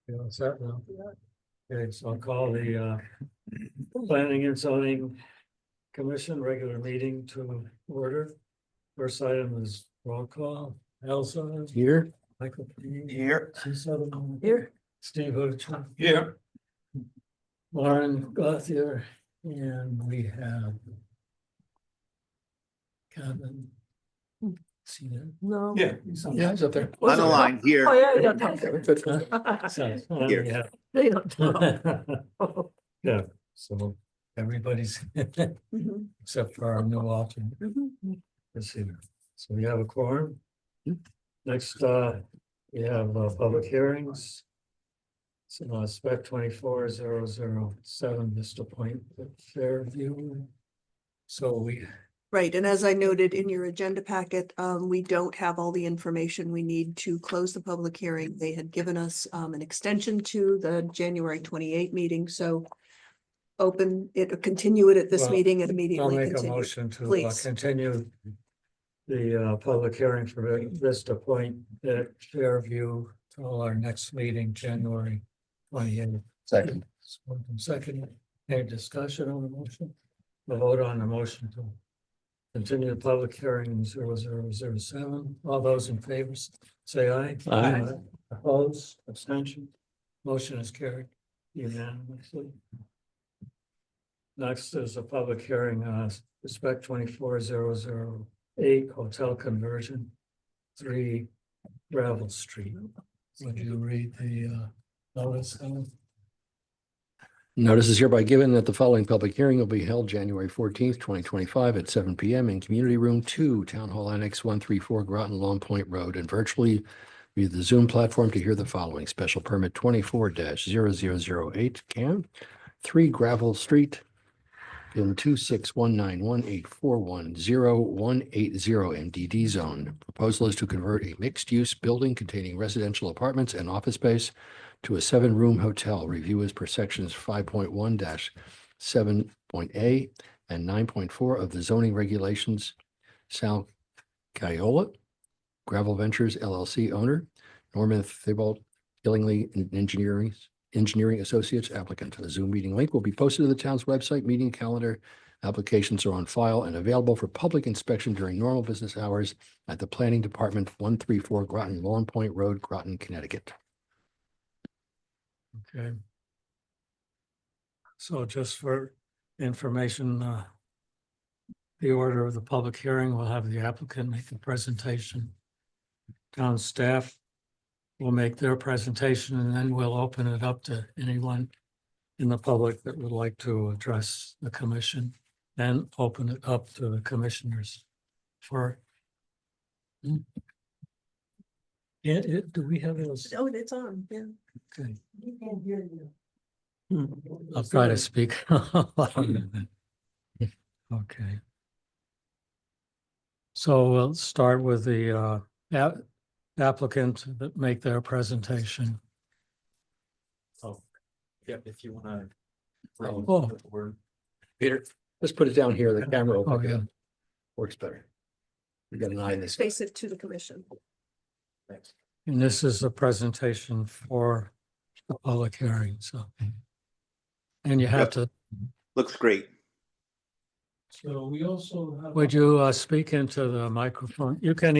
You know, set now. Okay, so I'll call the Planning and Zoning Commission regular meeting to order. First item is roll call. Elsa Here. Michael P. Here. Sue Sutherland. Here. Steve Hutch. Here. Lauren Gothier, and we have Kevin. See that? No. Yeah. He's on- Yeah, he's up there. Was On the it? line here. Oh, yeah, yeah. So, Here. we have- They don't know. Yeah, so everybody's Mhm, except for our new alternate mhm. is here. So we have a quorum. Yep. Next, we have public hearings. So spec 24-007, Vista Point, Fairview. So we, Right, and as I noted in your agenda packet, we don't have all the information we need to close the public hearing. They had given us an extension to the January 28 meeting, so continue it at this Well, meeting and I'll immediately make a continue. motion to Please. continue the public hearing for Vista Point at Fairview till our next meeting, January 28th. Second. Second, any discussion on the motion? The vote on the motion to continue the public hearing 0007. All those in favor, say aye. Aye. Opposed, abstention, motion is carried unanimously. Next is a public hearing, spec 24-008, hotel conversion, 3 Gravel Street. Would you read the notice? Notice is hereby given that the following public hearing will be held January 14th, 2025 at 7 p.m. in Community Room 2, Town Hall Annex 134, Groton, Long Point Road, and virtually via the Zoom platform to hear the following special permit 24-0008 CAM 3 Gravel Street in 261918410180 MDD zone. Proposal is to convert a mixed-use building containing residential apartments and office space to a 7-room hotel. Review is per sections 5.1-7.a and 9.4 of the zoning regulations. Sal Caiola, Gravel Ventures LLC owner, Norman Thibault, Killingly Engineering Associates applicant. A Zoom meeting link will be posted to the town's website. Meeting calendar applications are on file and available for public inspection during normal business hours at the Planning Department, 134 Groton, Long Point Road, Groton, Connecticut. Okay. So just for information, the order of the public hearing, we'll have the applicant make a presentation. Town staff will make their presentation, and then we'll open it up to anyone in the public that would like to address the commission, and open it up to the commissioners for. Yeah, do we have those? Oh, it's on, yeah. Okay. We can't hear you. I'll try to speak. Okay. So we'll start with the applicant that make their presentation. Oh, yeah, if you wanna. Oh. Peter, let's put it down here. The camera will Oh, pick it yeah. up. Works better. We got an eye in this. Face it to the commission. Thanks. And this is a presentation for the public hearing, so. And you have to, Looks great. so we also have. Would you speak into the microphone? You can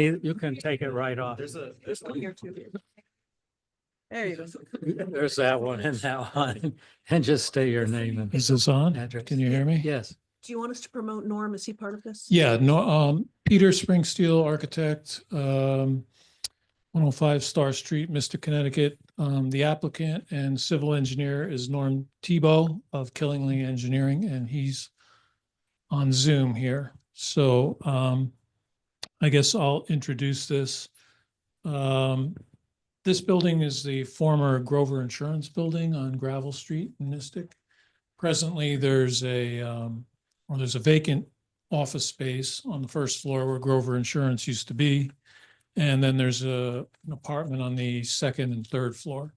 take it right off. There's One here too. There you go. There's that one and that one, and just state your name and Is this on? address. Can you hear me? Yes. Do you want us to promote Norm? Is he part of this? Yeah, no, Peter Springsteel, architect, 105 Star Street, Mr. Connecticut. The applicant and civil engineer is Norm Tebow of Killingly Engineering, and he's on Zoom here. So I guess I'll introduce this. This building is the former Grover Insurance Building on Gravel Street in Mystic. Presently, there's a vacant office space on the first floor where Grover Insurance used to be. And then there's an apartment on the second and third floor.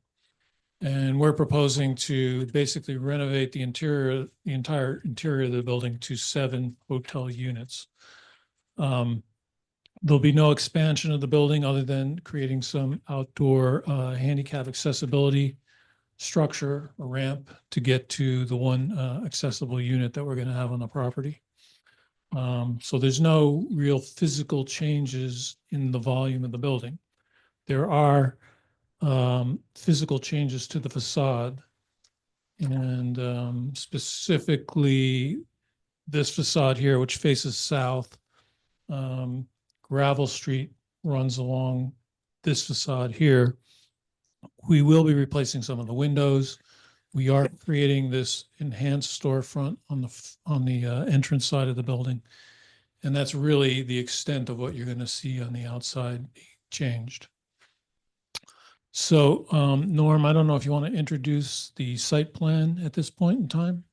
And we're proposing to basically renovate the entire interior of the building to 7 hotel units. There'll be no expansion of the building other than creating some outdoor handicap accessibility structure, a ramp to get to the one accessible unit that we're going to have on the property. So there's no real physical changes in the volume of the building. There are physical changes to the facade, and specifically this facade here, which faces south. Gravel Street runs along this facade here. We will be replacing some of the windows. We are creating this enhanced storefront on the entrance side of the building. And that's really the extent of what you're going to see on the outside being changed. So, Norm, I don't know if you want to introduce the site plan at this point in time.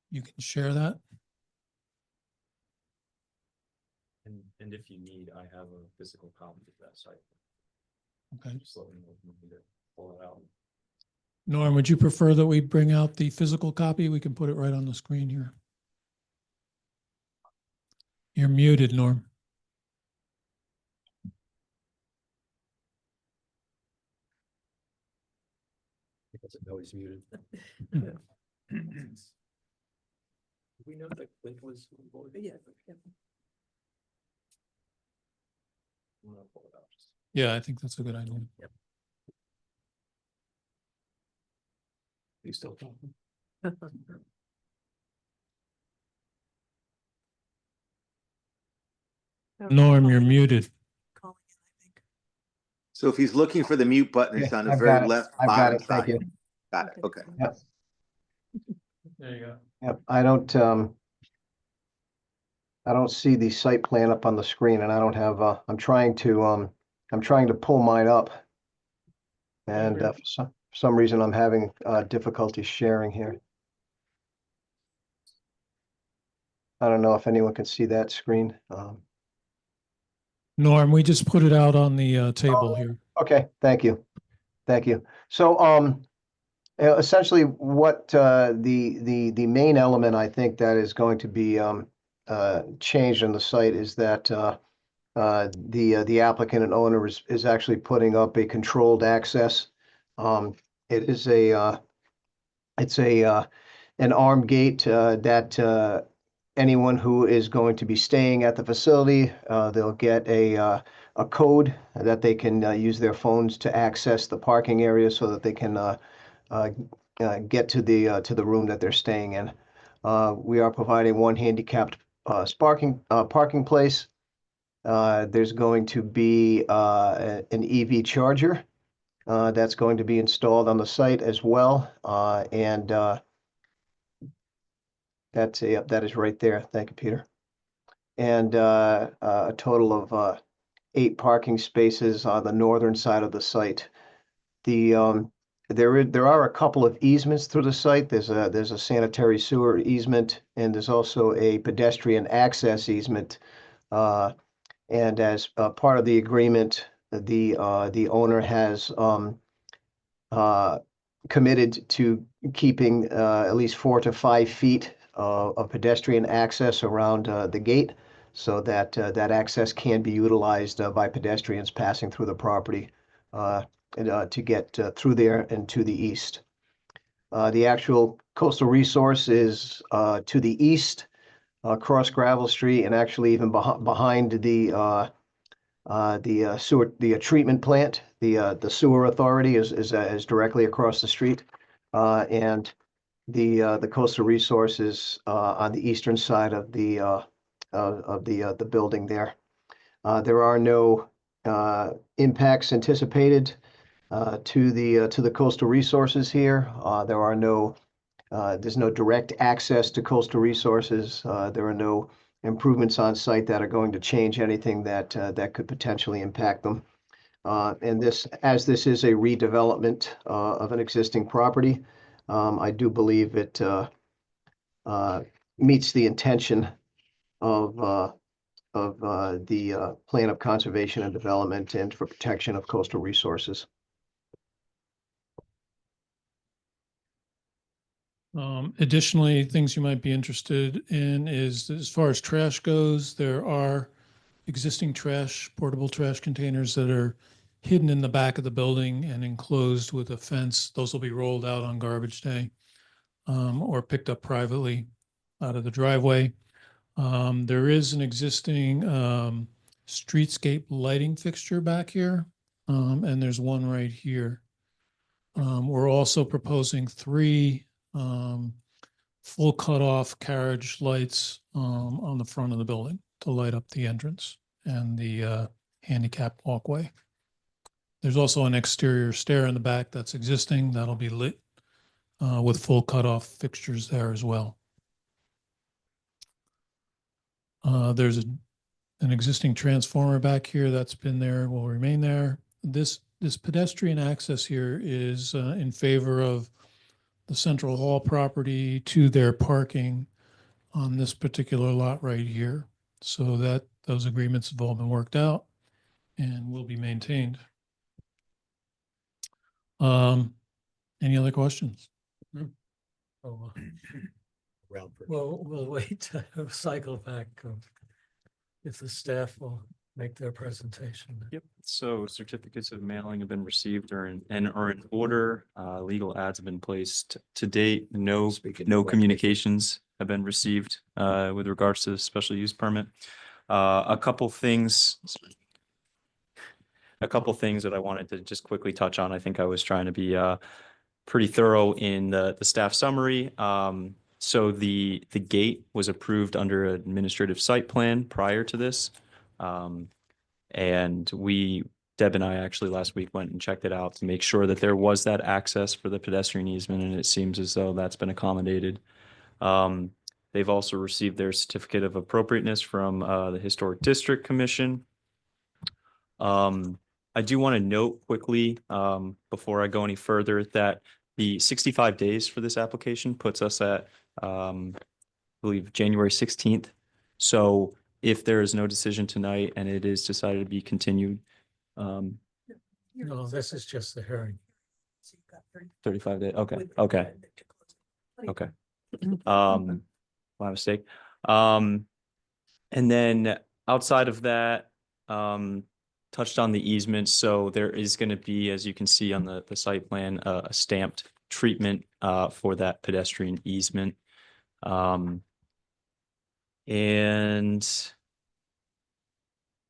You can share that. And if you need, I have a physical copy of that site. Okay. Just let me know if you need to pull it out. Norm, would you prefer that we bring out the physical copy? We can put it right on the screen here. You're muted, Norm. Because it always muted. We know that Clint was. Yeah. I'm gonna pull it out. Yeah, I think that's a good idea. You still talking? Norm, you're muted. Calling it, I think. So if he's looking for the mute button, it's Yeah, on the I've very got it. left I've got bottom it. Thank side. you. Got it, okay. Yep. There you go. Yep. I don't see the site plan up on the screen, and I don't have, I'm trying to pull mine up. And for some reason I'm having difficulty sharing here. I don't know if anyone can see that screen. Norm, we just put it out on the table here. Okay, thank you. Thank you. So, essentially what the main element I think that is going to be changed on the site is that the applicant and owner is actually putting up a controlled access. It is an armed gate that anyone who is going to be staying at the facility, they'll get a code that they can use their phones to access the parking area so that they can get to the room that they're staying in. We are providing one handicapped parking place. There's going to be an EV charger that's going to be installed on the site as well, and that is right there. Thank you, Peter. And a total of 8 parking spaces on the northern side of the site. There are a couple of easements through the site. There's a sanitary sewer easement, and there's also a pedestrian access easement. And as part of the agreement, the owner has committed to keeping at least 4 to 5 feet of pedestrian access around the gate, so that that access can be utilized by pedestrians passing through the property to get through there and to the east. The actual coastal resource is to the east, across Gravel Street, and actually even behind the treatment plant. The sewer authority is directly across the street, and the coastal resource is on the eastern side of the building there. There are no impacts anticipated to the coastal resources here. There's no direct access to coastal resources. There are no improvements on site that are going to change anything that could potentially impact them. And as this is a redevelopment of an existing property, I do believe it meets the intention of the Plan of Conservation and Development and for protection of coastal resources. Additionally, things you might be interested in is as far as trash goes, there are existing portable trash containers that are hidden in the back of the building and enclosed with a fence. Those will be rolled out on garbage day, or picked up privately out of the driveway. There is an existing, streetscape lighting fixture back here, and there's one right here. We're also proposing 3 full cutoff carriage lights on the front of the building to light up the entrance and the handicap walkway. There's also an exterior stair in the back that's existing that'll be lit with full cutoff fixtures there as well. There's an existing transformer back here that's been there, will remain there. This pedestrian access here is in favor of the Central Hall property to their parking on this particular lot right here. So that those agreements have all been worked out and will be maintained. Any other questions? Oh, Round for- we'll wait to cycle back if the staff will make their presentation. Yep, so certificates of mailing have been received or are in order. Legal ads have been placed to date. No Speaking no directly. communications have been received with regards to the special use permit. A couple things that I wanted to just quickly touch on. I think I was trying to be pretty thorough in the staff summary. So the gate was approved under an administrative site plan prior to this. And Deb and I actually last week went and checked it out to make sure that there was that access for the pedestrian easement, and it seems as though that's been accommodated. They've also received their certificate of appropriateness from the Historic District Commission. I do want to note quickly, before I go any further, that the 65 days for this application puts us at, I believe, January 16th. So if there is no decision tonight and it is decided to be continued, No, this is just the hearing. 35 days, okay. Okay. My mistake. And then outside of that, touched on the easement. So there is going to be, as you can see on the site plan, a stamped treatment for that pedestrian easement. And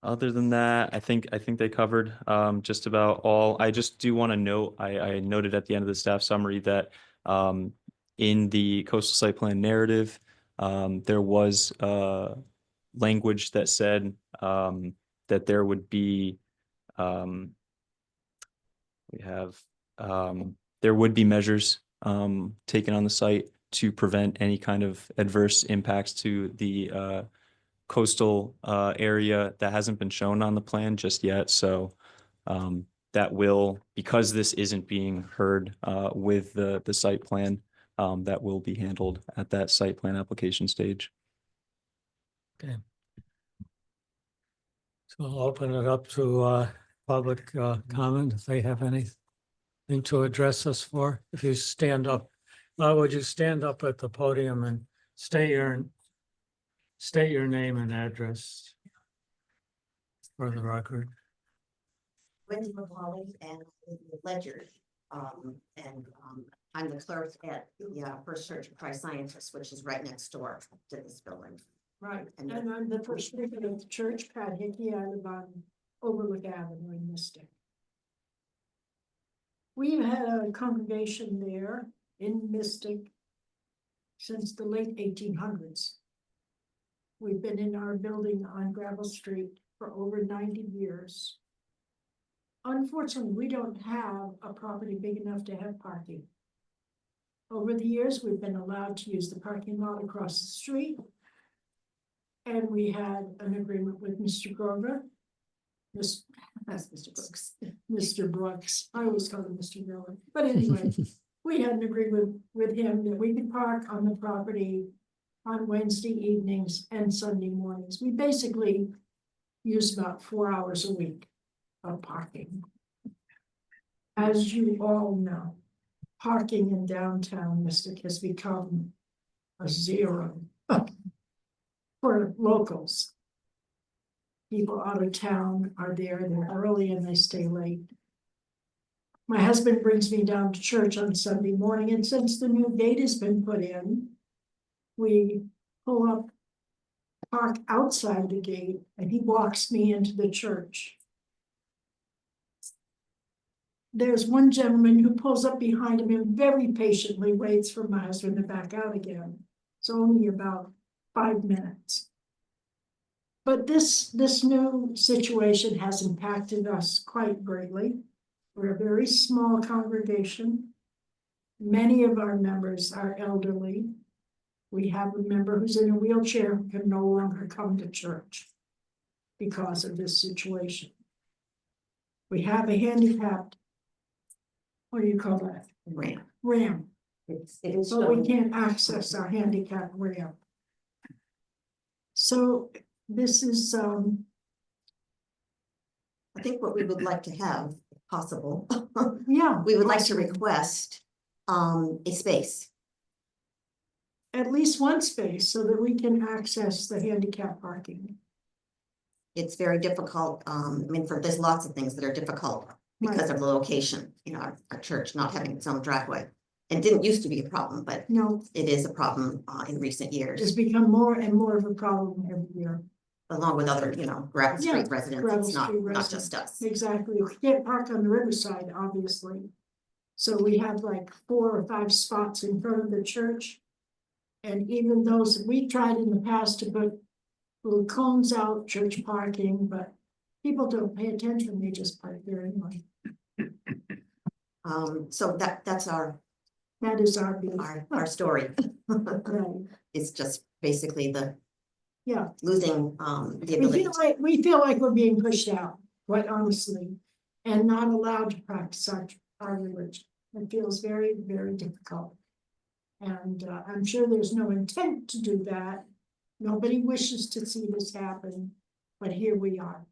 other than that, I think they covered just about all. I just do want to note, I noted at the end of the staff summary that in the coastal site plan narrative, there was language that said that there would be there would be measures taken on the site to prevent any kind of adverse impacts to the coastal area. That hasn't been shown on the plan just yet. So that will, because this isn't being heard with the site plan, that will be handled at that site plan application stage. Okay. So I'll open it up to public comment if they have anything to address us for. If you stand up, would you stand up at the podium and state your name and address for the record? Wendy McCauley and Ledger. I'm the clerk at the First Church of Christ Scientists, which is right next door to this building. Right, And and I'm the first speaker of the church, Pat Hickey, I live on Overlook Avenue in Mystic. We've had a congregation there in Mystic since the late 1800s. We've been in our building on Gravel Street for over 90 years. Unfortunately, we don't have a property big enough to have parking. Over the years, we've been allowed to use the parking lot across the street. And we had an agreement with Mr. Grover. That's Mr. Brooks. Mr. Brooks. I always call him Mr. Grover. But anyway, we had an agreement with him that we could park on the property on Wednesday evenings and Sunday mornings. We basically use about 4 hours a week of parking. As you all know, parking in downtown Mystic has become a zero for locals. People out of town are there, they're early and they stay late. My husband brings me down to church on Sunday morning, and since the new gate has been put in, we pull up, park outside the gate, and he walks me into the church. There's one gentleman who pulls up behind him and very patiently waits for my husband to back out again. It's only about 5 minutes. But this new situation has impacted us quite greatly. We're a very small congregation. Many of our members are elderly. We have a member who's in a wheelchair who can no longer come to church because of this situation. We have a handicapped, what do you call that? Ramp. Ramp, It is. but we can't access our handicap ramp. So this is, I think what we would like to have, if possible, yeah. we would like to possible. request a space. At least one space so that we can access the handicap parking. It's very difficult, there's lots of things that are difficult because of the location, our church not having its own driveway. It didn't used to be a problem, but No, it is a problem in recent it's years, become more and more of a problem every year. along with other, Gravel Yeah, Street residents. Gravel It's not, Street not residents. just us. Exactly. We can't park on the riverside, obviously. So we have like 4 or 5 spots in front of the church. And even those, we tried in the past to put little cones out, church parking, but people don't pay attention. They just park there anyway. So that's our That is our story. Right. It's just basically the Yeah. losing the ability. We feel like we're being pushed out, quite honestly, and not allowed to practice our religion. It feels very, very difficult. And I'm sure there's no intent to do that. Nobody wishes to see this happen, but here we are.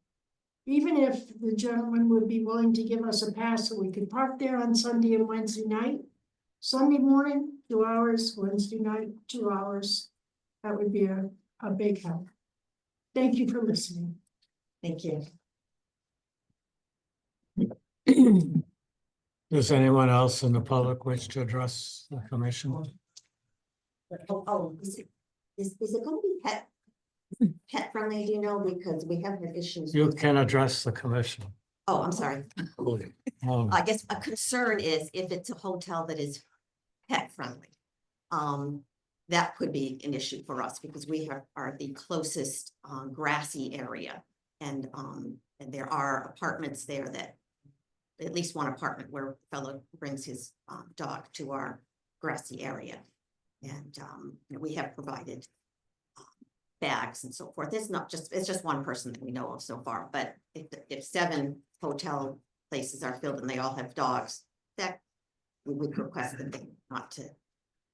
Even if the gentleman would be willing to give us a pass so we could park there on Sunday and Wednesday night, Sunday morning, 2 hours, Wednesday night, 2 hours, that would be a big help. Thank you for listening. Thank you. Does anyone else in the public wish to address the commission? Is it going to be pet friendly, do you know, because we have had issues. You with- can address the commission. Oh, I'm sorry. Oh, I guess a concern is if it's a hotel that is pet friendly. That could be an issue for us because we are the closest grassy area. And there are apartments there that, at least one apartment where a fellow brings his dog to our grassy area. And we have provided bags and so forth. It's just one person that we know of so far, but if 7 hotel places are filled and they all have dogs, that we would request them not to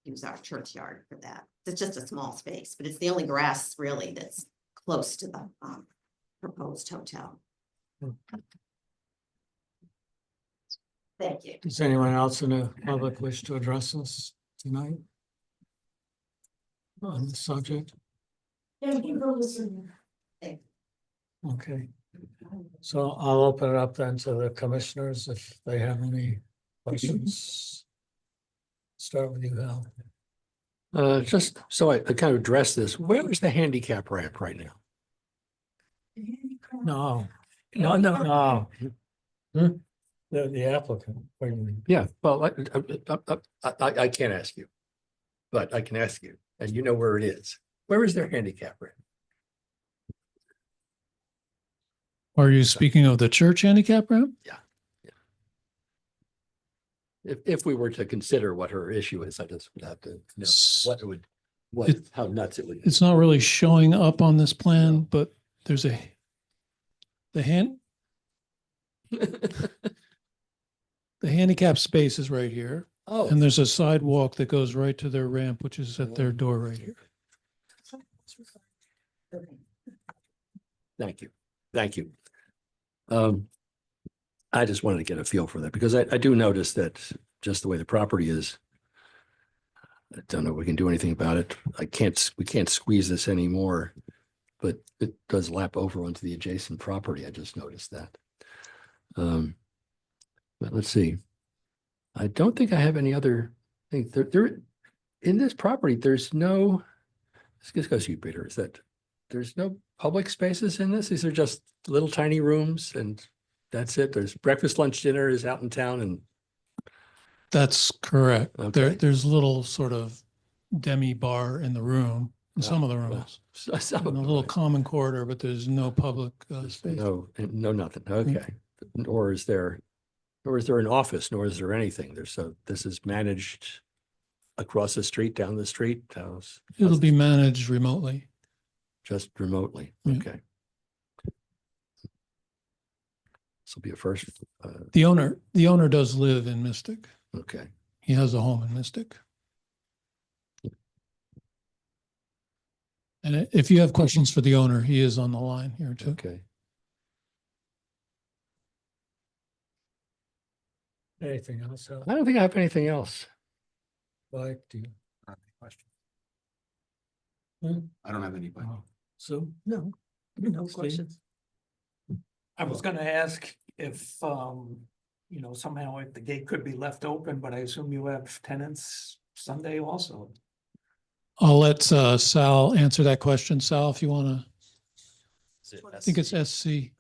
use our churchyard for that. It's just a small space, but it's the only grass really that's close to the proposed hotel. Thank you. does anyone else in the public wish to address us tonight on the subject? Thank you for listening. Okay, so I'll open it up then to the commissioners if they have any questions. Start with you, Al. Just so I kind of address this, where is the handicap ramp right now? No, no. The applicant. What do you mean? Yeah, well, I can't ask you, but I can ask you, and you know where it is. Where is their handicap ramp? Are you speaking of the church handicap ramp? If we were to consider what her issue is, I just would have to know what it would, how nuts it would. It's not really showing up on this plan, but there's the handicap space is right here. Oh, And there's a sidewalk that goes right to their ramp, which is at their door right here. Thank you. Thank you. I just wanted to get a feel for that because I do notice that just the way the property is, I don't know if we can do anything about it. We can't squeeze this anymore, but it does lap over onto the adjacent property. I just noticed that. But let's see. I don't think I have any other thing there in this property. There's no, this goes to you, Peter, is that there's no public spaces in this? These are just little tiny rooms and that's it. There's breakfast, lunch, dinner is out in town and That's correct. Okay. There's a little sort of demi bar in the room, in some of the well, rooms. some In of a them, little right. common corridor, but there's no public space. No, nothing. Okay. Or is there an office, nor is there anything? This is managed across the street, down the street, It'll be managed remotely. just remotely. Yeah. Okay. This will be a first. The owner does live in Mystic. Okay. He has a home in Mystic. And if you have questions for the owner, he is on the line here too. Okay. Anything else? I don't think I have anything else. Like, do you? Question. Hmm? I don't have anybody. Oh, Sue? No, no Steve? questions. I was gonna ask if, somehow if the gate could be left open, but I assume you have tenants Sunday also. I'll let Sal answer that question. Sal, if you want to, I think it's SC.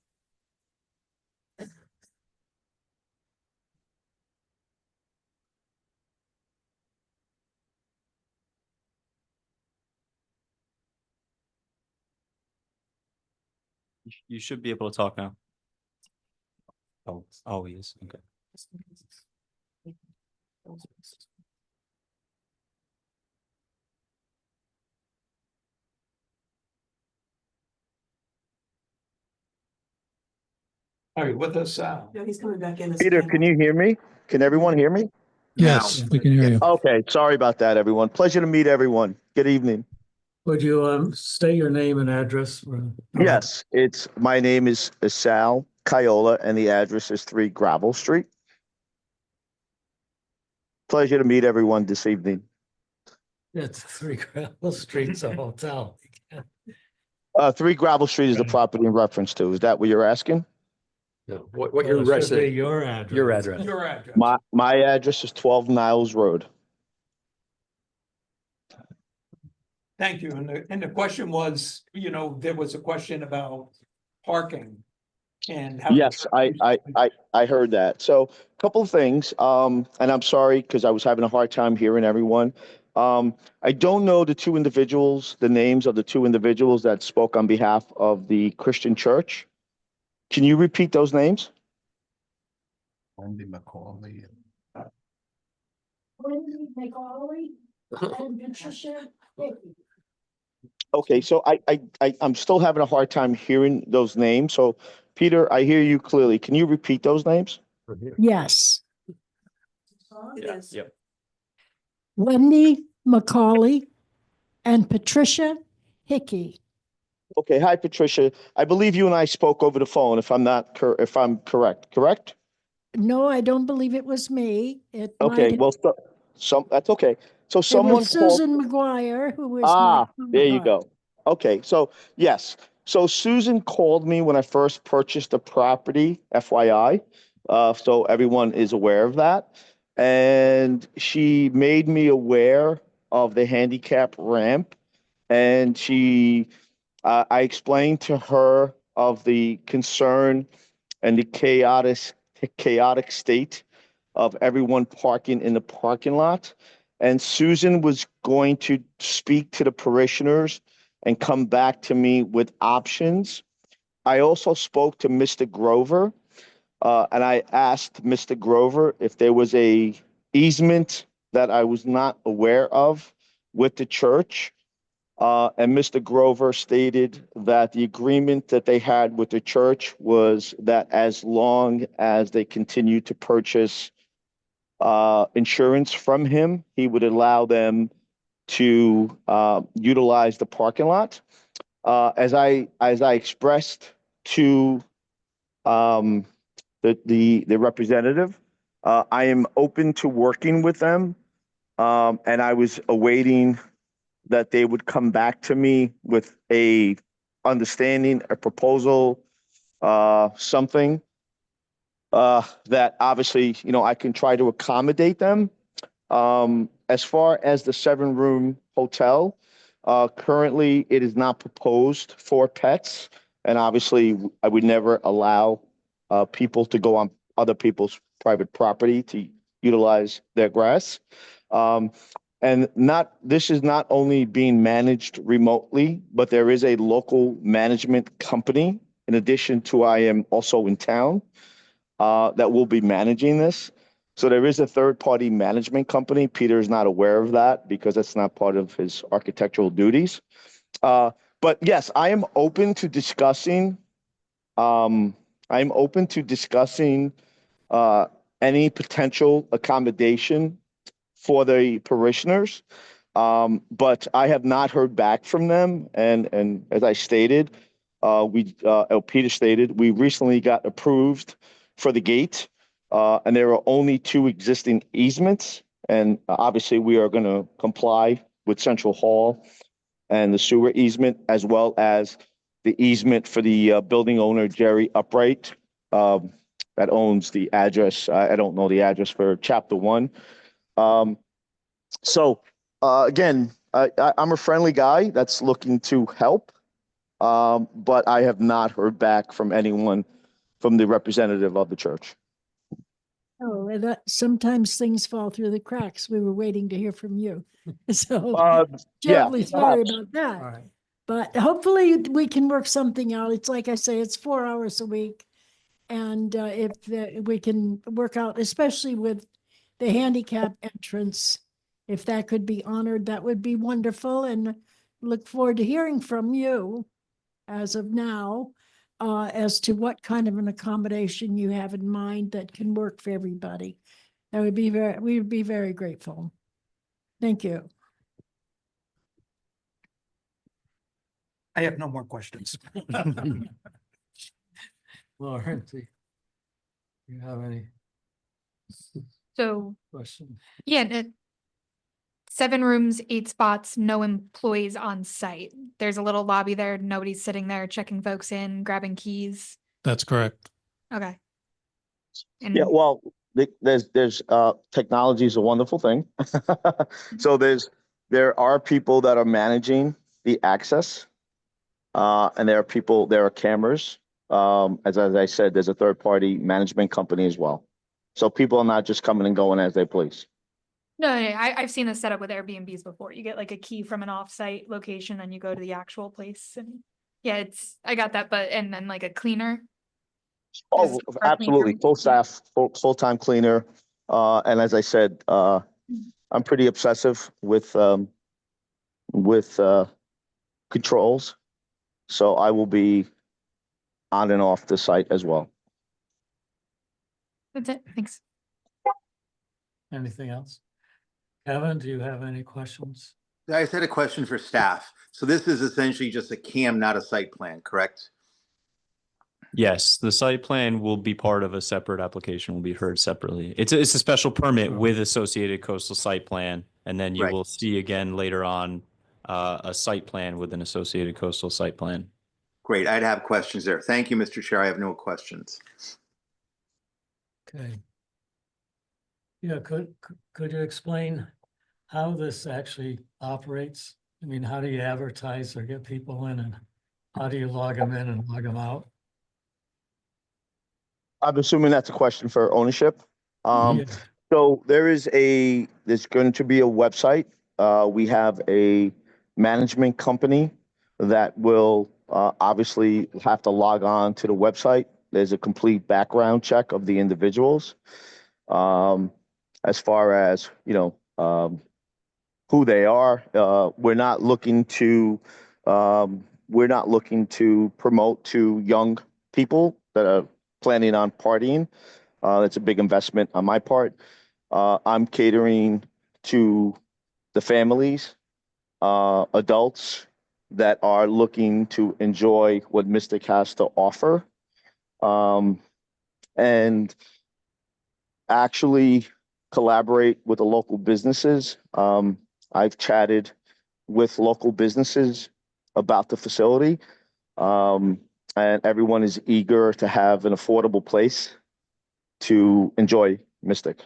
You should be able to talk now. Oh, he is. Okay. Are you with us, Sal? No, he's coming back in. as Peter, panel. can you hear me? Can everyone hear me? Yes, we can hear you. Okay, sorry about that, everyone. Pleasure to meet everyone. Good evening. Would you state your name and address? Yes, my name is Sal Kiola and the address is 3 Gravel Street. Pleasure to meet everyone this evening. It's 3 Gravel Street's a hotel. 3 Gravel Street is the Right. property in reference to. Is that what you're asking? No, what Well, your it should address be is? your address. Your address. Your address. My address is 12 Niles Road. Thank you. And the question was, there was a question about parking and how. Yes, I heard that. So a couple of things, and I'm sorry because I was having a hard time hearing everyone. I don't know the names of the 2 individuals that spoke on behalf of the Christian church. Can you repeat those names? Wendy McCauley. Wendy McCauley and Patricia Hickey. Okay, so I'm still having a hard time hearing those names. So Peter, I hear you clearly. Can you repeat those names? Yes, It Yeah, is. yep. Wendy McCauley and Patricia Hickey. Okay, hi Patricia. I believe you and I spoke over the phone if I'm correct? No, I don't believe it was me. It Okay, might- well, that's okay. So it someone was called. Susan McGuire, who was my There you counterpart. go. Okay, so yes. So Susan called me when I first purchased the property, FYI. So everyone is aware of that. And she made me aware of the handicap ramp. And I explained to her of the concern and the chaotic state of everyone parking in the parking lot. And Susan was going to speak to the parishioners and come back to me with options. I also spoke to Mr. Grover, and I asked Mr. Grover if there was a easement that I was not aware of with the church. And Mr. Grover stated that the agreement that they had with the church was that as long as they continued to purchase insurance from him, he would allow them to utilize the parking lot. as I expressed to the representative, I am open to working with them. And I was awaiting that they would come back to me with a understanding, a proposal, something that obviously, I can try to accommodate them. As far as the 7-room hotel, currently it is not proposed for pets. And obviously I would never allow people to go on other people's private property to utilize their grass. And this is not only being managed remotely, but there is a local management company. In addition to, I am also in town that will be managing this. So there is a third-party management company. Peter is not aware of that because that's not part of his architectural duties. But yes, I am open to discussing. I'm open to discussing any potential accommodation for the parishioners. But I have not heard back from them. And as I stated, Peter stated, we recently got approved for the gate. And there are only 2 existing easements. And obviously we are going to comply with Central Hall and the sewer easement, as well as the easement for the building owner, Jerry Upright, that owns the address. I don't know the address for Chapter 1. So again, I'm a friendly guy that's looking to help, but I have not heard back from anyone from the representative of the church. Oh, and that sometimes things fall through the cracks. We were waiting to hear from you. So Yeah, terribly sorry perhaps. about that. All right. But hopefully we can work something out. It's like I say, it's 4 hours a week. And if we can work out, especially with the handicap entrance, if that could be honored, that would be wonderful. And look forward to hearing from you as of now as to what kind of an accommodation you have in mind that can work for everybody. That would be we would be very grateful. Thank you. I have no more questions. Lauren, do you have any So, questions? yeah, 7 rooms, 8 spots, no employees on site. There's a little lobby there. Nobody's sitting there checking folks in, grabbing keys. That's correct. Okay. Yeah, And well, there's technology is a wonderful thing. So there are people that are managing the access, and there are cameras. As I said, there's a third-party management company as well. So people are not just coming and going as they please. no, I've seen this set up with Airbnbs before. You get like a key from an off-site location and you go to the actual place. And yeah, I got that. But, and then like a cleaner. Oh, Does our absolutely. cleaner- Full staff, full-time cleaner. And as I said, I'm pretty obsessive with controls. So I will be on and off the site as well. That's it. Thanks. Anything else? Kevin, do you have any questions? I just had a question for staff. So this is essentially just a CAM, not a site plan, correct? Yes, the site plan will be part of a separate application, will be heard separately. It's a special permit with associated coastal site plan. And then you Right. will see again later on a site plan with an associated coastal site plan. Great. I'd have questions there. Thank you, Mr. Chair. I have no questions. Okay. Yeah, could you explain how this actually operates? I mean, how do you advertise or get people in, and how do you log them in and log them out? I'm assuming that's a question for ownership. Yeah. So there's going to be a website. We have a management company that will obviously have to log on to the website. There's a complete background check of the individuals. As far as, who they are, we're not looking to promote to young people that are planning on partying. That's a big investment on my part. I'm catering to the families, adults, that are looking to enjoy what Mystic has to offer. And actually collaborate with the local businesses. I've chatted with local businesses about the facility. And everyone is eager to have an affordable place to enjoy Mystic.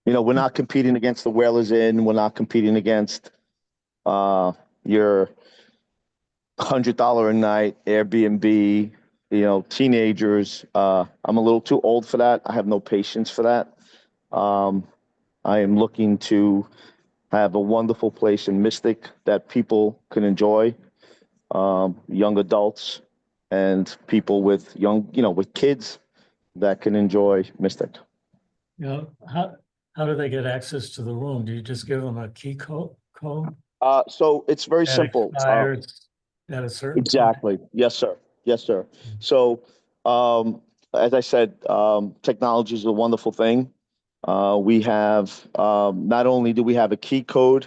You know, we're not competing against the Whalers Inn. We're not competing against your $100 a night Airbnb, you know, teenagers. I'm a little too old for that. I have no patience for that. I am looking to have a wonderful place in Mystic that people can enjoy, young adults and people with young, you know, with kids that can enjoy Mystic. You know, how do they get access to the room? Do you just give them a key code? So it's very That simple. expires at a certain time? Exactly. Yes, sir. Yes, sir. So, as I said, technology is a wonderful thing. We have, not only do we have a key code,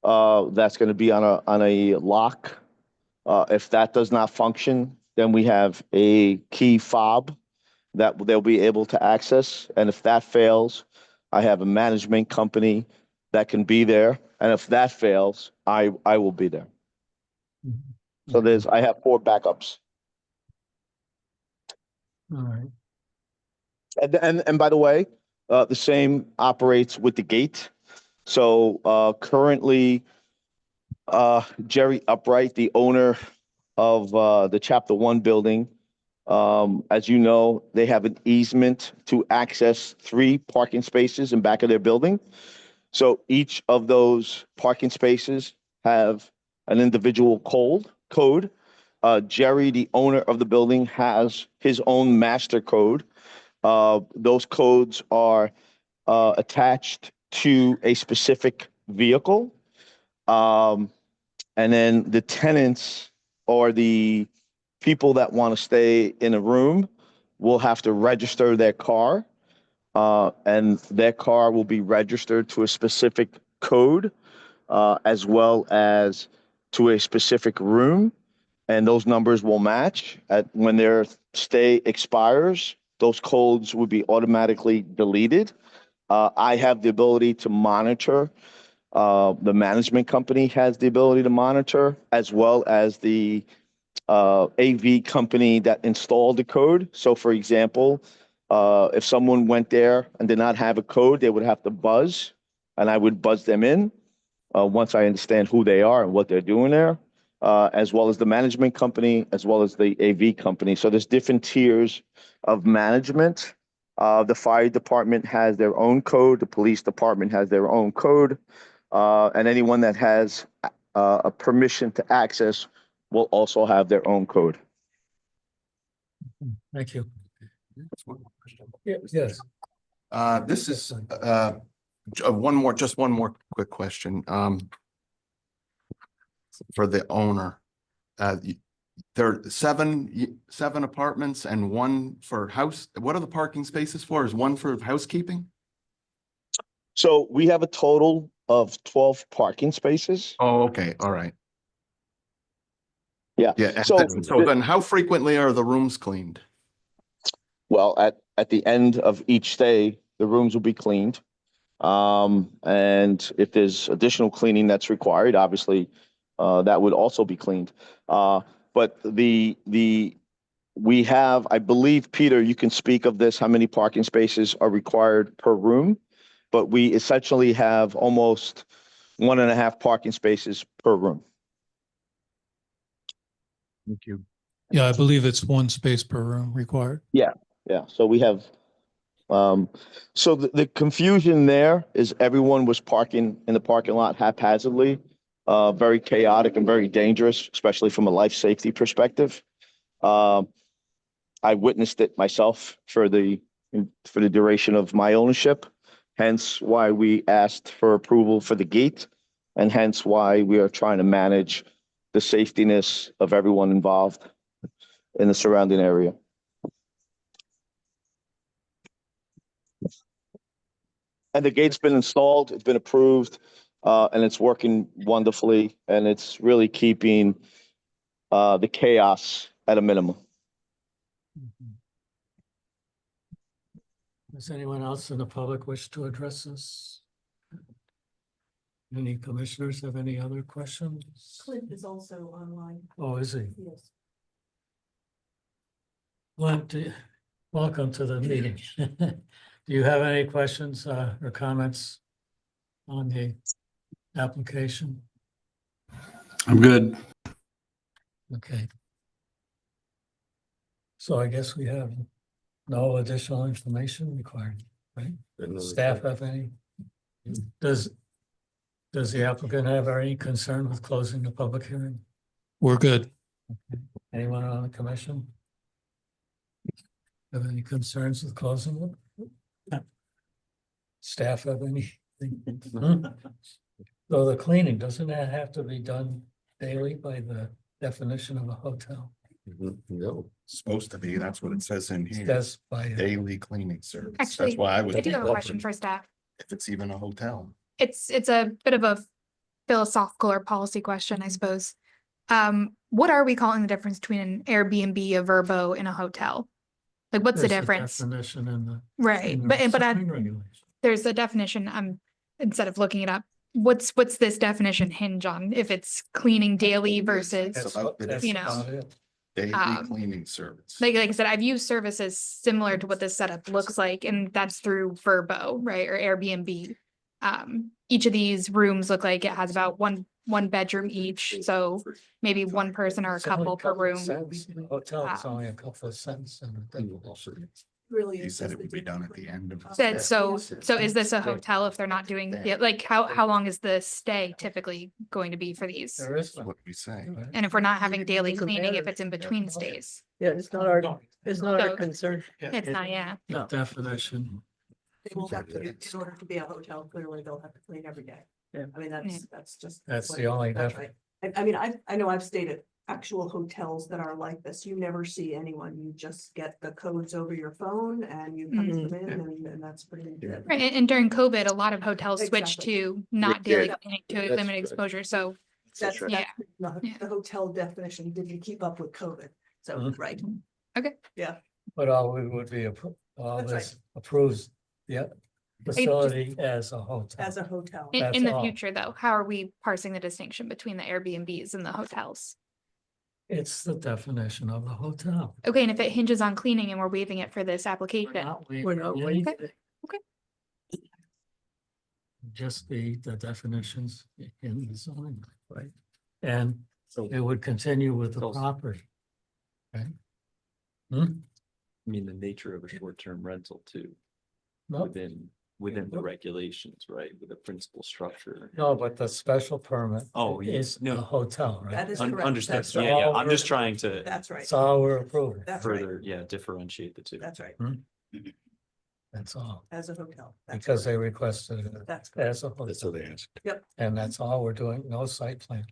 that's going to be on a lock. If that does not function, then we have a key fob that they'll be able to access. And if that fails, I have a management company that can be there. And if that fails, I will be there. So I have 4 backups. All right. And by the way, the same operates with the gate. So currently, Jerry Upright, the owner of the Chapter 1 building, as you know, they have an easement to access 3 parking spaces in back of their building. So each of those parking spaces have an individual code. Jerry, the owner of the building, has his own master code. Those codes are attached to a specific vehicle. And then the tenants or the people that want to stay in a room will have to register their car. And their car will be registered to a specific code, as well as to a specific room. And those numbers will match. When their stay expires, those codes will be automatically deleted. I have the ability to monitor. The management company has the ability to monitor, as well as the AV company that installed the code. So for example, if someone went there and did not have a code, they would have to buzz, and I would buzz them in once I understand who they are and what they're doing there, as well as the management company, as well as the AV company. So there's different tiers of management. The fire department has their own code. The police department has their own code. And anyone that has a permission to access will also have their own code. Thank you. That's one more question. Yes. This is, just one more quick question. For the owner, there are seven apartments and 1 for house. What are the parking spaces for? Is 1 for housekeeping? So we have a total of 12 parking spaces. Oh, okay. All right. Yeah. Yeah. So Then how frequently are the rooms cleaned? well, at the end of each stay, the rooms will be cleaned. And if there's additional cleaning that's required, obviously, that would also be cleaned. But we have, I believe, Peter, you can speak of this, how many parking spaces are required per room, but we essentially have almost 1.5 parking spaces per room. Thank you. Yeah, I believe it's 1 space per room required. Yeah. So we have, so the confusion there is everyone was parking in the parking lot haphazardly, very chaotic and very dangerous, especially from a life safety perspective. I witnessed it myself for the duration of my ownership, hence why we asked for approval for the gate, and hence why we are trying to manage the safetiness of everyone involved in the surrounding area. And the gate's been installed, it's been approved. and it's working wonderfully, and it's really keeping the chaos at a minimum. Does anyone else in the public wish to address this? Any commissioners have any other questions? Clint is also online. Oh, is he? Yes. Clint, welcome to the meeting. Do you have any questions or comments on the application? I'm good. Okay. So I guess we have no additional information required, right? Staff have any? Does the applicant have any concern with closing the public hearing? We're good. Anyone on the commission? Have any concerns with closing it? Staff have anything? So the cleaning, doesn't that have to be done daily by the definition of a hotel? No. Supposed to be, that's what it says in here. That's by, Daily cleaning service. Actually, That's why I was. I do have a question for staff. If it's even a hotel. It's a bit of a philosophical or policy question, I suppose. What are we calling the difference between an Airbnb, a Verbo, and a hotel? Like, what's the there's a difference? definition in the. Right, in the but sign regulation. there's a definition, instead of looking it up, what's this definition hinge on? If it's cleaning daily versus, That's about- That's you know, about it. Daily Um, cleaning service. like I said, I've used services similar to what this setup looks like, and that's through Verbo, right, or Airbnb. Each of these rooms look like it has about one bedroom each, so maybe one person or a It's only couple per room. cents. Hotel is only a couple of cents. And Really. He is said just it would be done at the end of. Said, so is this a hotel if they're not doing, yeah, like, how long is the stay typically going to be for these? There is. That's what we say. And if we're not having daily cleaning, if it's in between stays, Yeah, it's not our So- concern. it's not, yeah. The definition. They will have to, in order to be a hotel, clearly they'll have to clean every day. Yeah. I mean, that's just. That's what the it is. only That's def- right. I mean, I know I've stayed at actual hotels that are like this. You never see anyone. You just get the codes over your phone and you punch them in and that's pretty good. Right, and during COVID, a lot of hotels switched Exactly. to not did. daily cleaning to That's limit right. exposure, so, That's, Yeah. that's Yeah. the hotel definition. Did you keep up with COVID? So, Mhm. right. But all we would be, all That's right. this approves, yeah, facility as a hotel. As a hotel. in That's the all. future though, how are we parsing the distinction between the Airbnbs and the hotels? It's the definition of the hotel. Okay, and if it hinges on cleaning and we're waiving it for this We're application, not We're not waiving waiving anything. Okay. Just the definitions in the zoning, right? And So, it would continue with the So- property. Right? I mean, the nature of a short-term rental too, No, within the regulations, right, with a principal structure. no, but the special permit. Oh, yeah, Is no. a hotel, right? That is Un- correct. Understood, That's yeah, right. yeah, I'm just trying to That's right. That's all we're approving. That's right. further, yeah, differentiate the two. That's right. That's all, As a hotel. That's because correct. they requested it That's correct. as a That's hotel. what they asked. And that's all we're doing, no site plan.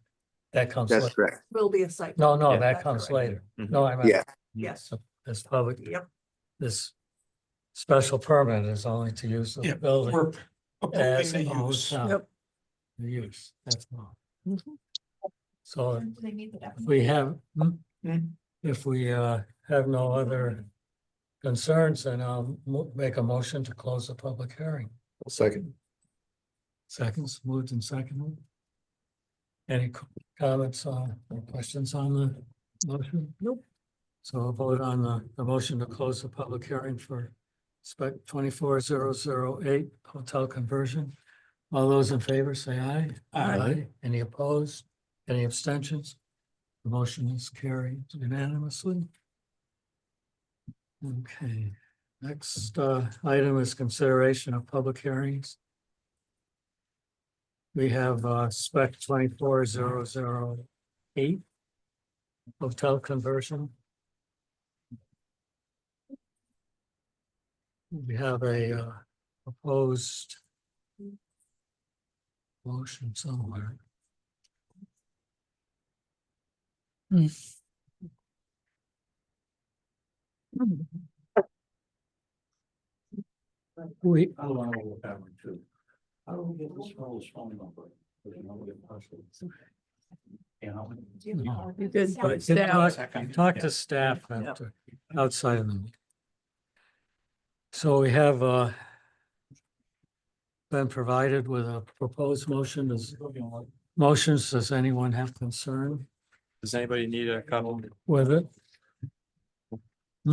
That comes That's later. correct. Will be a site. No, no, Yeah. that That's comes correct. later. Mhm. No, I meant. Yeah. Yes. This public, Yep. this special permit is only to use the Yeah, building We're as approving a the use. hotel. Yep. The use, that's all. Mhm. So Do they meet the definition? we have, Hmm. if we have no other concerns, then I'll make a motion to close the public hearing. Second. Seconds, moved and seconded. Any comments or questions on the motion? Nope. So I'll vote on the motion to close the public hearing for spec 24008 hotel conversion. All those in favor say aye. Aye. Any opposed? Any abstentions? The motion is carried unanimously. Okay, next item is consideration of public hearings. We have spec 24008 hotel conversion. We have a proposed motion somewhere. We, How do we get this fellow's phone number? You know? You could But put you staff. talk to staff after, outside of the meeting. So we have been provided with a proposed motion. Does anyone have concern Does anybody need a copy? with it?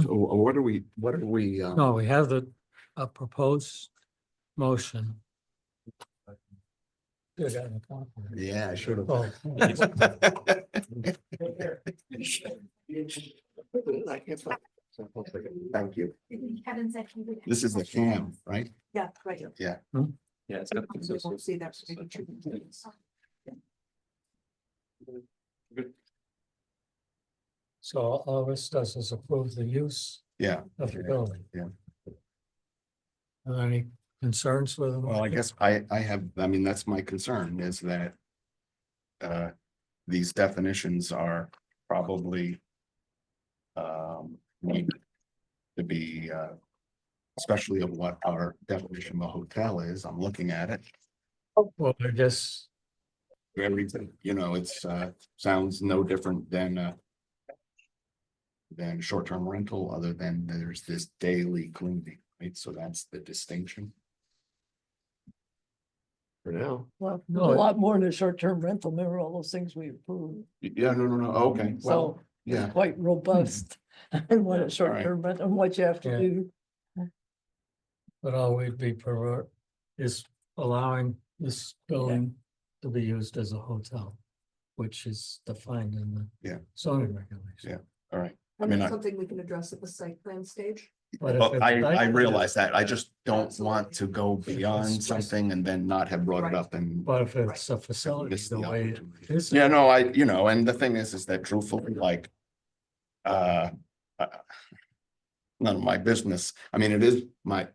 So what are we, No, we have a proposed motion. yeah, I should have. Oh. Thank you. Kevin said he would. This is the cam, right? Yeah, right. Yeah, it's got. You won't see that for maybe 2 minutes. So all this does is approve the use Yeah. of the building. Yeah. Are there any concerns with it? Well, I guess I have, I mean, that's my concern is that these definitions are probably need to be especially of what our definition of a hotel is. I'm looking at it. Well, I guess, Everything, you know, it's sounds no different than short-term rental, other than there's this daily cleaning, right? So that's the distinction. For now. Well, a No, lot more than a short-term rental. Remember all those things we approved? Yeah, no, okay, well, So yeah. it's quite robust. And what a short-term rental, and what you have to Yeah. do. but all we'd be is allowing this building to be used as a hotel, which is defined in the Yeah. zoning regulations. Yeah. All right. I And mean, that's something we can address at the site plan stage. But if well, it's I site- realize that. I just don't Absolutely. want to go beyond something and then not have brought it Right. up and. But if it's a facility, miss the the way it opportunity. is. Yeah, no, and the thing is that truthfully, like, none of my business. I mean, it is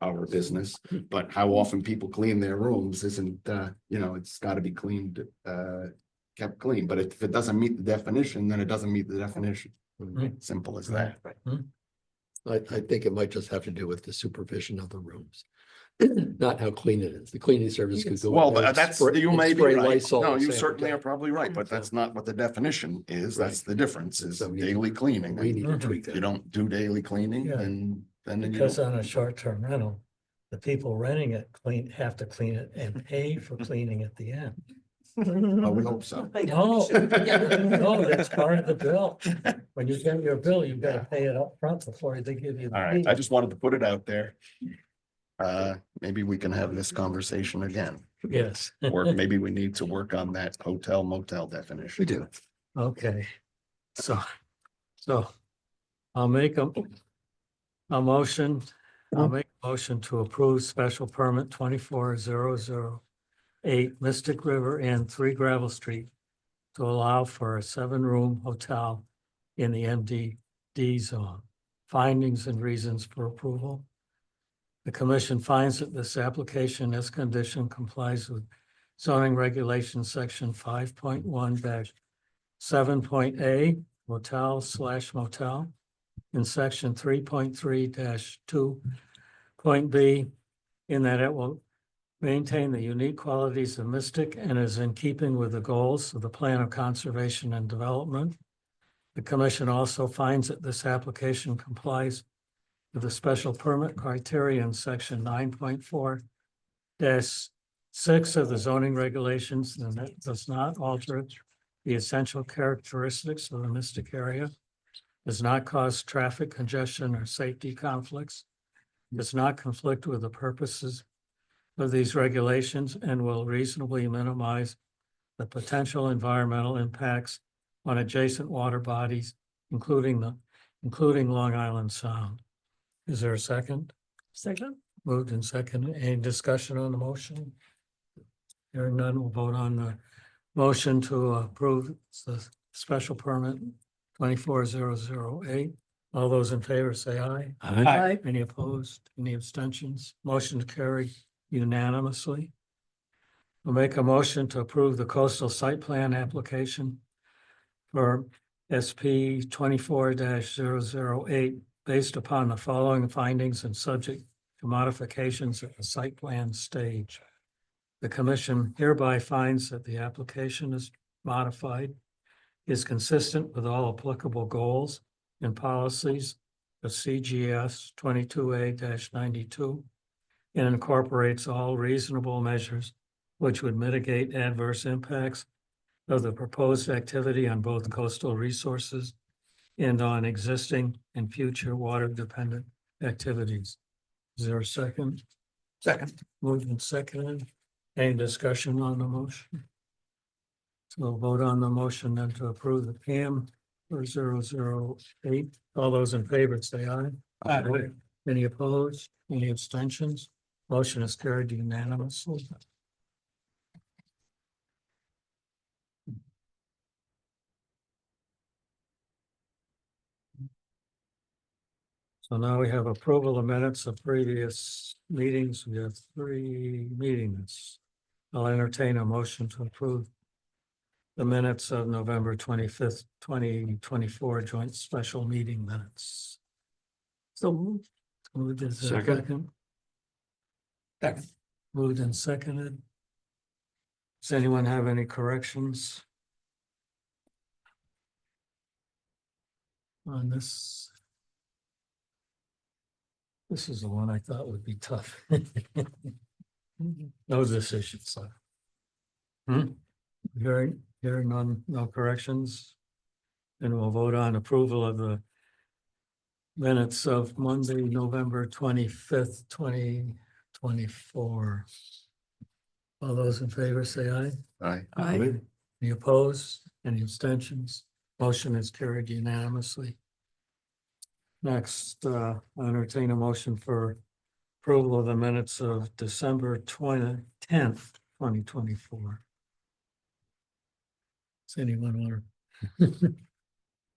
our business, but how often people clean their rooms isn't, it's gotta be cleaned, kept clean. But if it doesn't meet the definition, then it doesn't meet the definition. Mhm. Simple as that. I think it might just have to do with the supervision of the rooms. Not how clean it is. The cleaning service could go. Well, in there and that's, spray- you and may be spray right. Lysol No, and you say, certainly okay, are probably right, but that's not what the definition is. That's the difference is So we- daily cleaning. We need to Mhm. tweak You that. don't do daily cleaning, Yeah. then you Because don't. on a short-term rental, the people renting it have to clean it and pay for cleaning at the end. Oh, we hope so. No, no, that's part of the bill. When you get your bill, you've got to pay it up front before they give you. the All right, fee. I just wanted to put it out there. Maybe we can have this conversation again, Yes. or maybe we need to work on that hotel motel definition. We do. Okay, so I'll make a motion, to approve special permit 24008 Mystic River and 3 Gravel Street to allow for a 7-room hotel in the MDD zone. Findings and reasons for approval. The commission finds that this application as condition complies with zoning regulations section 5.1-7.a motel/motel in section 3.3-2.b in that it will maintain the unique qualities of Mystic and is in keeping with the goals of the Plan of Conservation and Development. The commission also finds that this application complies with the special permit criteria in section 9.4-6 of the zoning regulations, and that does not alter the essential characteristics of the Mystic area, does not cause traffic congestion or safety conflicts, does not conflict with the purposes of these regulations, and will reasonably minimize the potential environmental impacts on adjacent water bodies, including Long Island Sound. Is there a second? Second? Moved and second. Any discussion on the motion? Hearing none, we'll vote on the motion to approve the special permit 24008. All those in favor say aye. Aye. Any opposed? Any abstentions? Motion to carry unanimously. We'll make a motion to approve the coastal site plan application for SP 24-008 based upon the following findings and subject to modifications at the site plan stage. The commission hereby finds that the application is modified, is consistent with all applicable goals and policies of CGS 22A-92 and incorporates all reasonable measures which would mitigate adverse impacts of the proposed activity on both coastal resources and on existing and future water-dependent activities. Is there a second? Second. Moved and seconded. Any discussion on the motion? So we'll vote on the motion then to approve the CAM for 008. All those in favor say aye. Aye. Any opposed? Any abstentions? Motion is carried unanimously. So now we have approval of minutes of previous meetings. We have 3 meetings. I'll entertain a motion to approve the minutes of November 25th, 2024 joint special meeting minutes. So moved. Moved as a Second. Second. Moved and seconded. Does anyone have any corrections on this? This is the one I thought would be tough. No decisions. Hearing none, no corrections. And we'll vote on approval of the minutes of Monday, November 25th, 2024. All those in favor say aye. Aye. Aye. Any opposed? Any abstentions? Motion is carried unanimously. Next, I entertain a motion for approval of the minutes of December 10th, 2024. Does anyone want to?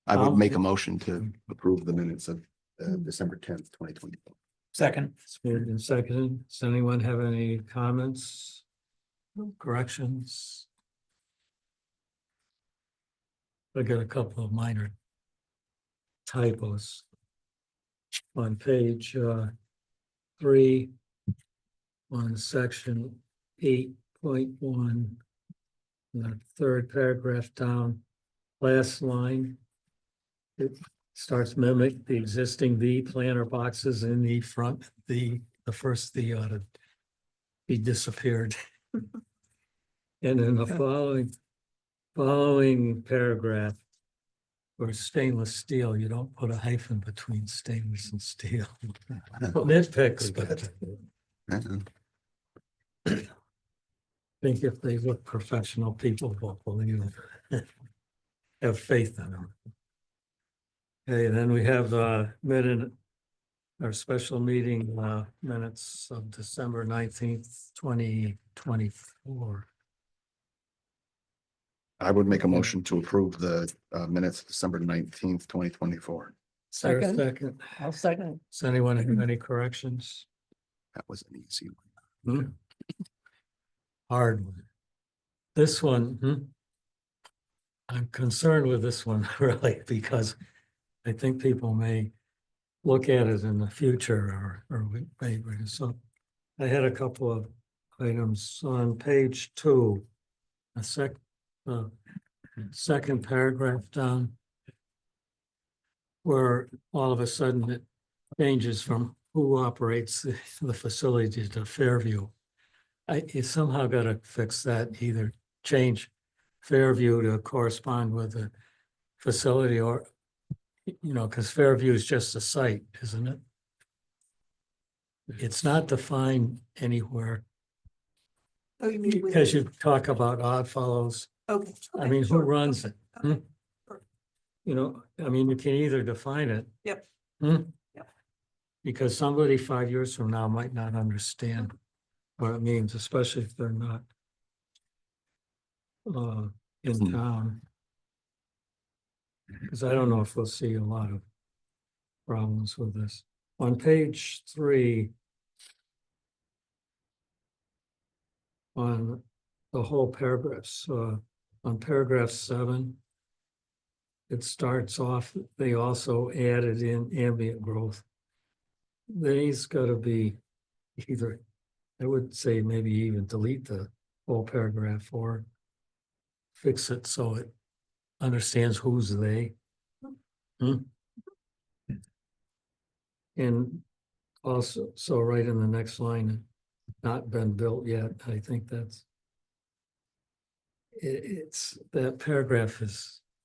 I would I'll- make a motion to approve the minutes of December 10th, 2024. Second. It's moved and seconded. Does anyone have any comments? Corrections? I got a couple of minor typos. On page 3, on section 8.1, the 3rd paragraph down, last line. It starts mimic the existing V planter boxes in the front. The first "the" ought to be disappeared. And in the following paragraph, or stainless steel, you don't put a hyphen between stainless and steel. Nitpicks, but I think if they look professional, people will believe it. Have faith in them. Okay, then we have our special meeting minutes of December 19th, 2024. I would make a motion to approve the minutes of December 19th, 2024. Is there a second? I'll second. Does anyone have any corrections? That was an easy one. Hard one. This one, I'm concerned with this one really, because I think people may look at it in the future or maybe. So I had a couple of items on page 2, second paragraph down, where all of a sudden it changes from who operates the facility to Fairview. You somehow got to fix that, either change Fairview to correspond with the facility, or, because Fairview is just a site, isn't it? It's not defined anywhere, Oh, you mean? with- because you talk about odd fellows. Okay. I mean, who sure. runs it? Okay. You can either define it. Yep. Hmm? Yep. Because somebody 5 years from now might not understand what it means, especially if they're not in town. Because I don't know if we'll see a lot of problems with this. On page 3, on the whole paragraphs, on paragraph 7, it starts off, they also added in ambient growth. These got to be either I would say maybe even delete the whole paragraph or fix it so it understands who's they. Hmm? And also, so right in the next line, not been built yet, I think that's it's, that paragraph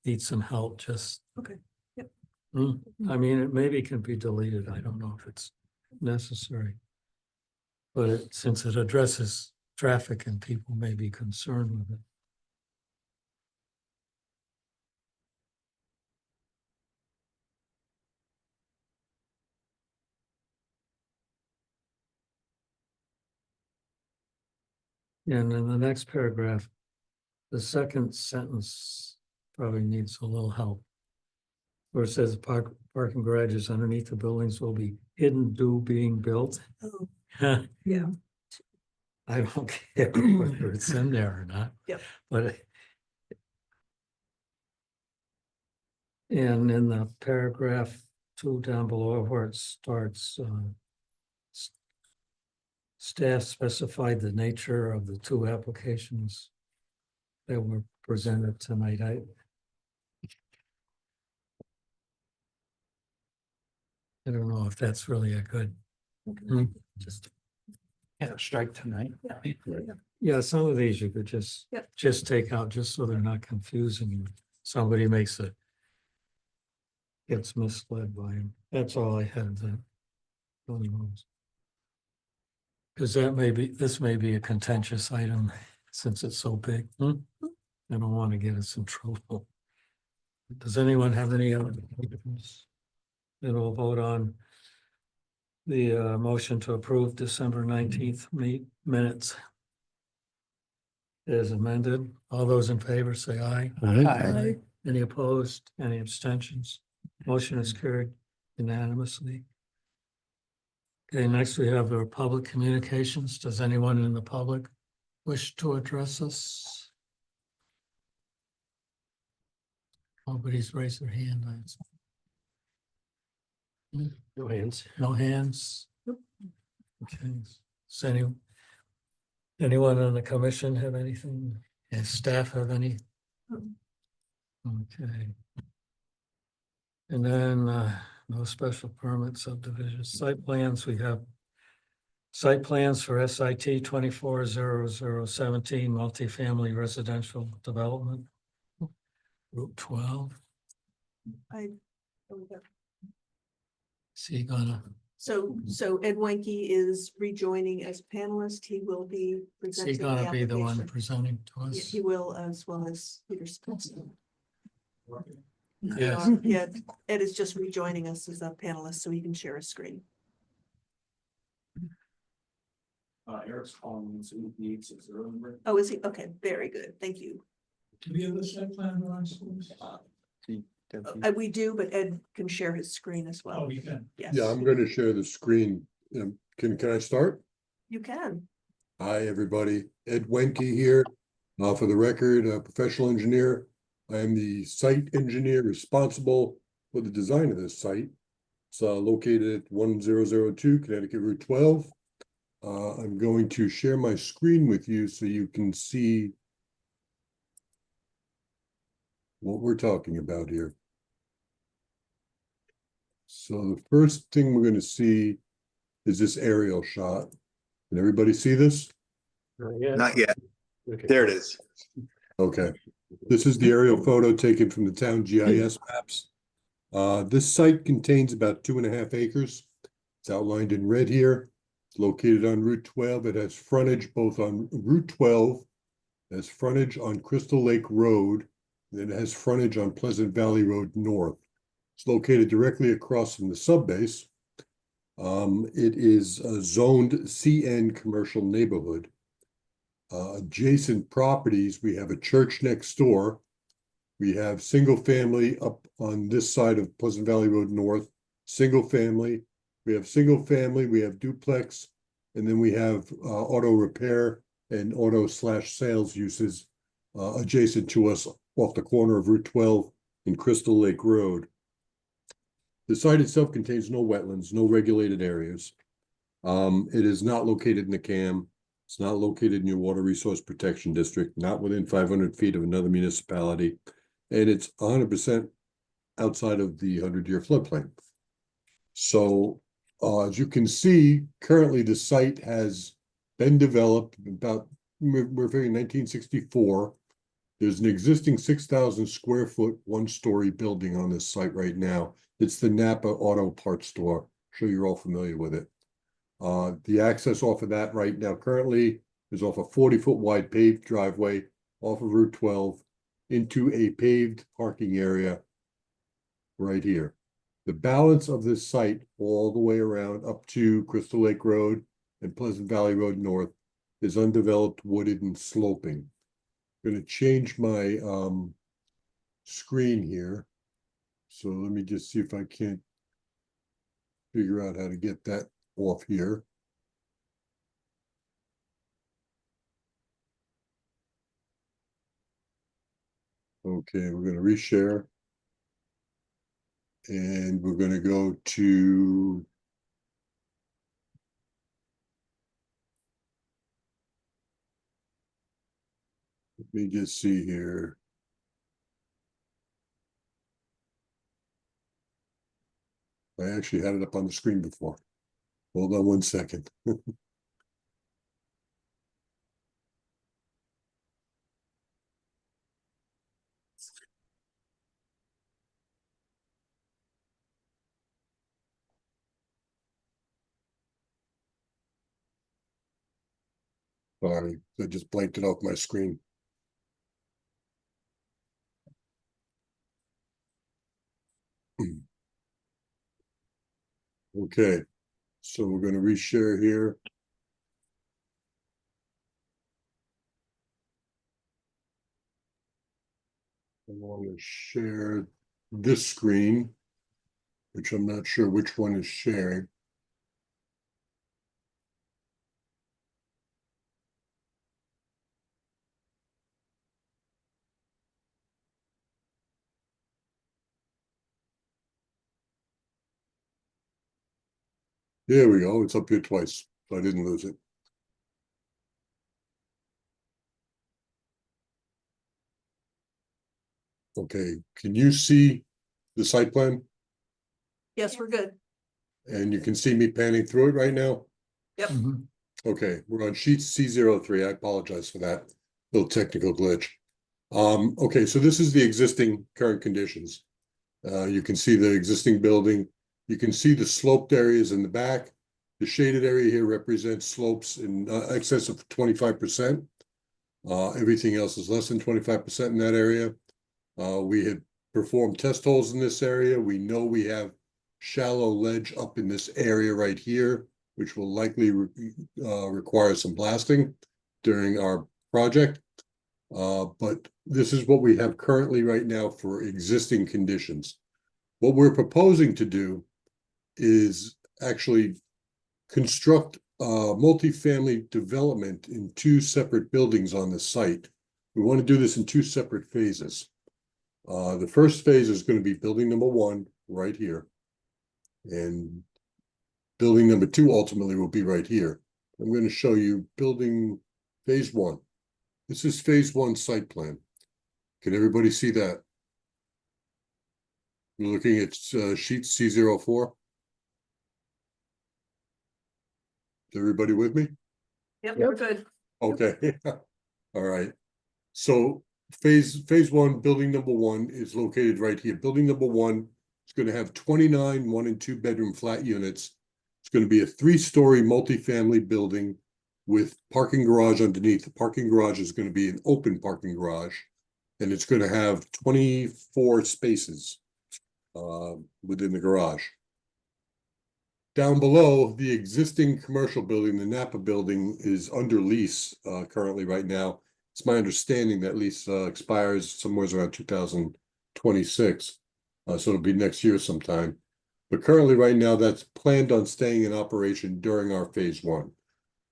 needs some help, just. Okay, yep. I mean, it maybe can be deleted, I don't know if it's necessary. But since it addresses traffic and people may be concerned with it. And in the next paragraph, the second sentence probably needs a little help. Where it says parking garages underneath the buildings will be hidden due being built. Oh, I yeah. don't care whether it's in there or not. Yep. But and in the paragraph 2 down below where it starts, staff specified the nature of the 2 applications that were presented tonight. I don't know if that's really a good. Just, Yeah, strike tonight. yeah, some of these you could Yep. just take out, just so they're not confusing and somebody gets misled by them. That's all I had then. Because this may be a contentious item since it's so big. I don't want to get us in trouble. Does anyone have any other items? Then we'll vote on the motion to approve December 19th minutes as amended. All those in favor say aye. Aye. Any opposed? Any abstentions? Motion is carried unanimously. Okay, next we have our public communications. Does anyone in the public wish to address us? Nobody's raised their hand. No hands. No hands? Okay. Does anyone on the commission have anything? Does staff have any? Okay. And then no special permit subdivision site plans. We have site plans for SIT 240017 multifamily residential development. Route 12. Is he gonna? So Ed Wenke is rejoining as panelist. He will be Is he presenting. gonna be the one application. presenting to Yeah, us? he will, as well as Peter Spitz. Yes. Yeah, Ed is just rejoining us as a panelist, so he can share a screen. Eric's calling, so he needs his early. Oh, is he? Okay, very good. Thank you. Do we have the site plan drawings? We do, but Ed can share his screen as well. Oh, you can. Yes. Yeah, I'm going to share the screen. Can I start? You can. Hi, everybody. Ed Wenke here. For the record, a professional engineer. I am the site engineer responsible for the design of this site. It's located at 1002 Connecticut Route 12. I'm going to share my screen with you so you can see what we're talking about here. So the first thing we're going to see is this aerial shot. Can everybody see this? Not yet. Okay. There it is. Okay, this is the aerial photo taken from the town GIS maps. This site contains about 2.5 acres. It's outlined in red here. It's located on Route 12. It has frontage both on Route 12, it has frontage on Crystal Lake Road, and it has frontage on Pleasant Valley Road North. It's located directly across from the subbase. It is a zoned CN commercial neighborhood. Adjacent properties, we have a church next door. We have single family up on this side of Pleasant Valley Road North, single family. We have single family, we have duplex, and then we have auto repair and auto/sales uses adjacent to us off the corner of Route 12 and Crystal Lake Road. The site itself contains no wetlands, no regulated areas. It is not located in the CAM. It's not located in your Water Resource Protection District, not within 500 feet of another municipality. And it's 100% outside of the 100-year floodplain. So, as you can see, currently the site has been developed about, we're figuring 1964. There's an existing 6,000 square foot, one-story building on this site right now. It's the Napa Auto Parts Store. I'm sure you're all familiar with it. The access off of that right now currently is off a 40-foot wide paved driveway off of Route 12 into a paved parking area right here. The balance of this site all the way around up to Crystal Lake Road and Pleasant Valley Road North is undeveloped, wooded, and sloping. I'm going to change my screen here. So let me just see if I can't figure out how to get that off here. Okay, we're going to reshare. And we're going to go to let me just see here. I actually had it up on the screen before. Hold on one second. Sorry, I just blanked it off my screen. Okay, so we're going to reshare here. I want to share this screen, which I'm not sure which one is sharing. There we go. It's up here twice, so I didn't lose it. Okay, can you see the site plan? Yes, we're good. And you can see me panning through it right now? Yep. Okay, we're on sheet C03. I apologize for that little technical glitch. Okay, so this is the existing current conditions. You can see the existing building. You can see the sloped areas in the back. The shaded area here represents slopes in excess of 25%. Everything else is less than 25% in that area. We had performed test holes in this area. We know we have shallow ledge up in this area right here, which will likely require some blasting during our project. But this is what we have currently right now for existing conditions. What we're proposing to do is actually construct multifamily development in 2 separate buildings on the site. We want to do this in 2 separate phases. The first phase is going to be building number 1 right here. And building number 2 ultimately will be right here. I'm going to show you building phase 1. This is phase 1 site plan. Can everybody see that? You're looking at sheet C04. Is everybody with me? Yep, we're good. Okay. All right. So phase 1, building number 1 is located right here. Building number 1 is going to have 29 1- and 2-bedroom flat units. It's going to be a 3-story multifamily building with parking garage underneath. The parking garage is going to be an open parking garage, and it's going to have 24 spaces within the garage. Down below, the existing commercial building, the Napa building, is under lease currently right now. It's my understanding that lease expires somewhere around 2026. So it'll be next year sometime. But currently right now, that's planned on staying in operation during our phase 1.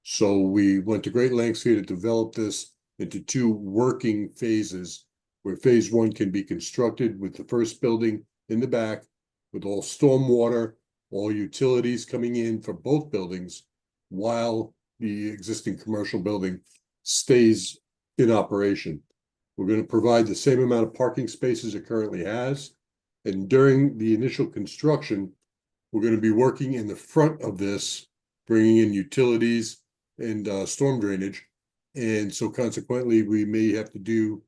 So we went to great lengths here to develop this into 2 working phases, where phase 1 can be constructed with the first building in the back with all stormwater, all utilities coming in for both buildings, while the existing commercial building stays in operation. We're going to provide the same amount of parking spaces it currently has. And during the initial construction, we're going to be working in the front of this, bringing in utilities and storm drainage. And so consequently, we may have to do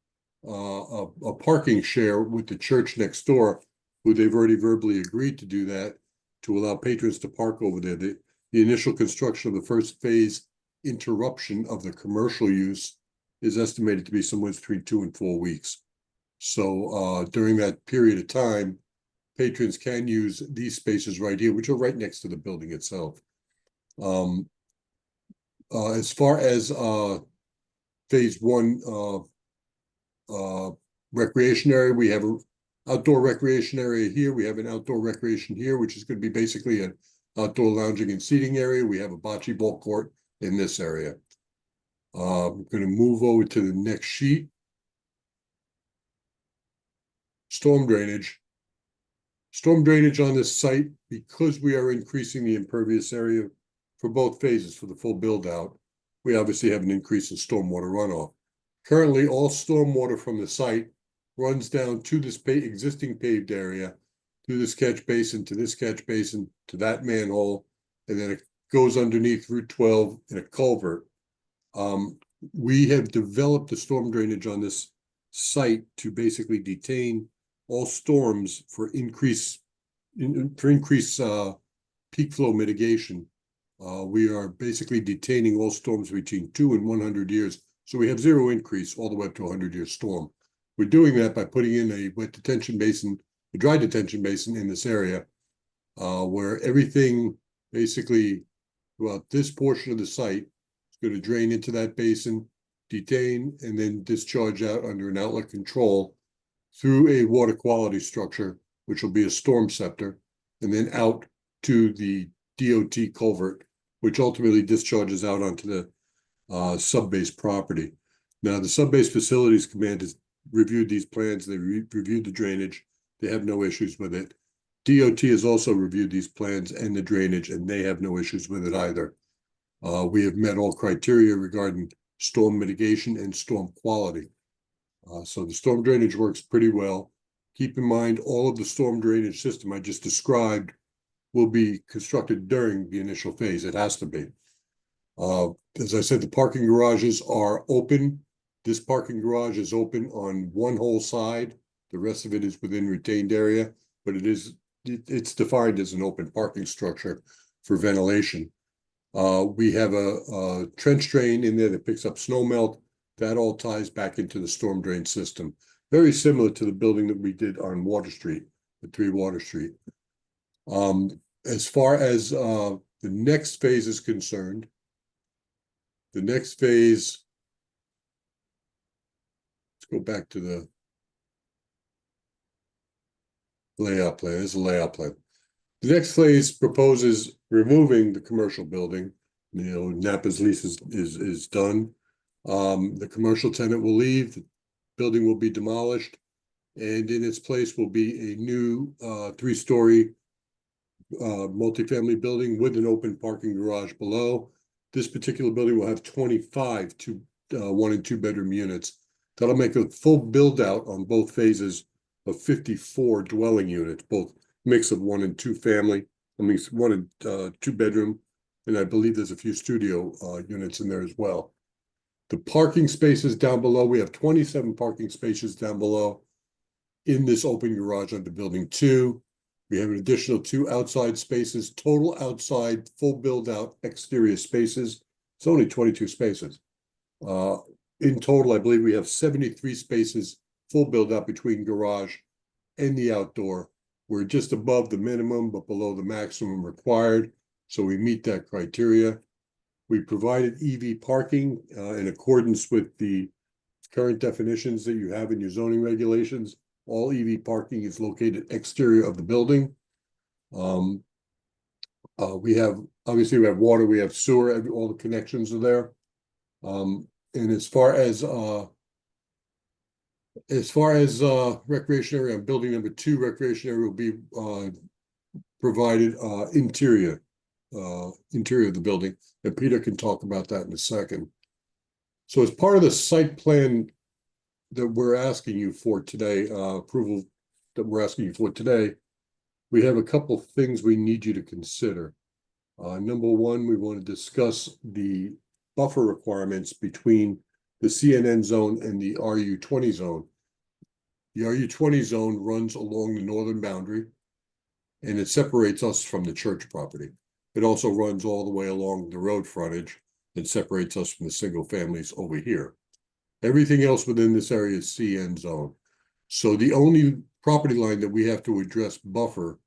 a parking share with the church next door, who they've already verbally agreed to do that, to allow patrons to park over there. The initial construction of the first phase interruption of the commercial use is estimated to be somewhere between 2 and 4 weeks. So during that period of time, patrons can use these spaces right here, which are right next to the building itself. As far as phase 1 recreation area, we have an outdoor recreation area here. We have an outdoor recreation here, which is going to be basically an outdoor lounging and seating area. We have a bocce ball court in this area. I'm going to move over to the next sheet. Storm drainage. Storm drainage on this site, because we are increasing the impervious area for both phases for the full build out, we obviously have an increase in stormwater runoff. Currently, all stormwater from the site runs down to this existing paved area, to this catch basin, to this catch basin, to that manhole, and then it goes underneath Route 12 in a culvert. We have developed the storm drainage on this site to basically detain all storms for increased peak flow mitigation. We are basically detaining all storms between 2 and 100 years. So we have zero increase all the way up to a 100-year storm. We're doing that by putting in a wet detention basin, a dry detention basin in this area, where everything basically throughout this portion of the site is going to drain into that basin, detain, and then discharge out under an outlet control through a water quality structure, which will be a storm scepter, and then out to the DOT culvert, which ultimately discharges out onto the sub-base property. Now, the sub-base facilities command has reviewed these plans. They reviewed the drainage. They have no issues with it. DOT has also reviewed these plans and the drainage, and they have no issues with it either. We have met all criteria regarding storm mitigation and storm quality. So the storm drainage works pretty well. Keep in mind, all of the storm drainage system I just described will be constructed during the initial phase. It has to be. As I said, the parking garages are open. This parking garage is open on one whole side. The rest of it is within retained area, but it's defined as an open parking structure for ventilation. We have a trench drain in there that picks up snow melt. That all ties back into the storm drain system. Very similar to the building that we did on Water Street, the 3 Water Street. As far as the next phase is concerned, the next phase, let's go back to the layout plan. This is a layout plan. The next phase proposes removing the commercial building. Napa's lease is done. The commercial tenant will leave, the building will be demolished, and in its place will be a new 3-story multifamily building with an open parking garage below. This particular building will have 25 1 and 2 bedroom units. That'll make a full build out on both phases of 54 dwelling units, both mix of 1 and 2 family. I mean, 1 and 2 bedroom, and I believe there's a few studio units in there as well. The parking spaces down below, we have 27 parking spaces down below in this open garage under building 2. We have an additional 2 outside spaces, total outside full build out exterior spaces. It's only 22 spaces. In total, I believe we have 73 spaces full build out between garage and the outdoor. We're just above the minimum, but below the maximum required. So we meet that criteria. We provided EV parking in accordance with the current definitions that you have in your zoning regulations. All EV parking is located exterior of the building. We have water, we have sewer, all the connections are there. And as far as recreation area, building number 2 recreation area will be provided interior. interior of the building, and Peter can talk about that in a second. So as part of the site plan that we're asking you for today, approval that we're asking you for today, we have a couple things we need you to consider. Number one, we want to discuss the buffer requirements between the CNN zone and the RU20 zone. The RU20 zone runs along the northern boundary, and it separates us from the church property. It also runs all the way along the road frontage and separates us from the single families over here. Everything else within this area is CN zone. So the only property line that we have to address buffer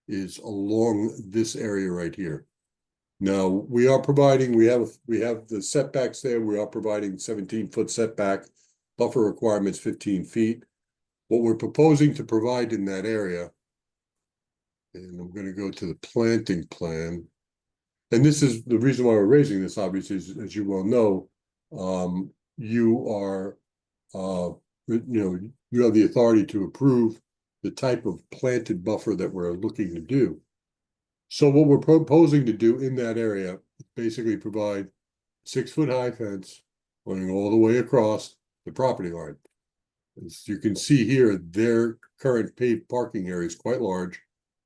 is along this area right here. Now, we have the setbacks there. We are providing 17-foot setback, buffer requirements 15 feet. What we're proposing to provide in that area, and I'm going to go to the planting plan. And this is the reason why we're raising this, obviously, is, as you well know, you have the authority to approve the type of planted buffer that we're looking to do. So what we're proposing to do in that area is basically provide 6-foot high fence running all the way across the property line. As you can see here, their current paved parking area is quite large,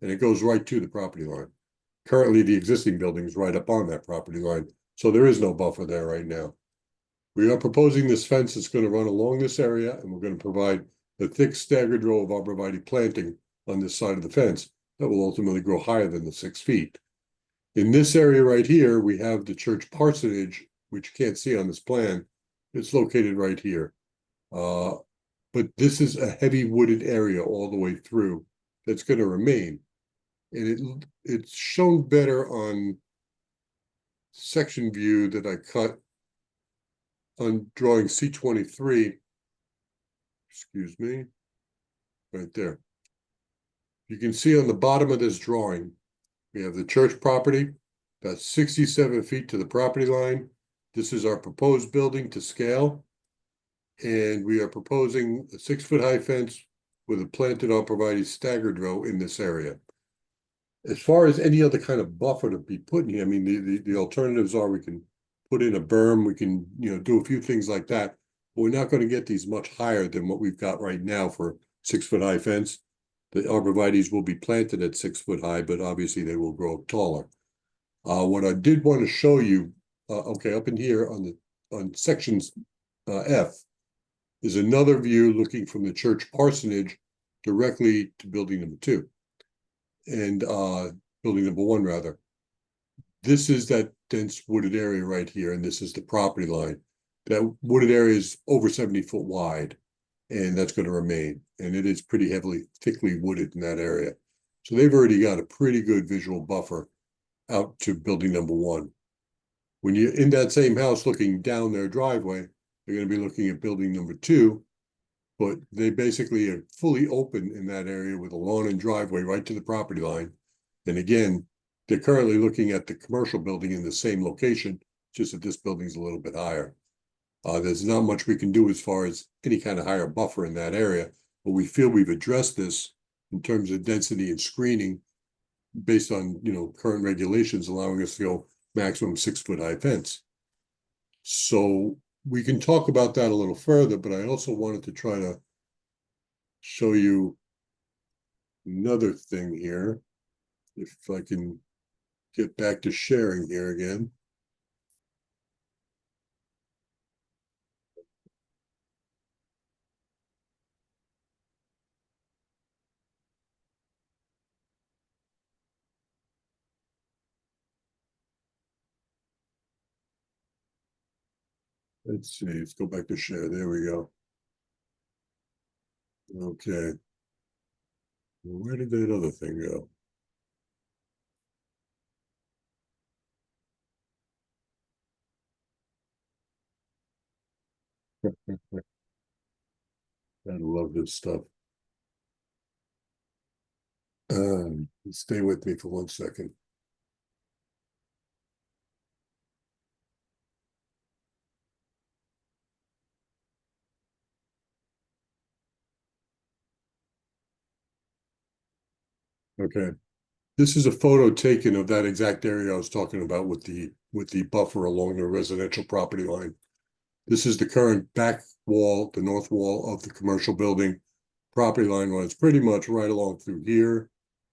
and it goes right to the property line. Currently, the existing building is right up on that property line, so there is no buffer there right now. We are proposing this fence that's going to run along this area, and we're going to provide a thick staggered row of arborvitae planting on this side of the fence that will ultimately grow higher than the 6 feet. In this area right here, we have the church parsonage, which you can't see on this plan. It's located right here. But this is a heavy wooded area all the way through that's going to remain. And it's shown better on section view that I cut on drawing C23. Excuse me, right there. You can see on the bottom of this drawing, we have the church property, that's 67 feet to the property line. This is our proposed building to scale. And we are proposing a 6-foot high fence with a planted arborvitae staggered row in this area. As far as any other kind of buffer to be put in here, I mean, the alternatives are we can put in a berm, we can, do a few things like that. But we're not going to get these much higher than what we've got right now for 6-foot high fence. The arborvitaes will be planted at 6 foot high, but obviously they will grow taller. What I did want to show you, up in here on sections F, is another view looking from the church parsonage directly to building number 2. And building number 1, rather. This is that dense wooded area right here, and this is the property line. That wooded area is over 70 foot wide, and that's going to remain. And it is pretty thickly wooded in that area. So they've already got a pretty good visual buffer out to building number 1. When you're in that same house looking down their driveway, you're going to be looking at building number 2, but they basically are fully open in that area with a lawn and driveway right to the property line. And again, they're currently looking at the commercial building in the same location, just that this building's a little bit higher. There's not much we can do as far as any kind of higher buffer in that area, but we feel we've addressed this in terms of density and screening based on, current regulations allowing us to go maximum 6-foot high fence. So we can talk about that a little further, but I also wanted to try to show you another thing here. If I can get back to sharing here again. Let's see, let's go back to share. There we go. Okay. Where did that other thing go? I love this stuff. Stay with me for 1 second. Okay. This is a photo taken of that exact area I was talking about with the buffer along the residential property line. This is the current back wall, the north wall of the commercial building. Property line runs pretty much right along through here.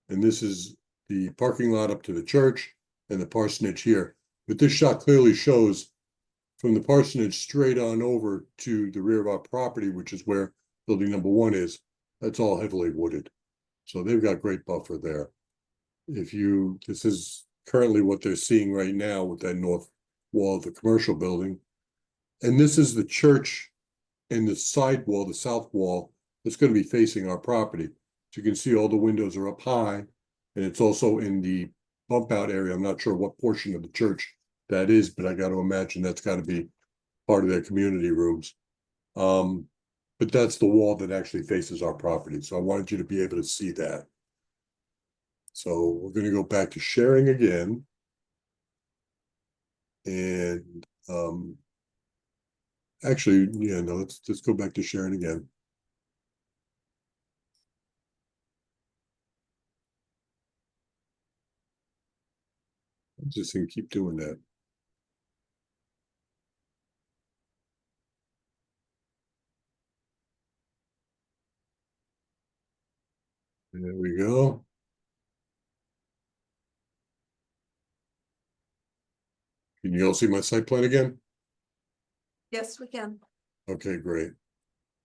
And this is the parking lot up to the church and the parsonage here. But this shot clearly shows from the parsonage straight on over to the rear of our property, which is where building number 1 is. That's all heavily wooded. So they've got great buffer there. This is currently what they're seeing right now with that north wall of the commercial building. And this is the church and the side wall, the south wall, that's going to be facing our property. So you can see all the windows are up high, and it's also in the bump out area. I'm not sure what portion of the church that is, but I got to imagine that's got to be part of their community rooms. But that's the wall that actually faces our property. So I wanted you to be able to see that. So we're going to go back to sharing again. And actually, yeah, no, let's just go back to sharing again. I'm just going to keep doing that. There we go. Can you all see my site plan again? Yes, we can. Okay, great.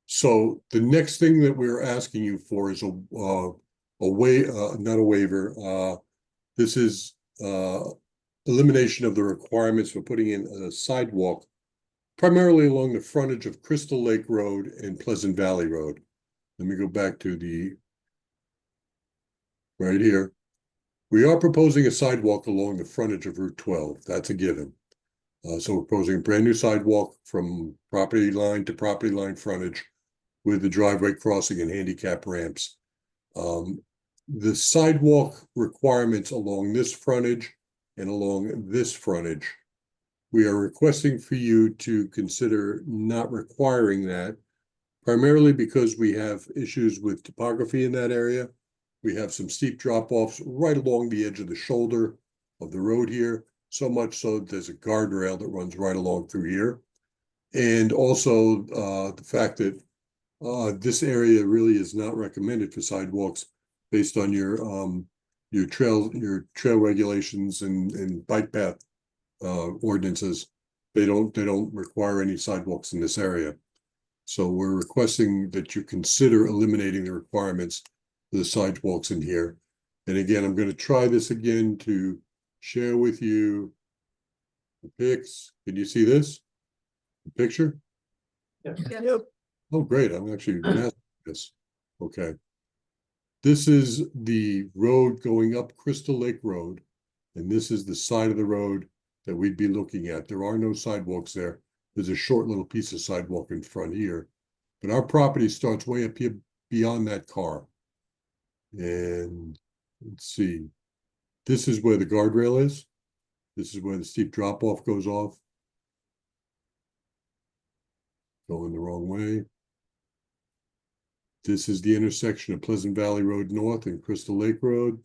So the next thing that we're asking you for is not a waiver. This is elimination of the requirements for putting in a sidewalk, primarily along the frontage of Crystal Lake Road and Pleasant Valley Road. Let me go back to the right here. We are proposing a sidewalk along the frontage of Route 12. That's a given. So we're proposing a brand new sidewalk from property line to property line frontage with the driveway crossing and handicap ramps. The sidewalk requirements along this frontage and along this frontage, we are requesting for you to consider not requiring that, primarily because we have issues with topography in that area. We have some steep drop-offs right along the edge of the shoulder of the road here, so much so that there's a guardrail that runs right along through here. And also the fact that this area really is not recommended for sidewalks based on your trail regulations and bike path ordinances. They don't require any sidewalks in this area. So we're requesting that you consider eliminating the requirements for the sidewalks in here. And again, I'm going to try this again to share with you the pics. Can you see this? The picture? Yep. Oh, great. I'm actually mastering this. Okay. This is the road going up Crystal Lake Road, and this is the side of the road that we'd be looking at. There are no sidewalks there. There's a short little piece of sidewalk in front here, but our property starts way up here beyond that car. And let's see, this is where the guardrail is. This is where the steep drop-off goes off. Going the wrong way. This is the intersection of Pleasant Valley Road North and Crystal Lake Road.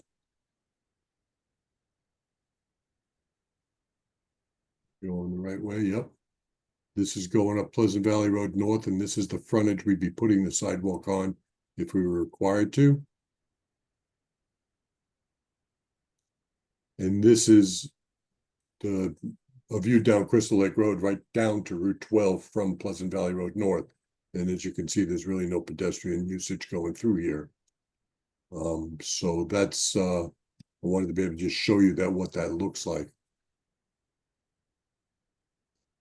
Going the right way, yep. This is going up Pleasant Valley Road North, and this is the frontage we'd be putting the sidewalk on if we were required to. And this is a view down Crystal Lake Road right down to Route 12 from Pleasant Valley Road North. And as you can see, there's really no pedestrian usage going through here. So that's, I wanted to be able to just show you what that looks like.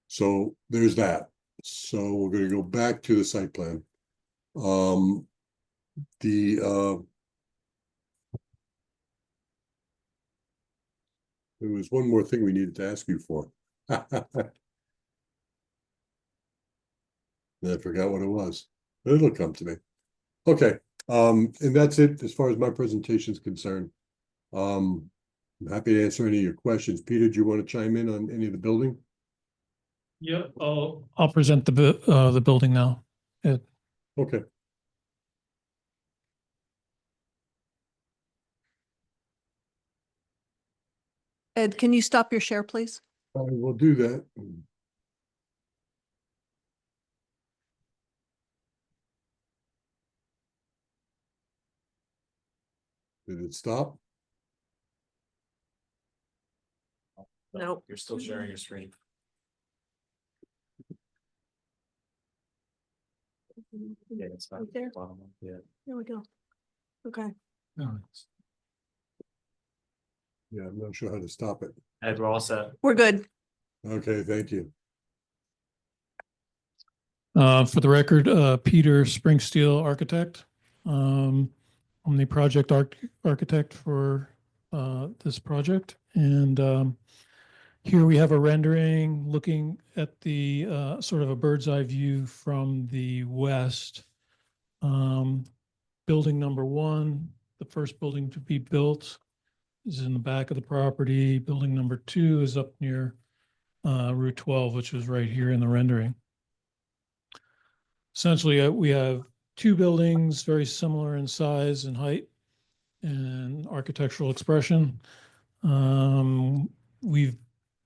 So there's that. So we're going to go back to the site plan. There was one more thing we needed to ask you for. I forgot what it was, but it'll come to me. Okay, and that's it as far as my presentation is concerned. I'm happy to answer any of your questions. Peter, do you want to chime in on any of the building? Yeah, I'll present the building now. Okay. Ed, can you stop your share, please? I will do that. Did it stop? No. You're still sharing your screen. Yeah, it's not Right there. bottom one, yeah. There we go. Okay. No, Yeah, I'm not sure how to stop it. Ed, we're all set. We're good. Okay, thank you. For the record, Peter Springsteel, architect. I'm the project architect for this project. And here we have a rendering looking at the sort of a bird's eye view from the west. Building number one, the first building to be built, is in the back of the property. Building number two is up near Route 12, which is right here in the rendering. Essentially, we have two buildings very similar in size and height and architectural expression. We've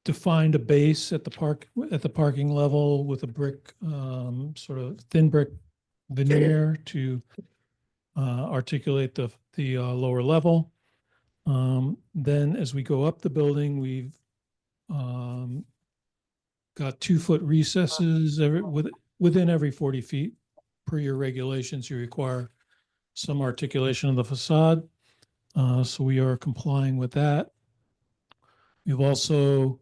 defined a base at the parking level with a brick, sort of thin brick veneer to articulate the lower level. Then as we go up the building, we've got 2-foot recesses within every 40 feet. Per your regulations, you require some articulation of the facade. So we are complying with that. We've also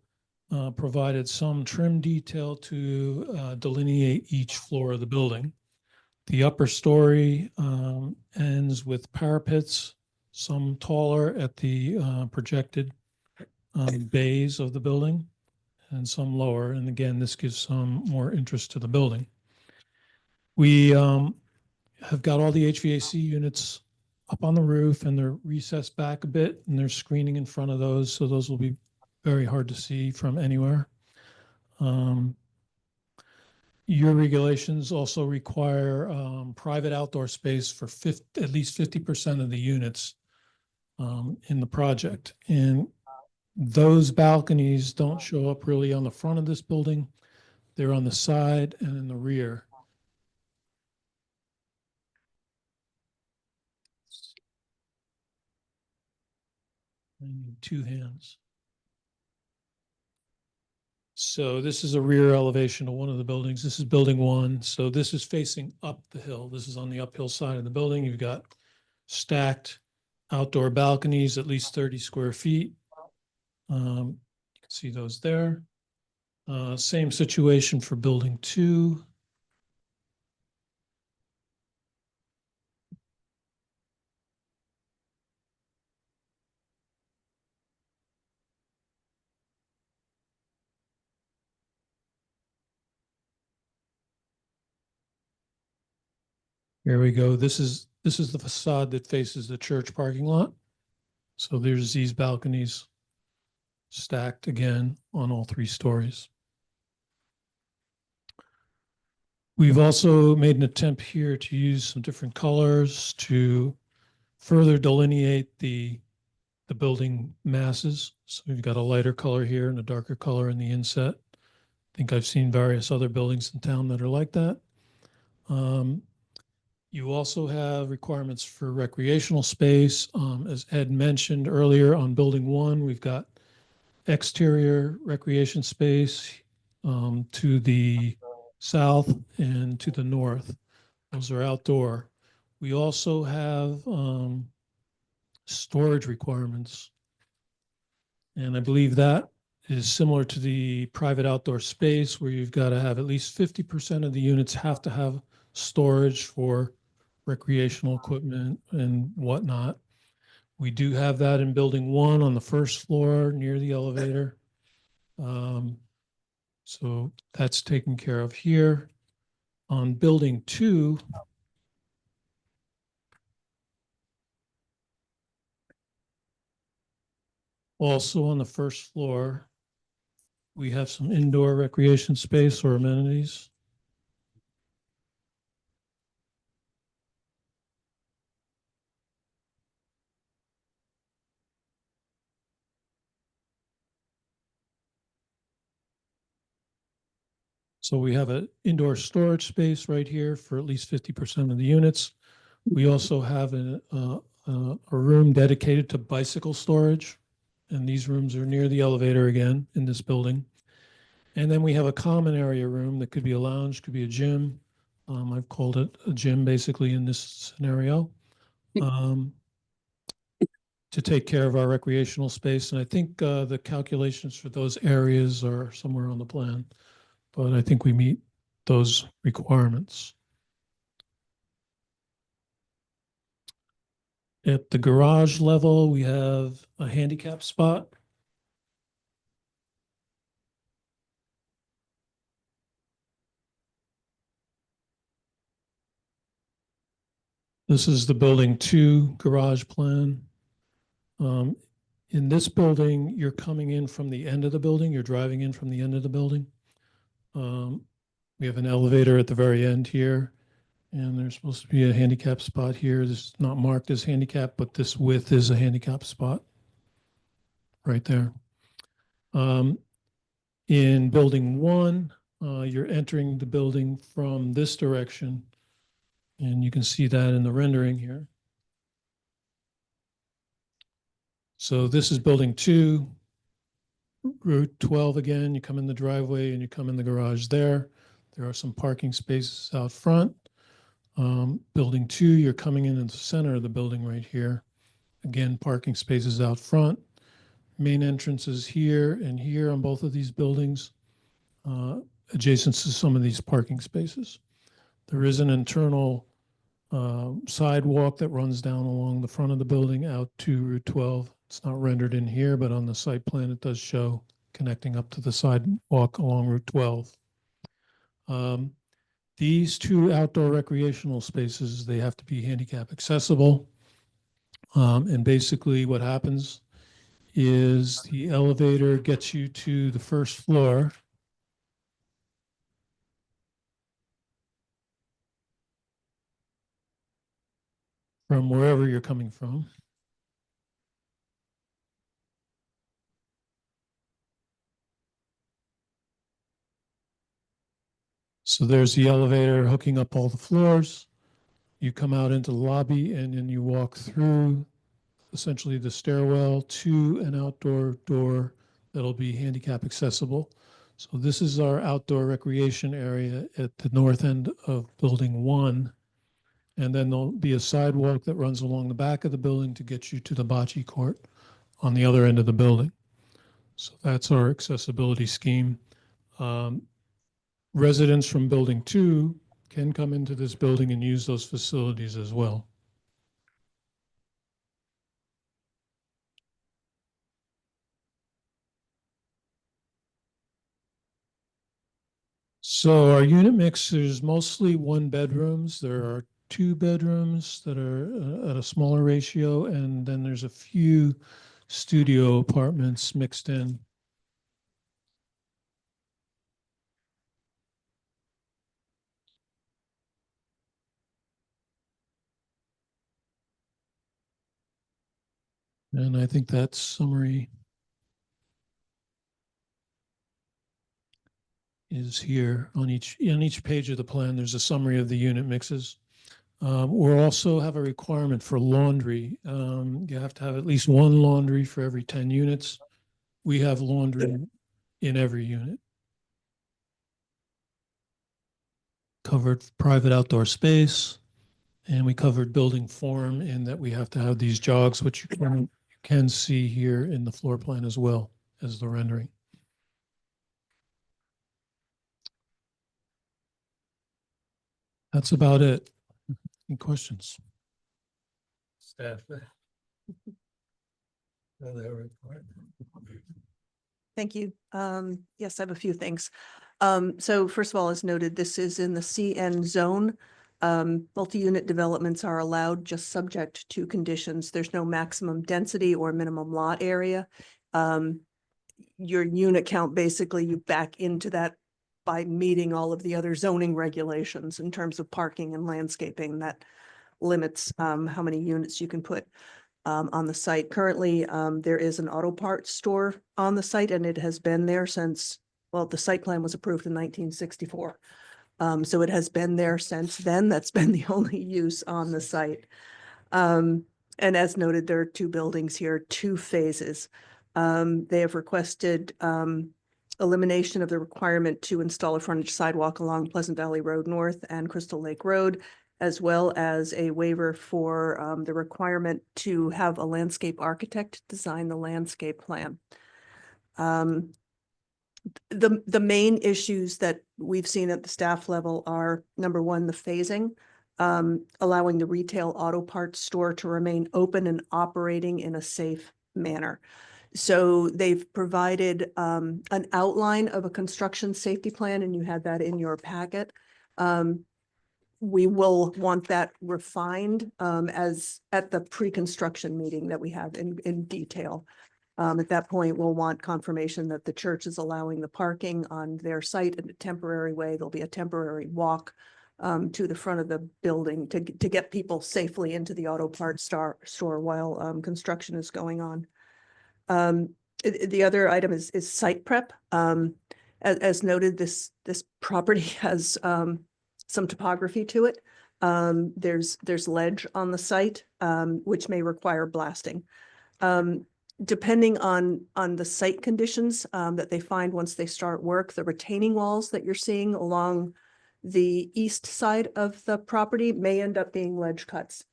provided some trim detail to delineate each floor of the building. The upper story ends with parapets, some taller at the projected bays of the building and some lower. And again, this gives some more interest to the building. We have got all the HVAC units up on the roof and they're recessed back a bit and there's screening in front of those. So those will be very hard to see from anywhere. Your regulations also require private outdoor space for at least 50% of the units in the project. And those balconies don't show up really on the front of this building. They're on the side and in the rear. I need two hands. So this is a rear elevation of one of the buildings. This is building one. So this is facing up the hill. This is on the uphill side of the building. You've got stacked outdoor balconies, at least 30 square feet. You can see those there. Same situation for building two. Here we go. This is the facade that faces the church parking lot. So there's these balconies stacked again on all 3 stories. We've also made an attempt here to use some different colors to further delineate the building masses. So we've got a lighter color here and a darker color in the inset. I think I've seen various other buildings in town that are like that. You also have requirements for recreational space. As Ed mentioned earlier, on building 1, we've got exterior recreation space to the south and to the north. Those are outdoor. We also have storage requirements. And I believe that is similar to the private outdoor space where you've got to have at least 50% of the units have to have storage for recreational equipment and whatnot. We do have that in building 1 on the first floor near the elevator. So that's taken care of here. On building 2, also on the first floor, we have some indoor recreation space or amenities. So we have an indoor storage space right here for at least 50% of the units. We also have a room dedicated to bicycle storage. And these rooms are near the elevator again in this building. And then we have a common area room that could be a lounge, could be a gym. I've called it a gym basically in this scenario. To take care of our recreational space. And I think the calculations for those areas are somewhere on the plan, but I think we meet those requirements. At the garage level, we have a handicap spot. This is the building 2 garage plan. In this building, you're coming in from the end of the building. You're driving in from the end of the building. We have an elevator at the very end here, and there's supposed to be a handicap spot here. This is not marked as handicap, but this width is a handicap spot right there. In building 1, you're entering the building from this direction, and you can see that in the rendering here. So this is building 2, Route 12 again. You come in the driveway and you come in the garage there. There are some parking spaces out front. Building 2, you're coming in the center of the building right here. Again, parking spaces out front. Main entrances here and here on both of these buildings, adjacent to some of these parking spaces. There is an internal sidewalk that runs down along the front of the building out to Route 12. It's not rendered in here, but on the site plan, it does show connecting up to the sidewalk along Route 12. These 2 outdoor recreational spaces, they have to be handicap accessible. And basically what happens is the elevator gets you to the first floor. From wherever you're coming from. So there's the elevator hooking up all the floors. You come out into the lobby and then you walk through essentially the stairwell to an outdoor door that'll be handicap accessible. So this is our outdoor recreation area at the north end of building 1. And then there'll be a sidewalk that runs along the back of the building to get you to the bocce court on the other end of the building. So that's our accessibility scheme. Residents from building 2 can come into this building and use those facilities as well. So our unit mix is mostly 1 bedrooms. There are 2 bedrooms that are at a smaller ratio, and then there's a few studio apartments mixed in. And I think that summary is here on each page of the plan. There's a summary of the unit mixes. We also have a requirement for laundry. You have to have at least 1 laundry for every 10 units. We have laundry in every unit. Covered private outdoor space, and we covered building form in that we have to have these jogs, which you can see here in the floor plan as well as the rendering. That's about it. Any questions? Staff. Thank you. Yes, I have a few things. So first of all, as noted, this is in the CN zone. Multi-unit developments are allowed just subject to conditions. There's no maximum density or minimum lot area. Your unit count, basically you back into that by meeting all of the other zoning regulations in terms of parking and landscaping. That limits how many units you can put on the site. Currently, there is an auto parts store on the site, and it has been there since well, the site plan was approved in 1964. So it has been there since then. That's been the only use on the site. And as noted, there are two buildings here, two phases. They have requested elimination of the requirement to install a frontage sidewalk along Pleasant Valley Road North and Crystal Lake Road, as well as a waiver for the requirement to have a landscape architect design the landscape plan. The main issues that we've seen at the staff level are, number one, the phasing, allowing the retail auto parts store to remain open and operating in a safe manner. So they've provided an outline of a construction safety plan, and you had that in your packet. We will want that refined as at the pre-construction meeting that we have in detail. At that point, we'll want confirmation that the church is allowing the parking on their site in a temporary way. There'll be a temporary walk to the front of the building to get people safely into the auto parts store while construction is going on. The other item is site prep. As noted, this property has some topography to it. There's ledge on the site, which may require blasting. Depending on the site conditions that they find once they start work, the retaining walls that you're seeing along the east side of the property may end up being ledge cuts.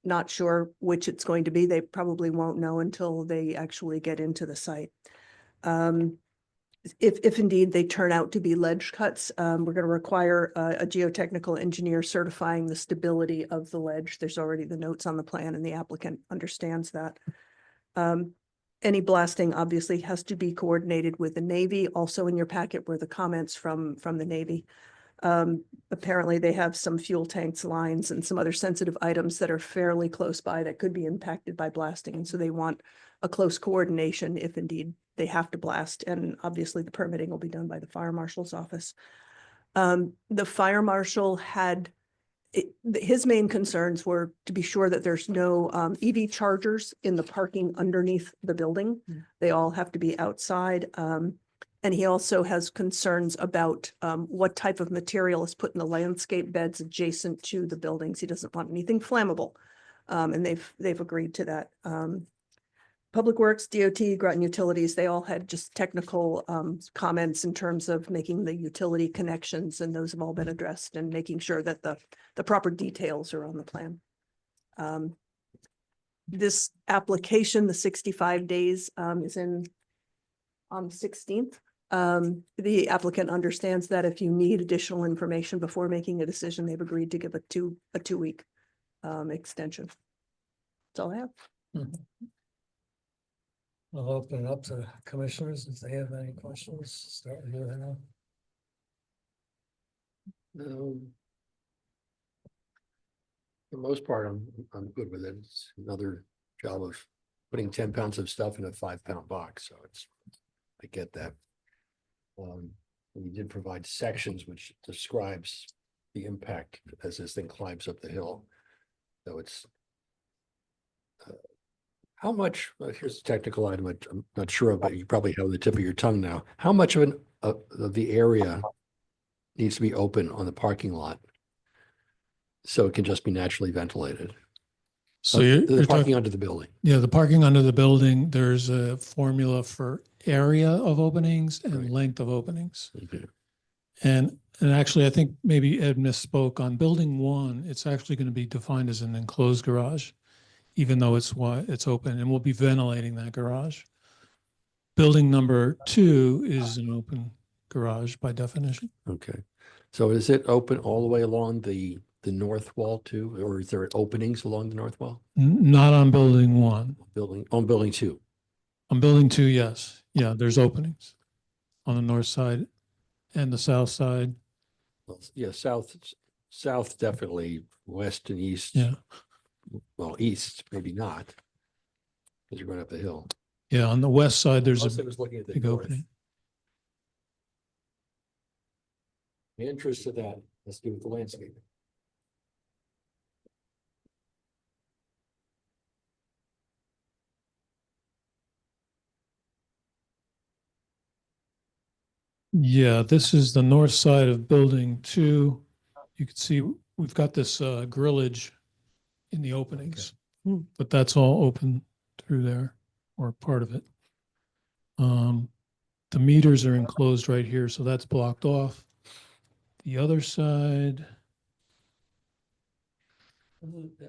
Not sure which it's going to be. They probably won't know until they actually get into the site. If indeed they turn out to be ledge cuts, we're going to require a geotechnical engineer certifying the stability of the ledge. There's already the notes on the plan and the applicant understands that. Any blasting obviously has to be coordinated with the Navy. Also in your packet were the comments from the Navy. Apparently they have some fuel tanks, lines, and some other sensitive items that are fairly close by that could be impacted by blasting. And so they want a close coordination if indeed they have to blast. And obviously the permitting will be done by the fire marshal's office. The fire marshal had, his main concerns were to be sure that there's no EV chargers in the parking underneath the building. They all have to be outside. And he also has concerns about what type of material is put in the landscape beds adjacent to the buildings. He doesn't want anything flammable. And they've agreed to that. Public Works, DOT, Groton Utilities, they all had just technical comments in terms of making the utility connections, and those have all been addressed and making sure that the proper details are on the plan. This application, the 65 days is on the 16th. The applicant understands that if you need additional information before making a decision, they've agreed to give a two-week extension. That's all I have. I'll open it up to commissioners if they have any questions. Start with you, Hannah. No. For the most part, I'm good with it. It's another job of putting 10 pounds of stuff in a 5-pound box. So I get that. You did provide sections which describes the impact as this thing climbs up the hill. So it's how much, here's a technical item I'm not sure of, but you probably have on the tip of your tongue now. How much of the area needs to be open on the parking lot so it can just be naturally ventilated? So The parking under the building. Yeah, the parking under the building, there's a formula for area of openings and length of openings. Okay. And actually, I think maybe Ed misspoke on building 1. It's actually going to be defined as an enclosed garage, even though it's open, and we'll be ventilating that garage. Building number 2 is an open garage by definition. Okay. So is it open all the way along the north wall too, or is there openings along the north wall? Not on building 1. On building 2. On building 2, yes. Yeah, there's openings on the north side and the south side. Well, yeah, south definitely, west and east. Yeah. Well, east, maybe not, because you're going up the hill. Yeah, on the west side, there's Mostly a was looking at the big north. opening. The interest of that has to do with the landscape. Yeah, this is the north side of building 2. You can see we've got this grillage in the openings, but that's all open through there, or part of it. The meters are enclosed right here, so that's blocked off. The other side,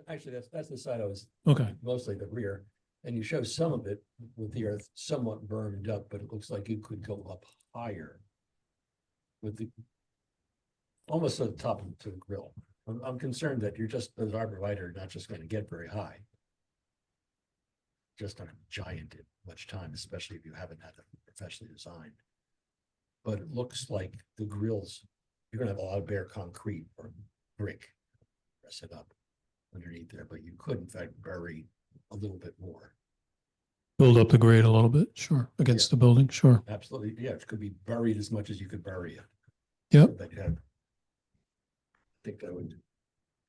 Actually, that's the side I was, okay, mostly the rear. And you show some of it with the earth somewhat burned up, but it looks like you could go up higher. With the, almost to the top of the grill. I'm concerned that you're just, as arborvitae, not just gonna get very high. Just not a giant in much time, especially if you haven't had them professionally designed. But it looks like the grills, you're gonna have a lot of bare concrete or brick. Press it up underneath there, but you could in fact bury a little bit more. build up the grade a little bit, sure, against the building, sure. Absolutely, yeah, it could be buried as much as you could bury it. Yep. That you have. I think that would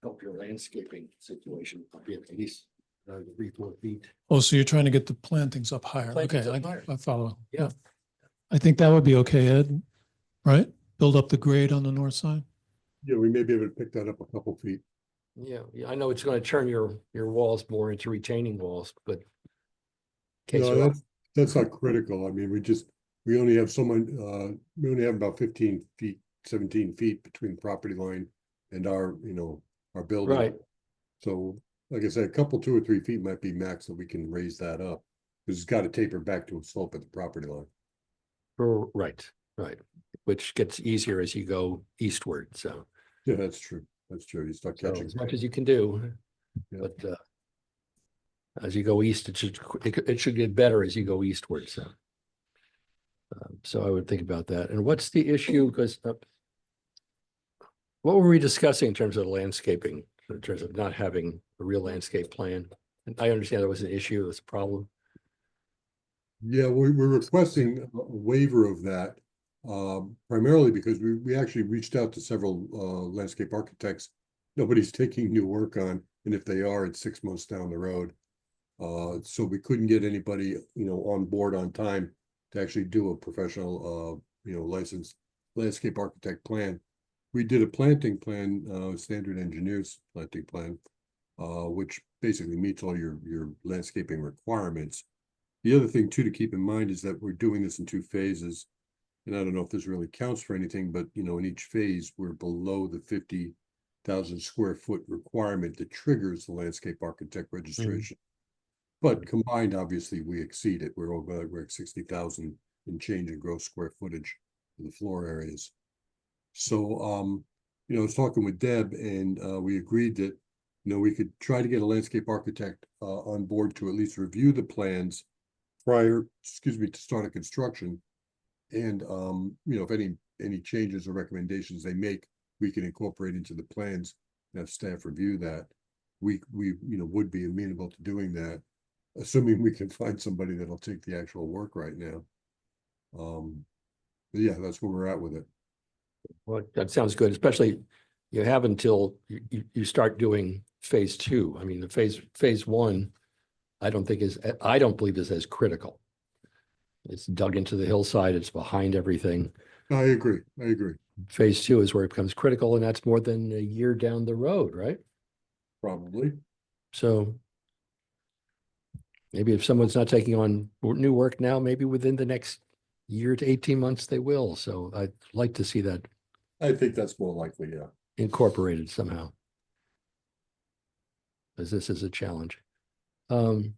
help your landscaping situation, be at least 3-4 feet. Oh, so you're trying to get the plantings up higher. Plantings Okay, up higher. I follow. Yeah. I think that would be okay, Ed, right? Build up the grade on the north side. Yeah, we may be able to pick that up a couple feet. Yeah, I know it's gonna turn your walls more into retaining walls, but. No, that's not critical. I mean, we only have we only have about 15 feet, 17 feet between the property line and our building. Right, So, like I said, a couple, 2 or 3 feet might be max that we can raise that up. Because it's got to taper back to a slope at the property line. right, which gets easier as you go eastward, so. Yeah, that's true. That's true. You start So catching. as much as you can do, Yeah. but as you go east, it should get better as you go eastward, so. So I would think about that. And what's the issue? Because what were we discussing in terms of landscaping, in terms of not having a real landscape plan? And I understand there was an issue, it was a problem. Yeah, we're requesting a waiver of that. Primarily because we actually reached out to several landscape architects. Nobody's taking new work on, and if they are, it's 6 months down the road. So we couldn't get anybody, on board on time to actually do a professional, licensed landscape architect plan. We did a planting plan, standard engineers planting plan, which basically meets all your landscaping requirements. The other thing too to keep in mind is that we're doing this in 2 phases. And I don't know if this really counts for anything, but in each phase, we're below the 50,000 square foot requirement that triggers the landscape architect registration. But combined, obviously, we exceed it. We're at 60,000 and change in gross square footage for the floor areas. So, I was talking with Deb, and we agreed that we could try to get a landscape architect on board to at least review the plans prior, to start a construction. And if any changes or recommendations they make, we can incorporate into the plans and have staff review that. We would be amenable to doing that, assuming we can find somebody that'll take the actual work right now. But yeah, that's where we're at with it. Well, that sounds good, especially you have until you start doing phase 2. I mean, the phase 1, I don't believe is as critical. It's dug into the hillside, it's behind everything. I agree. Phase 2 is where it becomes critical, and that's more than a year down the road, right? Probably. So maybe if someone's not taking on new work now, maybe within the next year to 18 months, they will. So I'd like to see that I think that's more likely, yeah. incorporated somehow. As this is a challenge. Other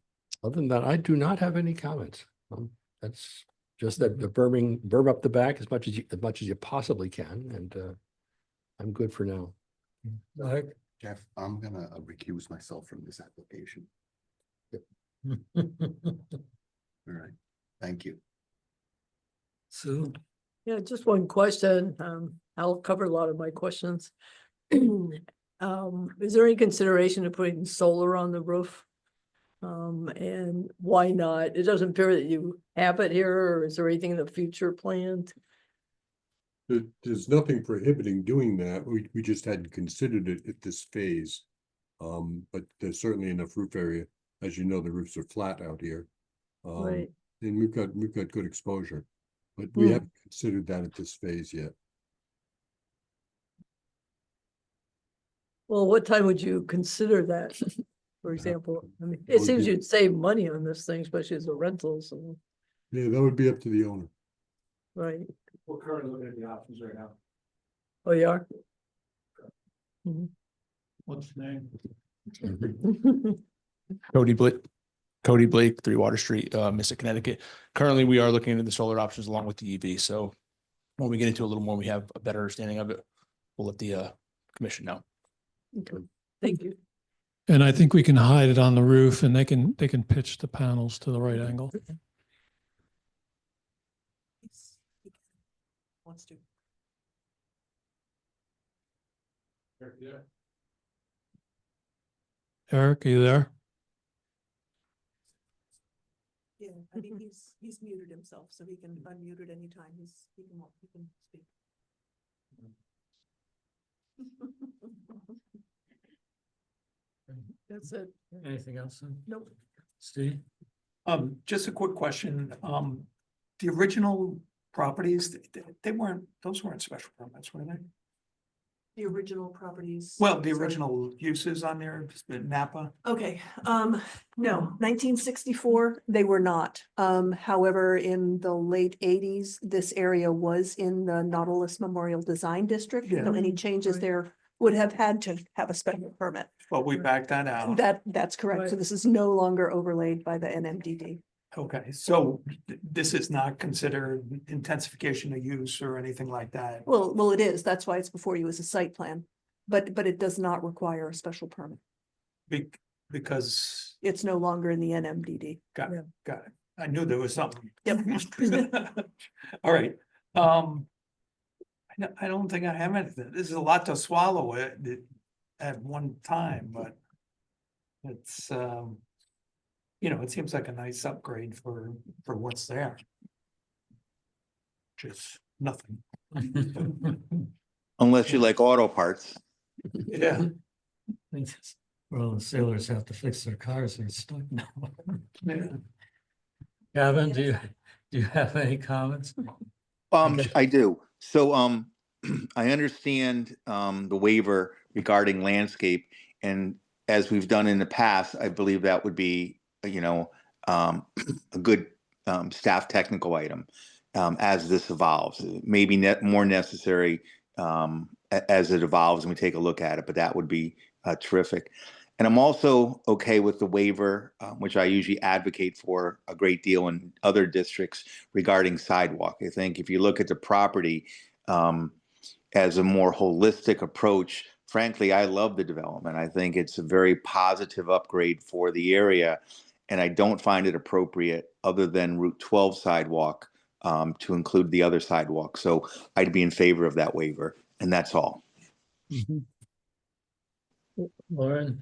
than that, I do not have any comments. That's just that the berm up the back as much as you possibly can, and I'm good for now. Jeff, I'm gonna recuse myself from this application. All right, thank you. Sue? Yeah, just one question. I'll cover a lot of my questions. Is there any consideration of putting solar on the roof? And why not? It doesn't appear that you have it here, or is there anything in the future planned? There's nothing prohibiting doing that. We just hadn't considered it at this phase. But there's certainly enough roof area. As you know, the roofs are flat out here. Right. And we've got good exposure. but we Hmm. haven't considered that at this phase yet. Well, what time would you consider that? For example, I mean, That it would seems be- you'd save money on this thing, especially as a rental, so, Yeah, that would be up to the owner. right? We're currently looking at the options right now. Oh, you are? What's the name? Cody Blake, 3 Water Street, Mystic, Connecticut. Currently, we are looking into the solar options along with the EV. So when we get into a little more, we have a better understanding of it. We'll let the commission know. Okay. Thank you. And I think we can hide it on the roof and they can pitch the panels to the right angle. Wants to. Eric, are you there? Yeah, I mean, he's muted himself, so he can unmute at any time. He can speak. That's it. Anything else? Nope. Steve? Just a quick question. The original properties, they weren't, those weren't special permits, were they? The original properties. Well, the sorry. original uses on there, Napa. Okay, no, 1964, they were not. However, in the late 80s, this area was in the Nautilus Memorial Design District. Yeah. So any changes Right. there would have had to have a special permit. But we backed that out. That's correct. So Right. this is no longer overlaid by the NMDD. Okay, so this is not considered intensification of use or anything like that. Well, it is. That's why it's before you as a site plan. But it does not require a special permit. Because, It's no longer in the NMDD. got Yeah. it, got it. I knew there was something. Yep. All right, I don't think I have anything. This is a lot to swallow at one time, but it's, it seems like a nice upgrade for what's there. Just nothing. Unless you like auto parts. Yeah. Well, the sailors have to fix their cars, they're stuck now. Yeah. Gavin, do you have any comments? Okay. I do. So, I understand, the waiver regarding landscape, and as we've done in the past, I believe that would be, a good, staff technical item, as this evolves. Maybe more necessary, as it evolves and we take a look at it, but that would be, terrific. And I'm also okay with the waiver, which I usually advocate for a great deal in other districts regarding sidewalk. I think if you look at the property as a more holistic approach, frankly, I love the development. I think it's a very positive upgrade for the area. And I don't find it appropriate, other than Route 12 sidewalk, to include the other sidewalk. So I'd be in favor of that waiver, and that's all. Lauren?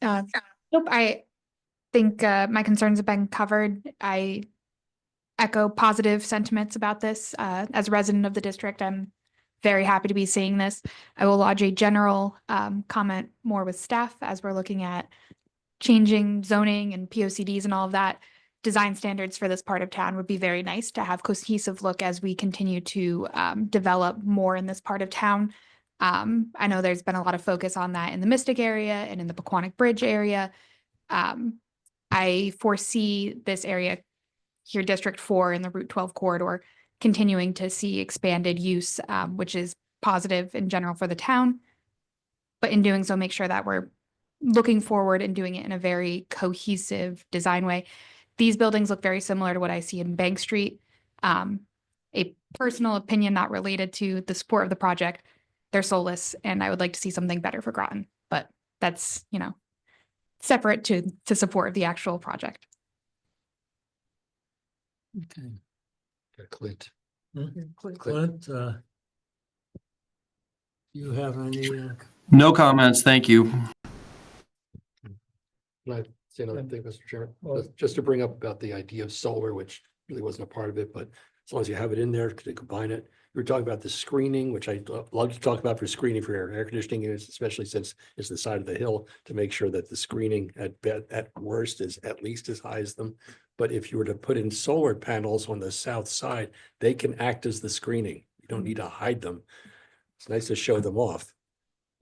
Nope, I think my concerns have been covered. I echo positive sentiments about this. As a resident of the district, I'm very happy to be seeing this. I will lodge a general comment more with staff as we're looking at changing zoning and POCDs and all of that. Design standards for this part of town would be very nice to have cohesive look as we continue to develop more in this part of town. I know there's been a lot of focus on that in the Mystic area and in the Pequannock Bridge area. I foresee this area here, District 4 in the Route 12 corridor, continuing to see expanded use, which is positive in general for the town. But in doing so, make sure that we're looking forward and doing it in a very cohesive design way. These buildings look very similar to what I see in Bank Street. A personal opinion not related to the support of the project. They're soulless, and I would like to see something better for Groton, but that's, separate to support the actual project. Okay. Clint. Clint, you have any? No comments, thank you. Can I say another thing, Mr. Chairman? Just to bring up about the idea of solar, which really wasn't a part of it, but as long as you have it in there to combine it. We were talking about the screening, which I love to talk about for screening for air conditioning units, especially since it's the side of the hill, to make sure that the screening at worst is at least as high as them. But if you were to put in solar panels on the south side, they can act as the screening. You don't need to hide them. It's nice to show them off.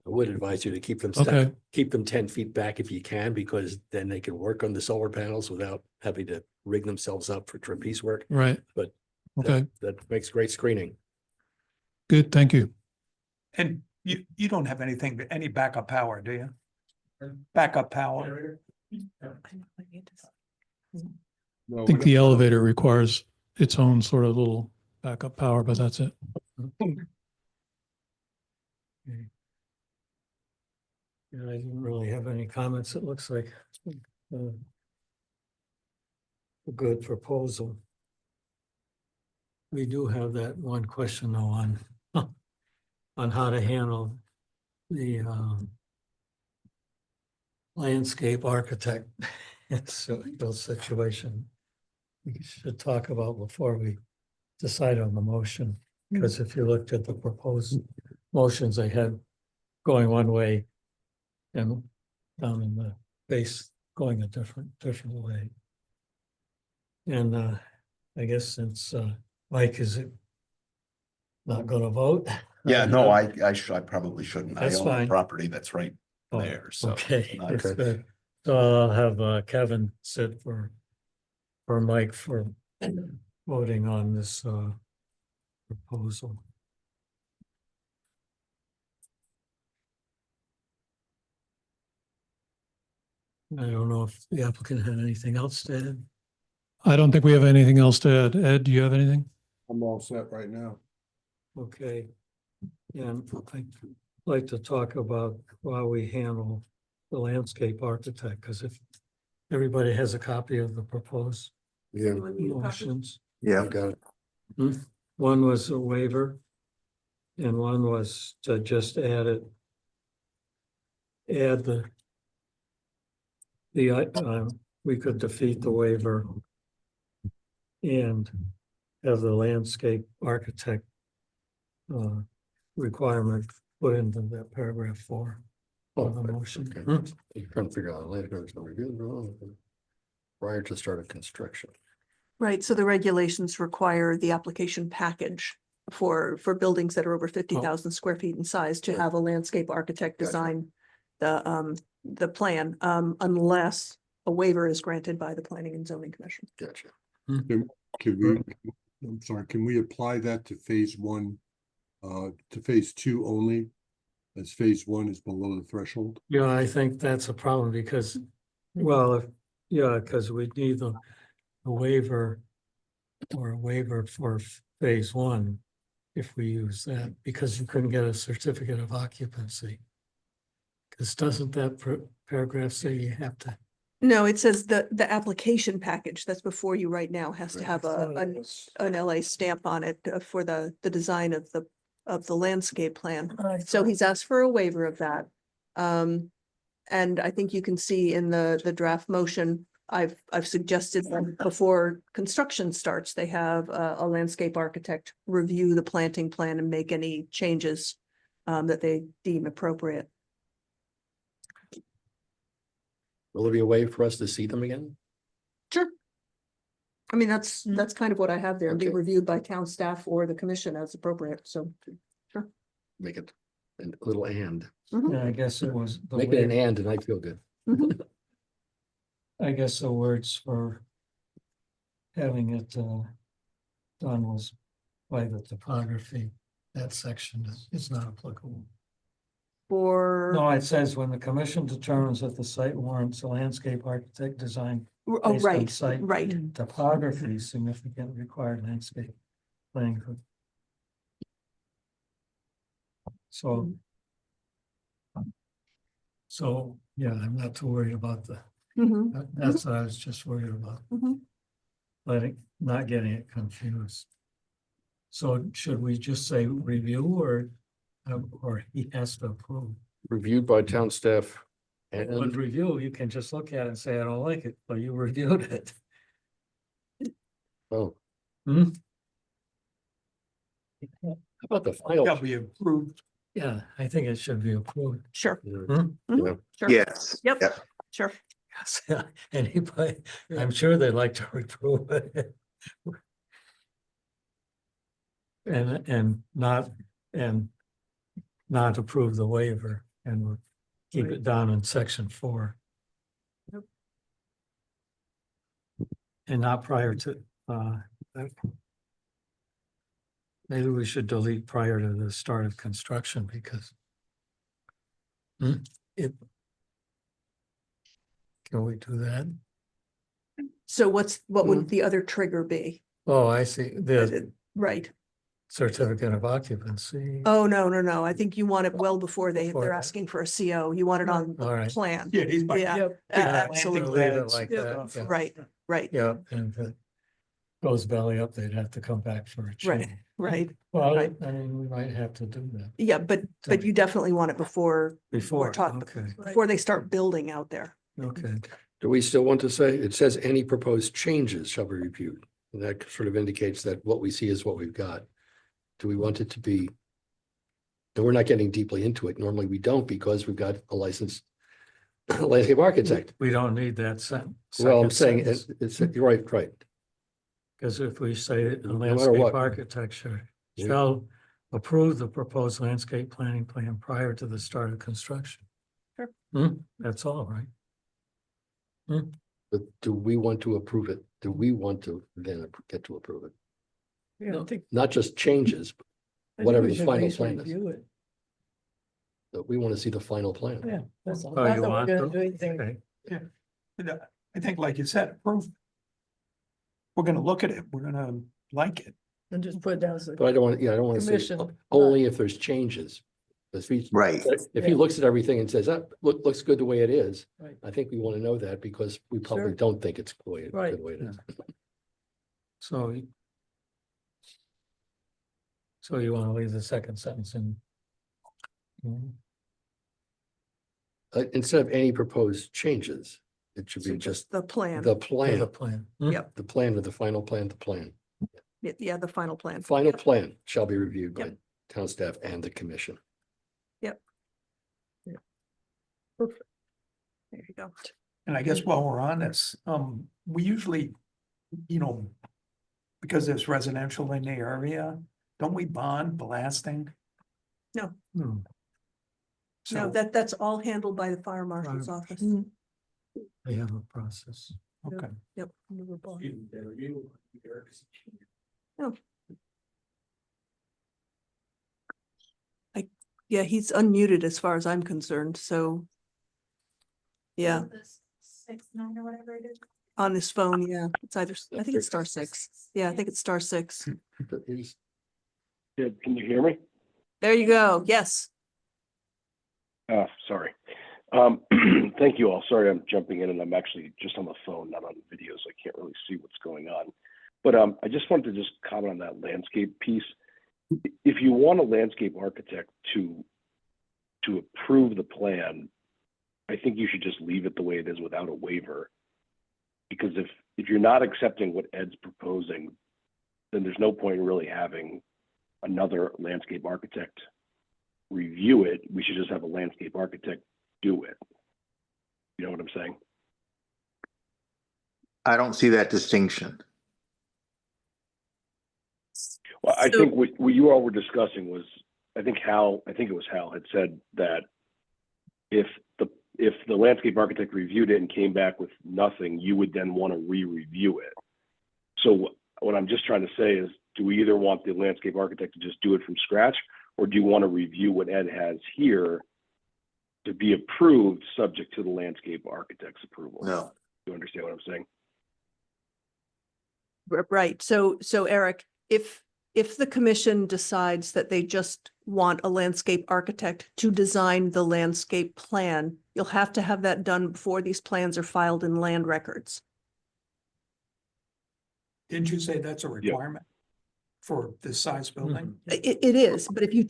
I would advise you to keep them Okay. keep them 10 feet back if you can, because then they can work on the solar panels without having to rig themselves up for trapeze work. Right. But Okay, that makes great screening. good, thank you. And you don't have anything, any backup power, do you? Backup power? I think the elevator requires its own sort of little backup power, but that's it. Yeah, I didn't really have any comments. It looks like a good proposal. We do have that one question though on how to handle the landscape architect situation. We should talk about before we decide on the motion, because if you looked at the proposed motions they had going one way and down in the base going a different way. And I guess since Mike, is it not gonna vote? Yeah, no, I probably shouldn't. I That's own a fine. property that's right Oh, there, so. okay, not- that's good. So I'll have Kevin sit for Mike for voting on this proposal. I don't know if the applicant had anything else to add. I don't think we have anything else to add. Ed, do you have anything? I'm all set right now. Okay. And I'd like to talk about how we handle the landscape architect, because if everybody has a copy of the proposed Yeah. motions. Yeah. Got it. One was a waiver and one was to just add we could defeat the waiver and have the landscape architect requirement put into that paragraph 4 of the motion. Okay. You're trying to figure out later, it's gonna review prior to start of construction. Right, so the regulations require the application package for buildings that are over 50,000 square feet in size to have a landscape architect Gotcha. design the plan, unless a waiver is granted by the Planning and Zoning Commission. Gotcha. Can we apply that to phase 1, to phase 2 only? As phase 1 is below the threshold? Yeah, I think that's a problem because, well, because we need a waiver or a waiver for phase 1 if we use that, because you couldn't get a certificate of occupancy. Because doesn't that paragraph say you have to? No, it says the application package that's before you right now has to have an LA stamp on it for the design of the landscape plan. So he's asked for a waiver of that. And I think you can see in the draft motion, I've suggested that before construction starts, they have a landscape architect review the planting plan and make any changes that they deem appropriate. Will there be a way for us to see them again? Sure. I mean, that's kind of what I have there, and be Okay. reviewed by town staff or the commission as appropriate, so. Sure. Make it a little and. Mhm. Yeah, I guess it was. the Make it an waiver. and I feel good. Mhm. I guess the words for having it done was by the topography. That section is not applicable. For, No, it says when the commission determines that the site warrants a landscape architect design oh, based on right, site right. topography, significant required landscape planning. So. So, yeah, I'm not too worried about Mhm. that's what I was just worried about. Mhm. Not getting it confused. So should we just say review or he has to approve? Reviewed by town staff With and review, you can just look at it and say, I don't like it, but you reviewed it. oh, Hmm? how about the final? Shall be approved. Yeah, I think it should be approved. Sure. Yeah. Hmm? Mhm. Yeah. Sure. Yes. Yep, sure. Anybody, I'm sure they'd like to reprove it. And not approve the waiver and we'll keep it down in section 4. Yep. And not prior to, maybe we should delete prior to the start of construction because it, can we do that? So what would the other trigger be? Oh, I see, the Right. certificate of occupancy. Oh, no. I think you want it well before they're that. asking for a CO. You want it on the All right. plan. Yeah, he's by. Yeah, Yep. absolutely. Leave it like that, yeah. Right. Yeah, and if it goes belly up, they'd have to come back for a change. Right. Well, right. I mean, we might have to do that. Yeah, but you definitely want it before Before, talk- okay, before they start building out there. okay. Do we still want to say, it says any proposed changes shall be reviewed? And that sort of indicates that what we see is what we've got. Do we want it to be? And we're not getting deeply into it. Normally we don't because we've got a licensed landscape architect. We don't need that sentence. Well, I'm saying you're right. Because if we say a No matter landscape what. architecture Yeah. shall approve the proposed landscape planning plan prior to the start of construction. Sure. That's all, right? But do we want to approve it? Do we want to then get to approve it? Yeah, I think. Not just changes, but I think whatever we the should at final least plan is. review it. But we want to see the final plan. Yeah, that's all. Oh, Not you that we're want gonna to? do anything. Okay. Yeah. I think, like you said, approve. We're gonna look at it. We're gonna like it. And just put it down as a But I don't want, I don't want to say commission. only if there's changes. If he, Right. if he Yeah. looks at everything and says, that looks good the way it is, Right. I think we want to know that because we probably Sure. don't think it's the way, Right. good the way it is. So you want to leave the second sentence in? Instead of any proposed changes, it should So be just the plan. the The plan, plan. Yep. the plan with the final plan, the plan. Yeah, the final plan. Final plan shall be reviewed by Yep. town staff and the commission. Perfect. There you go. And I guess while we're on this, we usually, because there's residential in the area, don't we bond blasting? No, Hmm. no, So, that's all handled by the fire marshal's office. They have a process. okay. Yep. Never bought. Yeah, he's unmuted as far as I'm concerned, so. Yeah, 6-9 or whatever it is. on his phone, yeah, it's either, I think it's *6. Yeah, I think it's *6. But is- Good. Can you hear me? There you go, yes. Oh, sorry. Thank you all. Sorry, I'm jumping in and I'm actually just on the phone, not on video, so I can't really see what's going on. But I just wanted to just comment on that landscape piece. If you want a landscape architect to approve the plan, I think you should just leave it the way it is without a waiver. Because if you're not accepting what Ed's proposing, then there's no point in really having another landscape architect review it. We should just have a landscape architect do it. You know what I'm saying? I don't see that distinction. Well, I So- think what you all were discussing was, I think it was Hal had said that if the landscape architect reviewed it and came back with nothing, you would then want to re-review it. So what I'm just trying to say is, do we either want the landscape architect to just do it from scratch, or do you want to review what Ed has here to be approved subject to the landscape architect's approval? No. Do you understand what I'm saying? Right, so Eric, if the commission decides that they just want a landscape architect to design the landscape plan, you'll have to have that done before these plans are filed in land records. Didn't you say that's a requirement for this size building? It is, but if you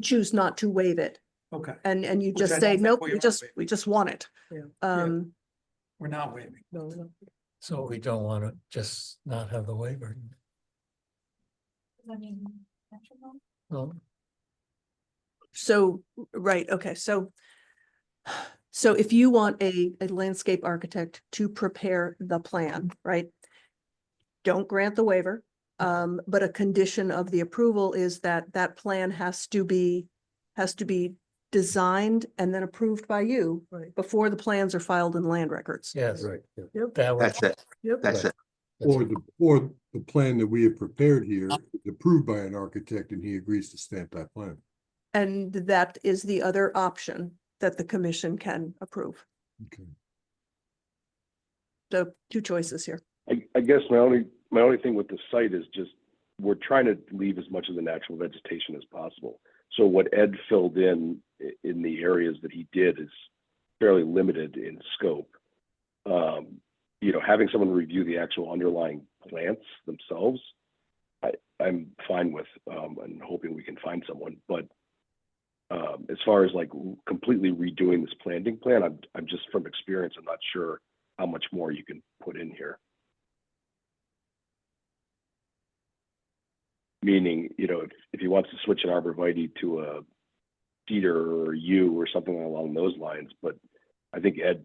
choose not to waive it Okay, and you Which I just don't say, think nope, we we are just, waiving. want it. Yeah. we're not waiving. No. So we don't want to just not have the waiver. I mean, Well, So, right, okay, so So if you want a landscape architect to prepare the plan, right? Don't grant the waiver. But a condition of the approval is that that plan has to be designed and then approved by you Right. before the plans are filed in land records. Yes. Right. Yeah. Yep. That would, That's it. Yep. That's it. Or the plan that we have prepared here is approved by an architect and he agrees to stamp that plan. And that is the other option that the commission can approve. Okay. So two choices here. I guess my only thing with the site is just, we're trying to leave as much of the natural vegetation as possible. So what Ed filled in the areas that he did is fairly limited in scope. You know, having someone review the actual underlying plants themselves, I'm fine with, and hoping we can find someone. But as far as like completely redoing this planting plan, I'm just, from experience, I'm not sure how much more you can put in here. Meaning, you know, if he wants to switch an arborvitae to a cedar or yew or something along those lines, but I think Ed,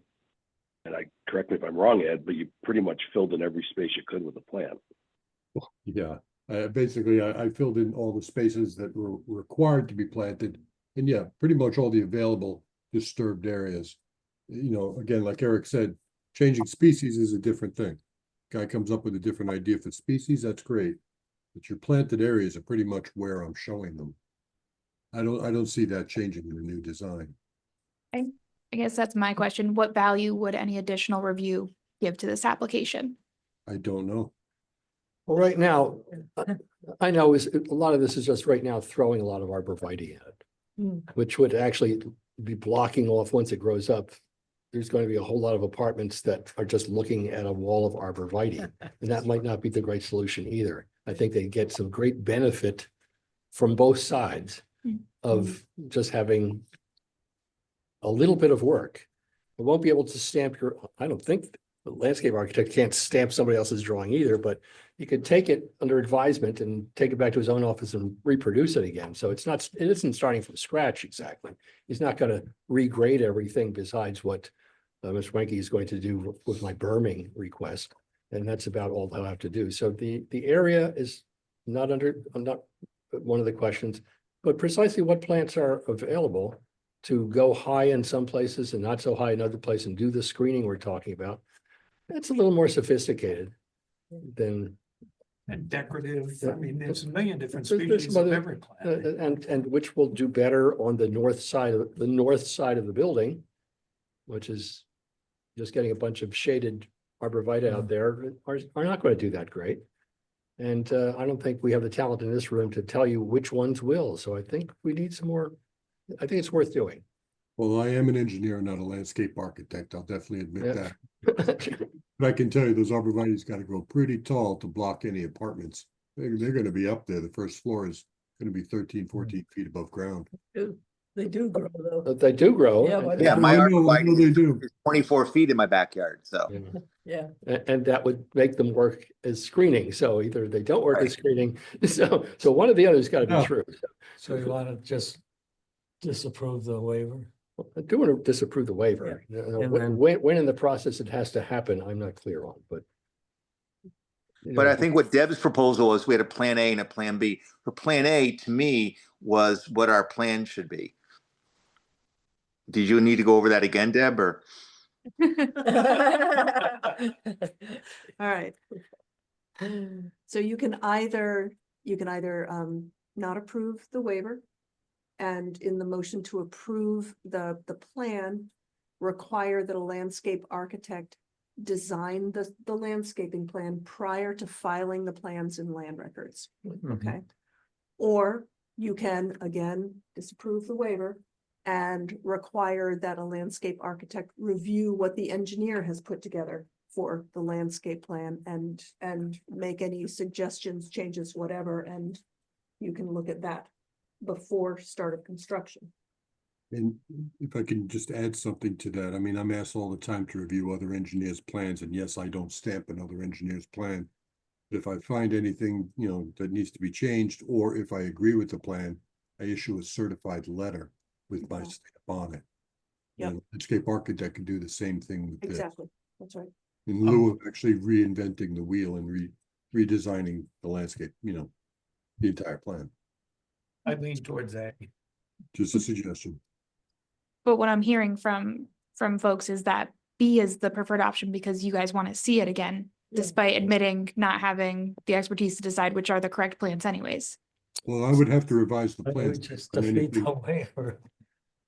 and correct me if I'm wrong, Ed, but you pretty much filled in every space you could with a plan. Yeah, basically, I filled in all the spaces that were required to be planted. And yeah, pretty much all the available disturbed areas. You know, again, like Eric said, changing species is a different thing. Guy comes up with a different idea for species, that's great. But your planted areas are pretty much where I'm showing them. I don't see that changing in the new design. I guess that's my question. What value would any additional review give to this application? I don't know. Well, right now, I know a lot of this is just right now throwing a lot of arborvitae at it, which would actually be blocking off once it grows up. There's going to be a whole lot of apartments that are just looking at a wall of arborvitae, and that might not be the great solution either. I think they get some great benefit from both sides of just having a little bit of work. It won't be able to stamp I don't think the landscape architect can't stamp somebody else's drawing either, but you could take it under advisement and take it back to his own office and reproduce it again. So it isn't starting from scratch exactly. He's not going to regrade everything besides what Mr. Wenke is going to do with my berming request. And that's about all they'll have to do. So the area is not one of the questions, but precisely what plants are available to go high in some places and not so high in other places and do the screening we're talking about. It's a little more sophisticated than. And decorative, I mean, there's a million different There's species some of other, every plant. and which will do better on the north side of the building, which is just getting a bunch of shaded arborvitae out there are not going to do that great. And I don't think we have the talent in this room to tell you which ones will. So I think we need some more. I think it's worth doing. Well, I am an engineer, not a landscape architect. I'll definitely admit Yeah. that. But I can tell you those arborvitae's got to grow pretty tall to block any apartments. They're going to be up there. The first floor is going to be 13, 14 feet above ground. They do grow though. But they do grow. Yeah, and- but- Yeah, my I know arborvitae they do. is 24 feet in my backyard, so. Yeah. And that would make them work as screening. So either they don't work as Right. screening. So one of the other's got to be Yeah. true. so you want to just disapprove the waiver? I do want to disapprove the waiver. And then- When in the process it has to happen, I'm not clear on, but. you But know, I think what Deb's proposal was, we had a plan A and a plan B. For plan A, to me, was what our plan should be. Did you need to go over that again, Deb, or? All right. So you can either not approve the waiver. And in the motion to approve the plan, require that a landscape architect design the landscaping plan prior to filing the plans in land records. Okay. Or you can, again, disapprove the waiver and require that a landscape architect review what the engineer has put together for the landscape plan and make any suggestions, changes, whatever, and you can look at that before start of construction. And if I can just add something to that, I mean, I'm asked all the time to review other engineers' plans, and yes, I don't stamp another engineer's plan. But if I find anything, that needs to be changed, or if I agree with the plan, I issue a certified letter with my stamp on it. Yep. And landscape architect can do the same thing with this, Exactly, that's right. in lieu of actually reinventing the wheel and redesigning the landscape, the entire plan. I lean towards A. Just a suggestion. But what I'm hearing from folks is that B is the preferred option because you guys want to see it again, despite admitting not having the expertise to decide which are the correct plans anyways. Well, I would have to revise the I plans. would just on defeat anything. the waiver.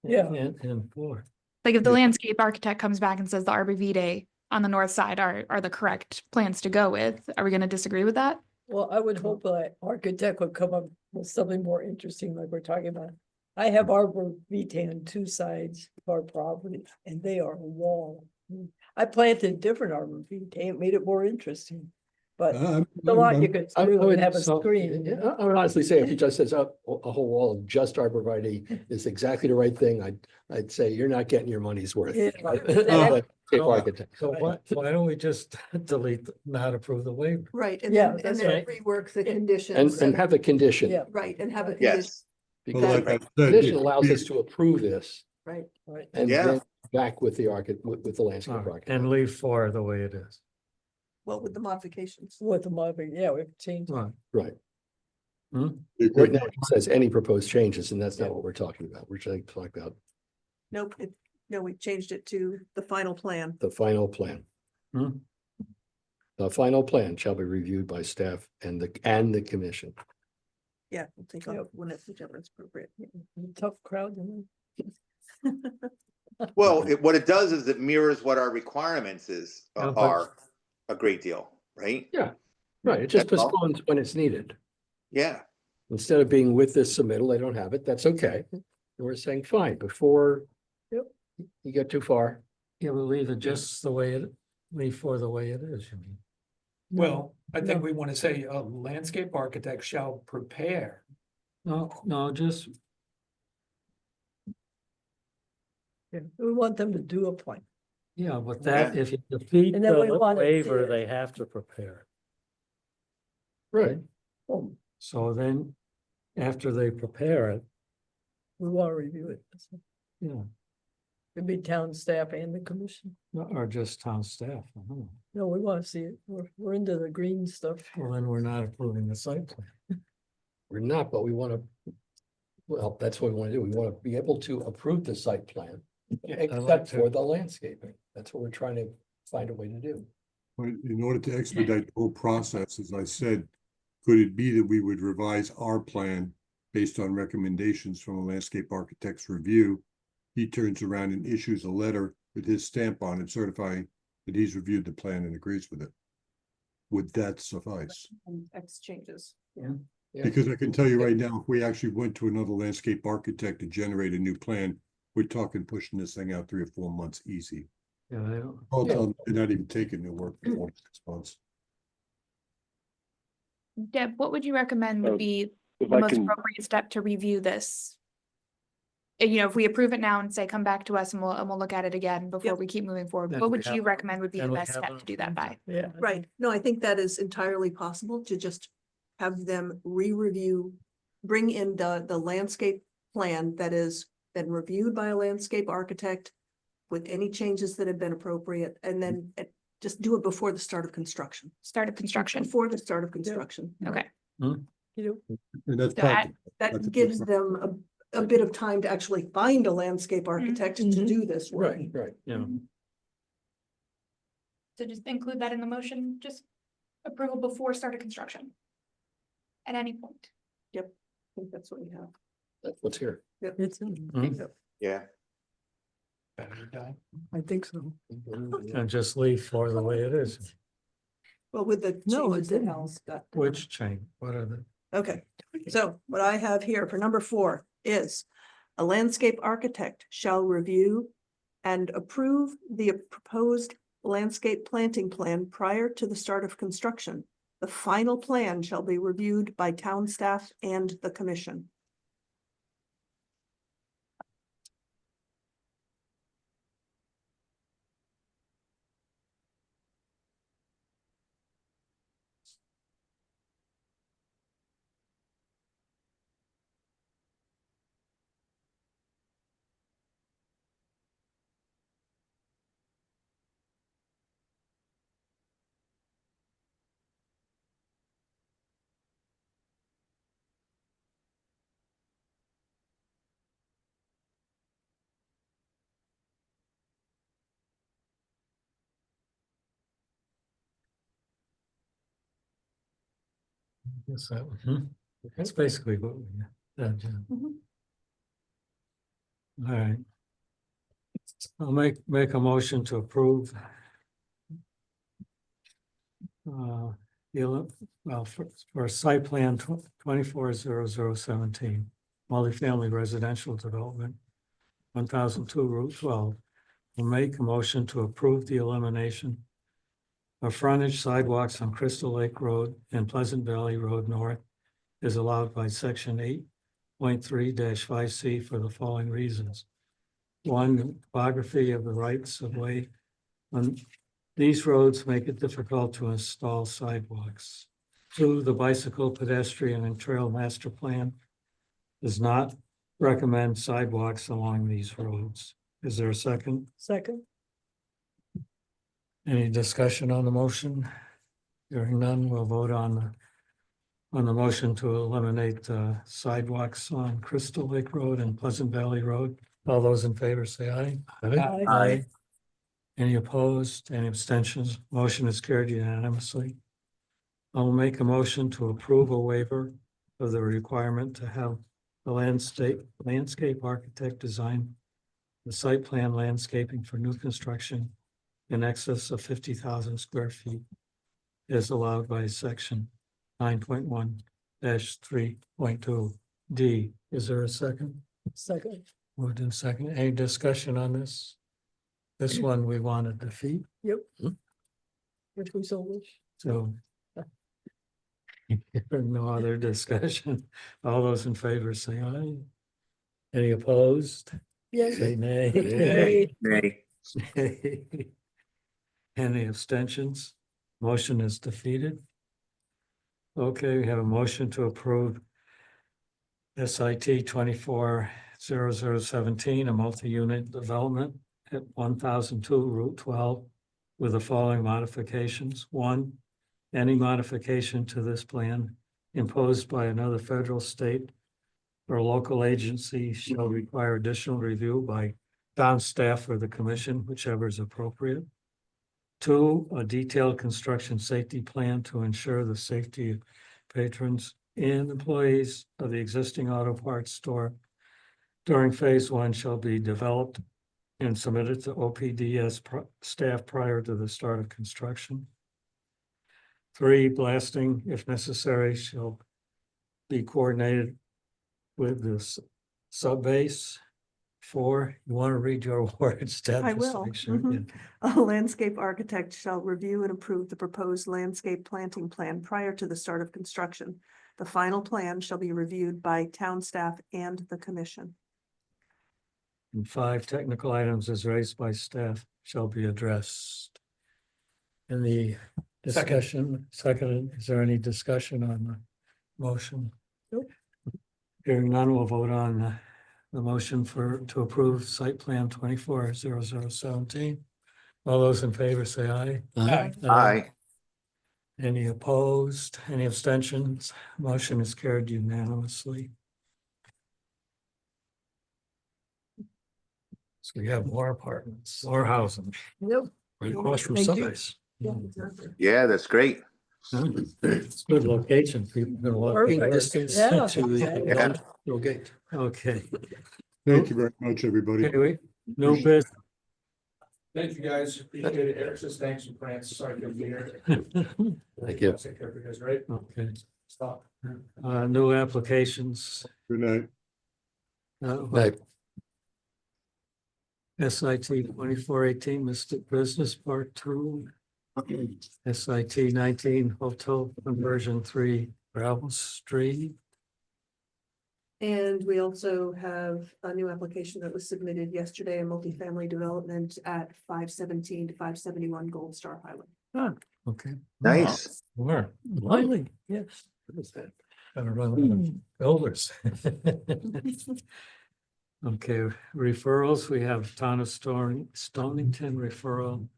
Yeah. And four. Like if the Yeah. landscape architect comes back and says the Arbor Vitae on the north side are the correct plans to go with, are we going to disagree with that? Well, I would hope that architect would come up with something more interesting like we're talking about. I have Arbor Vitae on two sides of our property and they are a wall. I planted different Arbor Vitae and made it more interesting. But a lot you could I screw would- and have a so, screen. I would honestly say if he just says a whole wall of just arborvitae is exactly the right thing, I'd say you're not getting your money's worth. Yeah. Landscape architect. So why don't we just delete, not approve the waiver? Right, Yeah, and that's then right. rework the conditions. And have a condition. Yeah. Right, and have a Yes. condition, Well, Because like the I said, condition it- allows us to approve this right? Right. and Yeah. then back with the with the landscape All right, architect. and leave four the way it is. Well, with the modifications. With the mobbing, yeah, we've changed. Right. Right. it Right could- now it says any proposed changes, and that's not what we're talking about. We're talking about Nope, no, we changed it to the final plan. the final plan. Hmm. The final plan shall be reviewed by staff and the commission. Yeah, we'll take off when it's whichever is appropriate. Tough crowd. You Well, what it does is it mirrors what our requirements Yeah, but- are a great deal, right? Yeah, right. It just That's all. postpones when it's needed. Yeah, Instead of being with this submittal, they don't have it. That's okay. And we're saying, fine, before you get too far. Yeah, we'll leave it just the way leave four the way it is, you mean? Well, I think we want to say a landscape architect shall prepare. No, just, Yeah, we want them to do a plan. yeah, but that, Yeah. if you defeat And then we the want it waiver, there. they have to prepare. Right. Oh, So then, after they prepare it, we want to review it. yeah, It'd be town staff and the commission. or just town staff. I don't know. No, we want to see it. We're into the green stuff. Well, then we're not approving the site plan. We're not, but we want to, well, that's what we want to do. We want to be able to approve the site plan, except for the landscaping. That's what we're trying to find a way to do. But in order to expedite the whole process, as I said, could it be that we would revise our plan based on recommendations from a landscape architect's review? He turns around and issues a letter with his stamp on it certifying that he's reviewed the plan and agrees with it. Would that suffice? And X changes, yeah. Yeah. Because I can tell you right now, if we actually went to another landscape architect to generate a new plan, we're talking pushing this thing out 3 or 4 months easy. Yeah, they don't. I'll Yeah. tell them they're not even taking new work for 4 to 6 months. Deb, what would you recommend would be If the I most can, appropriate step to review this? You know, if we approve it now and say, come back to us and we'll look at it again before Yep. we keep moving forward, Then what we would have- you recommend would be then the we best have step to do that by? Yeah. Right, no, I think that is entirely possible to just have them re-review, bring in the landscape plan that has been reviewed by a landscape architect with any changes that have been appropriate, and then just do it before the start of construction. Start of construction. Before the start of construction. Okay. And that's So at- practical. That's a That gives good- them a bit of time to actually find a landscape architect to Mhm. do this work. Right. Yeah, So just include that in the motion, just approval before start of construction. At any point. I think that's what you have. That's what's here. It's, yeah. Better die. I think so. and just leave four the way it is. Well, with the No, it changes that didn't. Al's got. Which chain? What are the? Okay, so what I have here for number 4 is a landscape architect shall review and approve the proposed landscape planting plan prior to the start of construction. The final plan shall be reviewed by town staff and the commission. Yes, that's basically what we said, yeah. Mhm. All right. I'll make a motion to approve. Well, for site plan 240017, multifamily residential development, 1002 Route 12. We'll make a motion to approve the elimination of frontage sidewalks on Crystal Lake Road and Pleasant Valley Road North is allowed by section 8.3-5C for the following reasons. One, topography of the rights of way on these roads make it difficult to install sidewalks. Two, the bicycle, pedestrian, and trail master plan does not recommend sidewalks along these roads. Is there a second? Second, Any discussion on the motion? Hearing none, we'll vote on the motion to eliminate sidewalks on Crystal Lake Road and Pleasant Valley Road. All those in favor say aye. Aye. Any opposed? Any abstentions? Motion is carried unanimously. I will make a motion to approve a waiver of the requirement to have the landscape architect design the site plan landscaping for new construction in excess of 50,000 square feet is allowed by section 9.1-3.2 D. Is there a second? second, Moved in second. Any discussion on this? This one we want to defeat, yep. Which we so wish. so. No other discussion. All those in favor say aye. Any opposed? Yes. Say nay. Nay. Any abstentions? Motion is defeated. Okay, we have a motion to approve SIT 240017, a multi-unit development at 1002 Route 12 with the following modifications. One, any modification to this plan imposed by another federal, state, or local agency shall require additional review by town staff or the commission, whichever is appropriate. Two, a detailed construction safety plan to ensure the safety of patrons and employees of the existing auto parts store during phase one shall be developed and submitted to OPDS staff prior to the start of construction. Three, blasting, if necessary, shall be coordinated with the subbase. Four, you want to read your words, Deb? I just to will. make sure. Mhm. A landscape architect shall review and approve the proposed landscape planting plan prior to the start of construction. The final plan shall be reviewed by town staff and the commission. And five, technical items as raised by staff shall be addressed. In the discussion, second, is there any discussion on the motion? Nope. Hearing none, we'll vote on the motion to approve site plan 240017. All those in favor say aye. Aye. Any opposed? Any abstentions? Motion is carried unanimously. So we have more apartments, more housing, Yep. right across from Thank you. Sundays. Yeah, exactly. Yeah, that's great. It's good location. People can walk in Perfect. distance Yeah. to the Yeah. industrial gate. Okay. Thank you very much, everybody. Anyway, no business. Thank you, guys. Appreciate it. Eric says thanks and France. Sorry to be here. Thank you. Take care of you guys, right? Okay. Stop. New applications. Good night. Night. SIT 2418 Mystic Business Part 2. SIT 19 Hotel Conversion 3 Gravel Street. And we also have a new application that was submitted yesterday, a multifamily development at 517 to 571 Gold Star Highway. Okay. Nice. Where? Lovely, yes. What is that? Gotta run out of builders. Okay, referrals, we have Town of Stonington referral,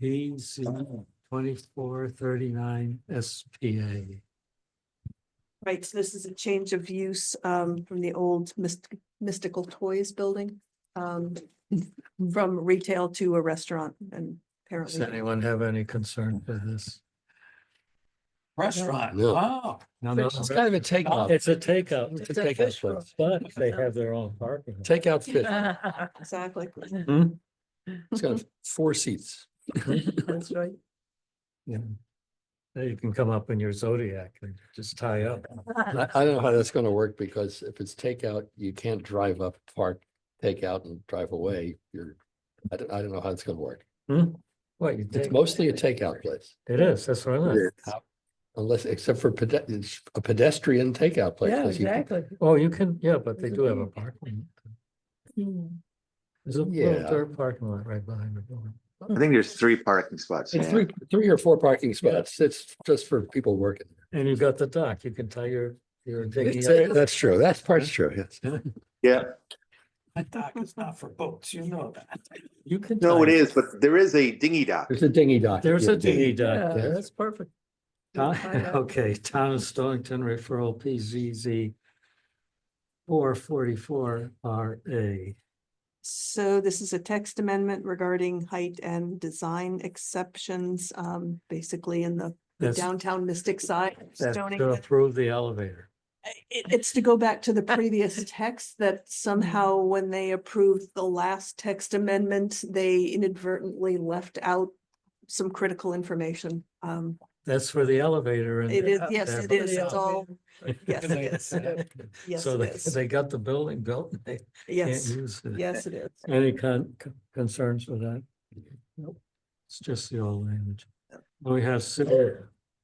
PZ 2439 SPA. Right, so this is a change of use from the old Mystical Toys building. From retail to a restaurant and Does apparently. anyone have any concern for this? Restaurant, No. wow. No, It's kind of a takeout. It's a takeout. It's a takeout place. But they have their own parking. Takeout fish. Exactly. It's got 4 seats. That's right. Yeah. Then you can come up in your Zodiac and just tie up. I don't know how that's gonna work because if it's takeout, you can't drive up, park, take out and drive away. I don't know how it's gonna work. What you It's take? mostly a takeout place. It is, that's what I meant. Unless, except for it's a pedestrian takeout place. Yeah, 'cause you- exactly. Oh, you can, yeah, but they do have a parking. Hmm. There's a little Yeah. dirt parking lot right behind the building. I think there's 3 parking spots. It's yeah. 3 or 4 parking spots. It's just for people working. And you've got the dock, you can tie your dinghy. That's true. That part's true, yes. Yeah, That dock is not for boats, you know that. You can. no, it tie- is, but there is a dinghy dock. There's a dinghy dock. There's a Yeah. dinghy Yeah, dock there. that's perfect. Okay, Town of Stonington referral PZZ 444 RA. So this is a text amendment regarding height and design exceptions, basically in the That's- downtown Mystic side. of That's to Stonington. approve the elevator. It's to go back to the previous text that somehow when they approved the last text amendment, they inadvertently left out some critical information. That's for the elevator and. It is, yes, that- it is, it's all, yes, it is. Yes, So it is. they got the building built, and they can't Yes, use it. yes, it is. Any concerns with that? Nope. It's just the old language. We have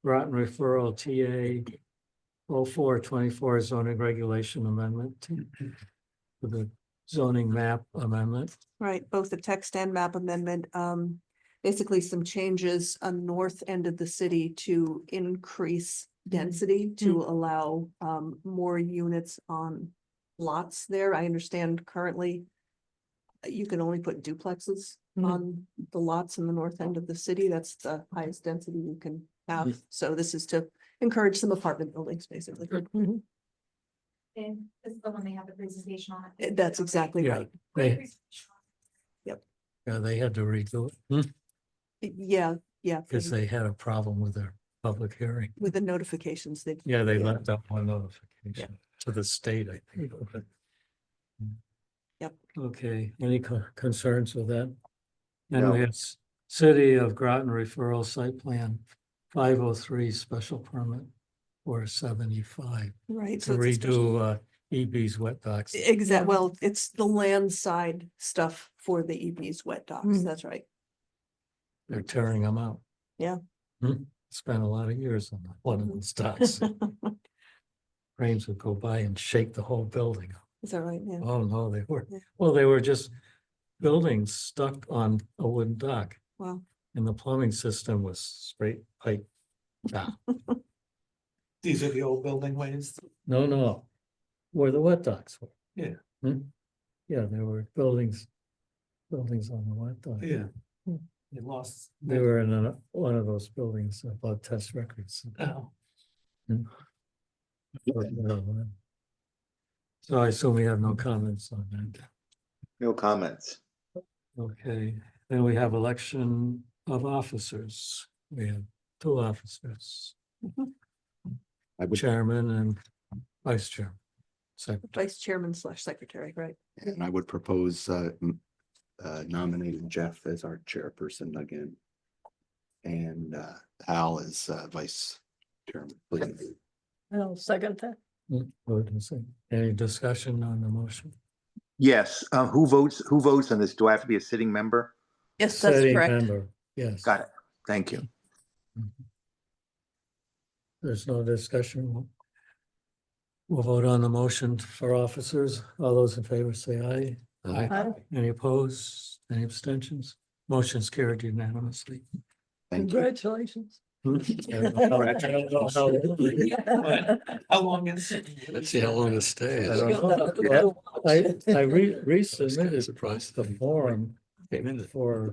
Groton referral TA 0424 zoning regulation amendment for the zoning map amendment. Right, both the text and map amendment, basically some changes on the north end of the city to increase density to allow more units on lots there. I understand currently you can only put duplexes on the lots in the north end of the city. That's the highest density you can have. So this is to encourage some apartment buildings, basically. And this is the one they have the presentation on it. That's exactly Yeah, right. yeah, they had to redo it Yeah, yeah. because they had a problem with their public hearing. With the notifications, they. Yeah, they left out one notification to the state, I think. Yep. Okay, any concerns with that? And No. we have City of Groton referral site plan 503 special permit for 75 Right. to So it's a special- redo EB's wet docks. Exact, well, it's the land side stuff for the EB's wet docks, that's right. They're tearing them out. Yeah. Spent a lot of years on one of those docks. Trains would go by and shake the whole building. Is that right? Yeah. Oh, no, they were, Yeah. well, they were just buildings stuck on a wooden dock Well, and the plumbing system was straight pipe. down. These are the old building ways. No, where the wet docks were. Yeah. Yeah, there were buildings on the wet dock. Yeah. They lost. They were in one of those buildings about test records. Oh, So I assume we have no comments on that. No comments. Okay, then we have election of officers. We have 2 officers. I would, Chairman and vice chairman. Secretary. vice chairman / secretary, right? and I would propose nominating Jeff as our chairperson again. And Al as vice chairman. please. I'll second that. Vote and say. Any discussion on the motion? Yes, who votes on this? Do I have to be a sitting member? Yes, that's Sitting correct. member, yes. Got it. Thank you. There's no discussion. We'll vote on the motion for officers. All those in favor say aye. Aye. Any opposed? Any abstentions? Motion's carried unanimously. Thank you. Congratulations. I don't know how- how long is it? Let's see how long it stays. I don't know. I resubmitted Surprised. the form for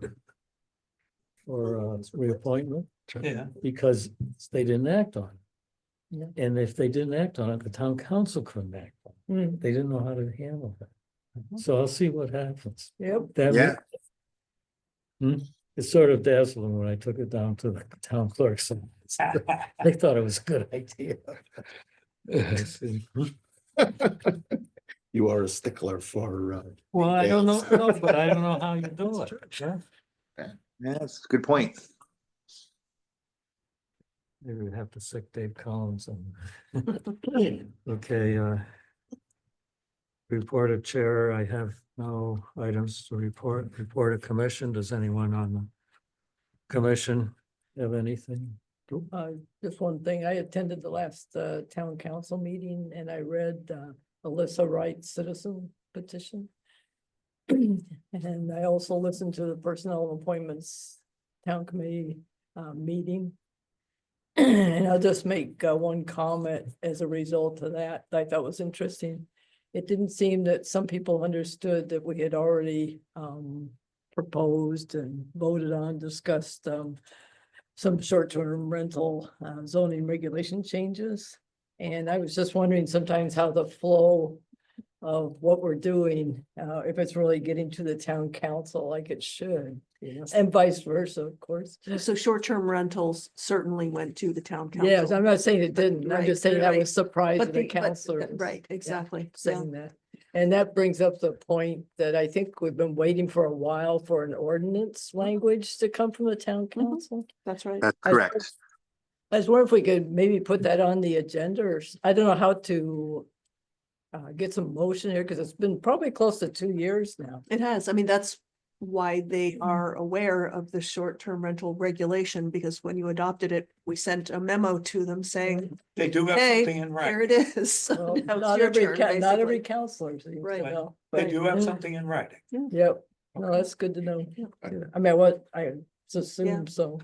reappointment Yeah. because they didn't act on Yeah. it. And if they didn't act on it, the town council couldn't act on it. They didn't know how to handle that. So I'll see what happens. Yep. That Yeah. It's sort of dazzling when I took it down to the town clerk's office. They thought it was a good idea. You are a stickler for, Well, I don't know, no, but I don't know how you do it. Yeah. Yeah, that's a good point. Maybe we'd have to sick Dave Collins on. Okay, report of chair, I have no items to report. Report of commission, does anyone on the commission have anything? Just one thing, I attended the last town council meeting and I read Alyssa Wright's citizen petition. And I also listened to the personnel and appointments town committee meeting. And I'll just make one comment as a result of that I thought was interesting. It didn't seem that some people understood that we had already proposed and voted on, discussed some short-term rental zoning regulation changes. And I was just wondering sometimes how the flow of what we're doing, if it's really getting to the town council like it should, and vice versa, of course. So short-term rentals certainly went to the town council. Yes, I'm not saying it didn't. I'm just saying I was surprised that the counselor. Right, exactly. Saying that. And that brings up the point that I think we've been waiting for a while for an ordinance language to come from the town council. That's right. That's correct. I was wondering if we could maybe put that on the agenda, or I don't know how to get some motion here, because it's been probably close to 2 years now. It has. I mean, that's why they are aware of the short-term rental regulation, because when you adopted it, we sent a memo to them saying, They do have hey, something in here writing. it is. So Well, now it's not your every, turn, not every basically. counselor. seems to Right. know. They do have something in writing. Yep. No, that's good to know. I mean, I just assumed so.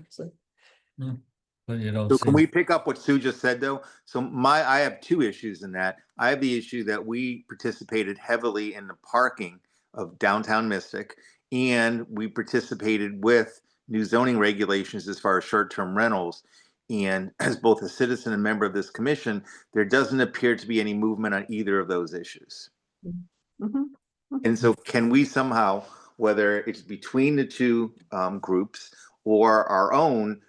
But you don't So see. can we pick up what Sue just said, though? So I have two issues in that. I have the issue that we participated heavily in the parking of downtown Mystic, and we participated with new zoning regulations as far as short-term rentals. And as both a citizen and member of this commission, there doesn't appear to be any movement on either of those issues. And so can we somehow, whether it's between the two groups or our own,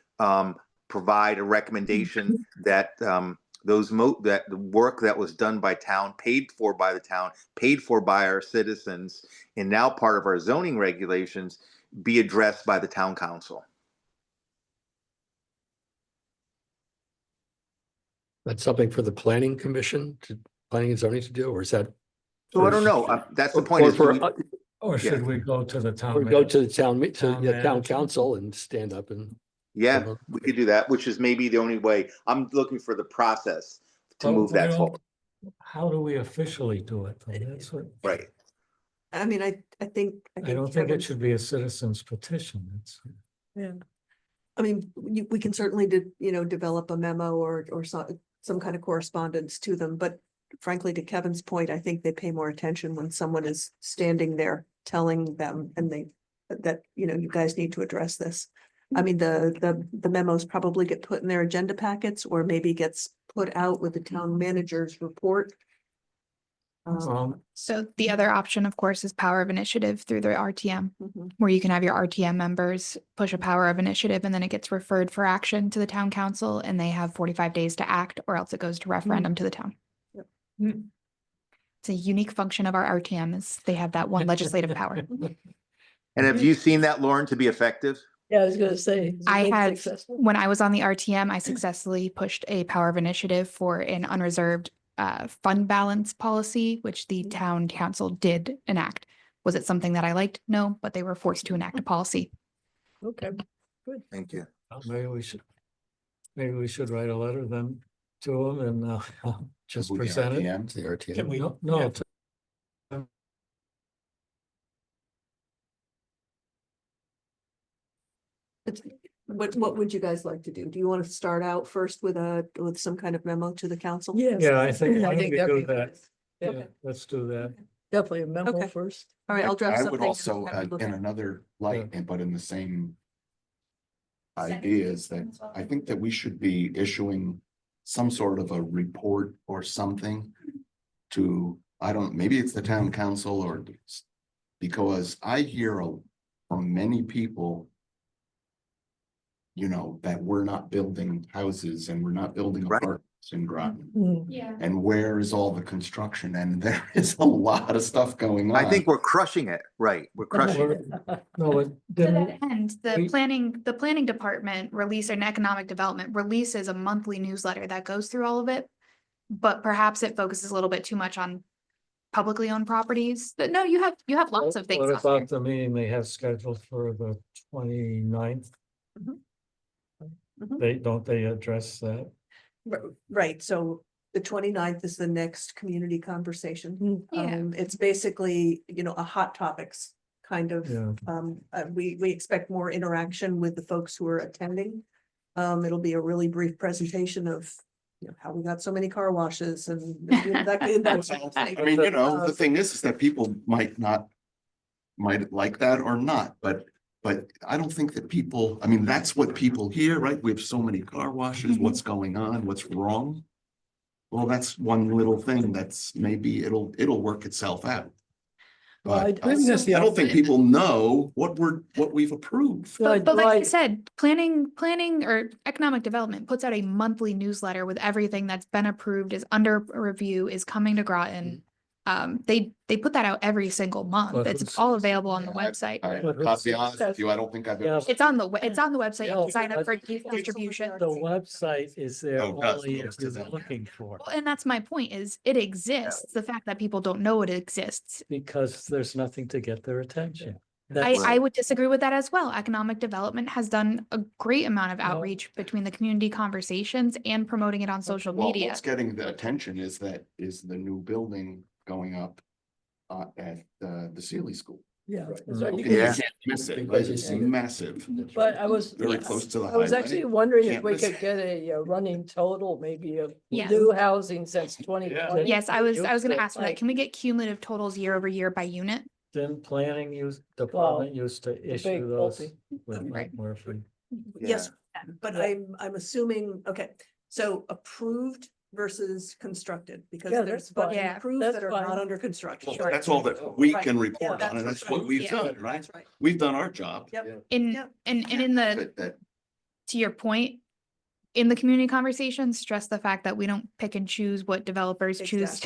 provide a recommendation that that the work that was done by town, paid for by the town, paid for by our citizens, and now part of our zoning regulations, be addressed by the town council? That's something for the planning commission, planning and zoning to do, or is that? So I don't know. That's the point. Or Is for, Or should we go to the town? or go to the town, to Town the town manager. council and stand up and. Yeah, we could do that, which is maybe the only way. I'm looking for the process to Well, move that well, forward. How do we officially do it? Though? That's what, Right. I mean, I think. I don't think it Kevin's- should be a citizen's petition. It's. Yeah. I mean, we can certainly develop a memo or some kind of correspondence to them, but frankly, to Kevin's point, I think they pay more attention when someone is standing there telling them that you guys need to address this. I mean, the memos probably get put in their agenda packets or maybe gets put out with the town manager's report. So the other option, of course, is power of initiative through the RTM, where you can have your RTM members push a power of initiative and then it gets referred for action to the town council and they have 45 days to act, or else it goes to referendum to the town. It's a unique function of our RTM is they have that one legislative power. And have you seen that, Lauren, to be effective? Yeah, I was gonna say. has it I been had, successful? when I was on the RTM, I successfully pushed a power of initiative for an unreserved fund balance policy, which the town council did enact. Was it something that I liked? No, but they were forced to enact a policy. Okay, good. Thank you. Maybe we should write a letter then to them and just Who, the present it. RTM? The RTM. Can we? No, yeah. What would you guys like to do? Do you want to start out first with some kind of memo to the council? Yes. Yeah, I think, why don't we that'd do be that? good. Yeah, Yeah, let's do that. definitely a memo Okay. first. All right, I'll draft I something. would also, and have you look in at it. another light, but in the same idea, is that I think that we should be issuing some sort of a report or something to, maybe it's the town council because I hear from many people you know, that we're not building houses and we're not building Right. apartments in Groton. Mm. Yeah. And where is all the construction? And there is a lot of stuff going on. I think we're crushing it, right? We're crushing it. No, it To didn't. that end, we- the planning department release and economic development releases a monthly newsletter that goes through all of it. But perhaps it focuses a little bit too much on publicly owned properties. But no, you have lots of things What out there. about the meeting they have scheduled for the 29th? Mhm. Mhm. They address that? Right, so the 29th is the next community conversation. Yeah. It's basically, a hot topics kind of, Yeah. we expect more interaction with the folks who are attending. It'll be a really brief presentation of, how we got so many car washes and that sort of thing. I mean, the thing is that people might like that or not, but I don't think that people, I mean, that's what people hear, right? We have so many car washes, what's going on, what's wrong? Well, that's one little thing that's maybe it'll work itself out. Well, I But think that's the I don't think people know what we've approved. No, But like I right. said, planning or economic development puts out a monthly newsletter with everything that's been approved, is under review, is coming to Groton. They put that out every single month. But It's who's- all available on the website. I'll be honest with you, I don't think I've ever. It's on the website. You Yeah, can sign up but- for distribution. The website is there Oh, it does, only it if goes to you're them. looking for it, Well, and that's my point is it exists. The fact that people don't know it exists. because there's nothing to get their attention. I That's- would disagree with that as well. Economic development has done a great amount of Well- outreach between the community conversations and promoting it on social Well, media. what's getting the attention is the new building going up at the Sealy School. Yeah. Right. that's right. You You can- Yeah. can't miss it, Because right? you It's see it. massive, But I was. very yes, close to the I was highway. actually wondering if Can't we miss could it. get a running total, maybe of Yes. new housing since 2020. Yes, I was gonna ask for that. Like, Can we get cumulative totals year over year by unit? Didn't planning department used to big issue those multi. with Right. Murphy? Yes, but Yeah. I'm assuming, okay, so approved versus constructed, because Yeah, there's that's fine. budget Yeah, approved that's that are fine. not under construction. Well, that's all that we Right. can Yeah, report on, and what's that's what right. we've Yeah. done, right? That's right. We've done our job. Yep. In Yeah. and in the That to your point, in the community conversations, stress the fact that we don't pick and choose what developers choose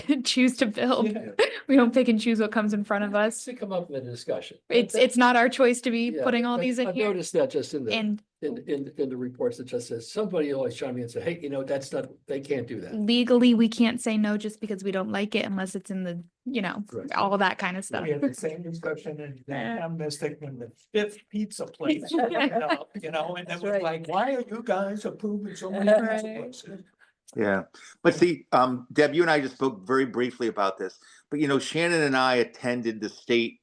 to build. Yeah. We don't pick and choose what comes in front of us. To come up in a discussion. It's not our choice to be Yeah, putting all but these in I've here. noticed that just in the, And in the reports, it just says, somebody always chime in and say, hey, that's not, they can't do that. legally, we can't say no just because we don't like it unless it's in the, Correct. all that kind of stuff. We had the same discussion in downtown Mystic when the fifth pizza place opened up, and it That's was right. like, why are you guys approving so many pizza Right. places? Yeah, but see, Deb, you and I just spoke very briefly about this, but Shannon and I attended the state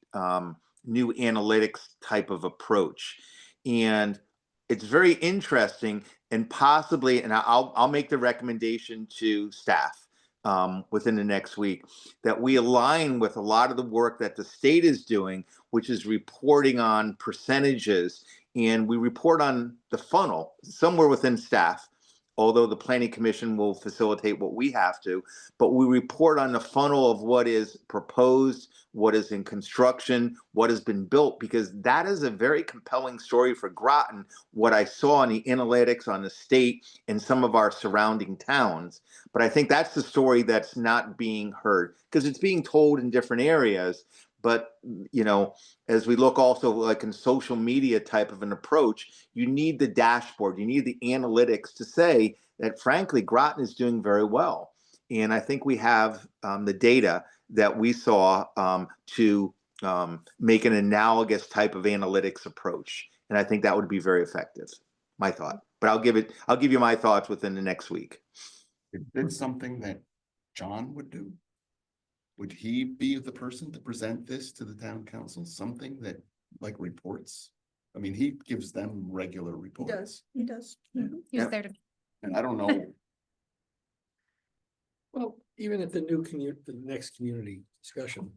new analytics type of approach. And it's very interesting and possibly, and I'll make the recommendation to staff within the next week that we align with a lot of the work that the state is doing, which is reporting on percentages, and we report on the funnel somewhere within staff. Although the planning commission will facilitate what we have to, but we report on the funnel of what is proposed, what is in construction, what has been built, because that is a very compelling story for Groton, what I saw in the analytics on the state and some of our surrounding towns. But I think that's the story that's not being heard, because it's being told in different areas. But, as we look also like in social media type of an approach, you need the dashboard, you need the analytics to say that, frankly, Groton is doing very well. And I think we have the data that we saw to make an analogous type of analytics approach. And I think that would be very effective, my thought. But I'll give you my thoughts within the next week. Is this something that John would do? Would he be the person to present this to the town council? Something that like reports? I mean, he gives them regular He reports. does, he does. He was there to. And I don't know, Well, even at the the next community discussion,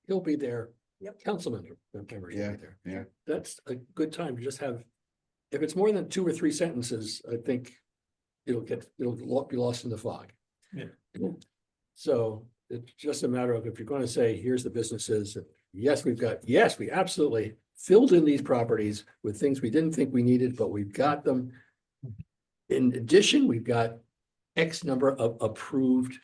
he'll be there. Yep. Councilman members will be yeah, there. yeah. That's a good time to just have, if it's more than 2 or 3 sentences, I think it'll be lost in the fog. Yeah. So it's just a matter of, if you're going to say, here's the businesses, yes, we absolutely filled in these properties with things we didn't think we needed, but we've got them. In addition, we've got X number of approved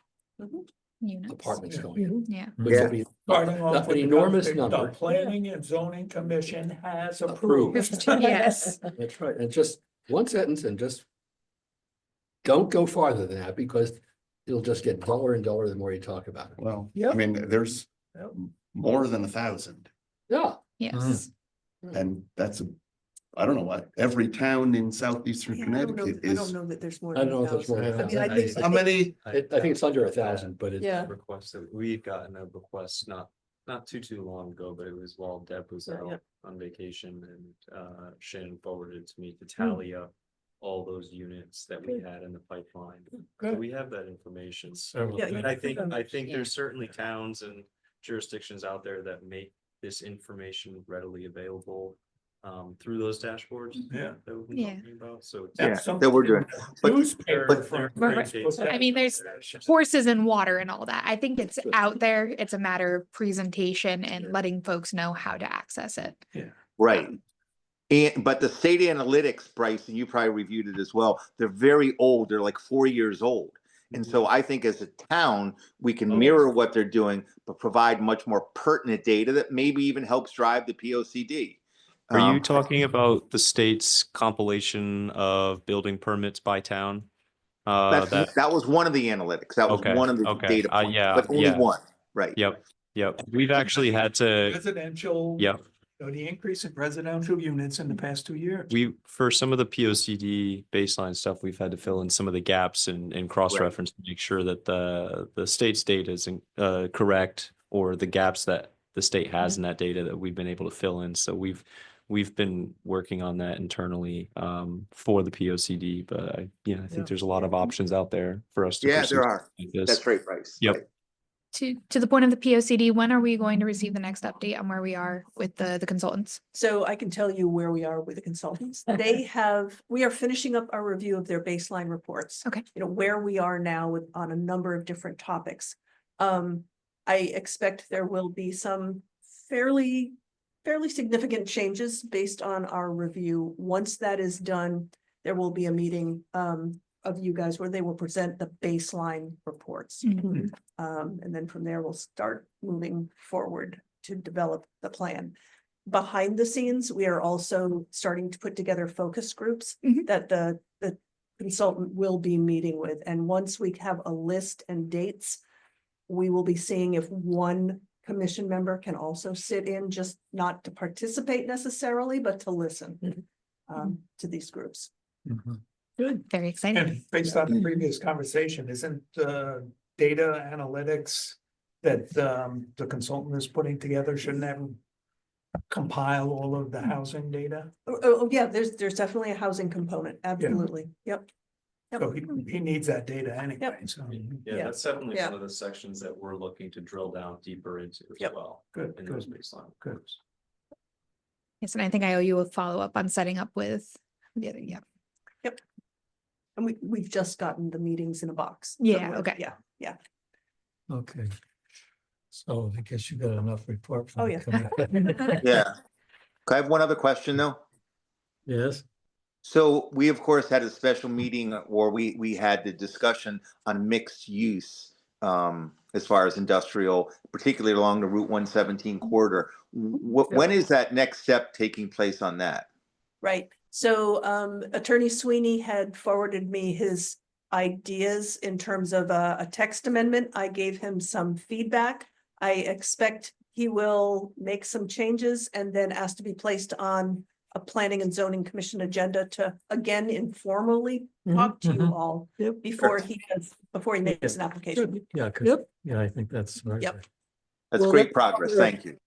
Units. apartments going in. Yeah. Which will be Starting off an with enormous the number. Planning and Zoning Commission has Approved. approved. Yes. That's right. And just one sentence and just don't go farther than that because it'll just get duller and duller the more you talk about it. Well, Yep. I mean, there's more than 1,000. Yeah. Yes. And that's I don't know what, every town in southeastern Yeah, I don't Connecticut know is. that there's more. I don't know if than there's more than 1,000. I mean, I think. How many? I think it's under 1,000, but it's. Yeah. Request that we've gotten a request not too long ago, but it was while Deb was Yeah, out yeah. on vacation and Shannon forwarded it to me to tally up all those units that we had in the pipeline. So Good. we have that information. Several. Yeah, And I think Yeah. there's certainly towns and jurisdictions out there that make this information readily available through those dashboards. Yeah. That we've been Yeah. talking about. So it's. Yeah, Some that we're doing. But- newspaper but- firms Right. put that- I mean, there's horses and water and all that. I think it's out there. It's a matter of presentation and letting folks know how to access it. Right. But the state analytics, Bryce, and you probably reviewed it as well, they're very old. They're like 4 years old. And so I think as a town, we can mirror what they're doing, but provide much more pertinent data that maybe even helps drive the POCD. Are you talking about the state's compilation of building permits by town? That was one of the analytics. That was Okay, one of the okay. data points, Yeah, but only yeah. one, right? Yep. We've actually had to, Residential. Yep. The increase in residential units in the past 2 years. for some of the POCD baseline stuff, we've had to fill in some of the gaps and cross-reference to make sure that the state's data is correct, or the gaps that the state has in that data that we've been able to fill in. So we've been working on that internally for the POCD, but I think there's a lot of options out there for us to Yeah, pursue there are. like this. That's right, Bryce. Yep. Right. To the point of the POCD, when are we going to receive the next update on where we are with the consultants? So I can tell you where we are with the consultants. We are finishing up our review of their baseline reports. Okay. Where we are now on a number of different topics. I expect there will be some fairly significant changes based on our review. Once that is done, there will be a meeting of you guys where they will present the baseline reports. And then from there, we'll start moving forward to develop the plan. Behind the scenes, we are also starting to put together focus groups that the consultant will be meeting with. And once we have a list and dates, we will be seeing if one commission member can also sit in, just not to participate necessarily, but to listen to these groups. Good. Very exciting. And based on the previous conversation, isn't data analytics that the consultant is putting together, shouldn't that compile all of the housing data? Oh, yeah, there's definitely a housing component. Absolutely. Yep. So he needs that data anyway, Yep. so. Yeah, that's definitely Yeah. one of the sections that we're looking to drill down deeper into as Yep. well. Good, In good. those baseline. Good. Yes, and I think I owe you a follow-up on setting up with the other, yeah. And we've just gotten the meetings in a box. Yeah, we're- okay. Yeah. Okay. So I guess you got enough report. from Oh, the yeah. committee. Yeah. Can I have one other question though? Yes, So we, of course, had a special meeting or we had the discussion on mixed use as far as industrial, particularly along the Route 117 corridor. When is that next step taking place on that? Right. So Attorney Sweeney had forwarded me his ideas in terms of a text amendment. I gave him some feedback. I expect he will make some changes and then ask to be placed on a Planning and Zoning Commission agenda to again informally talk to you all before he makes an application. yeah, 'cause- yeah, I think that's right. Yep. That's Will great that progress. cover- Thank you.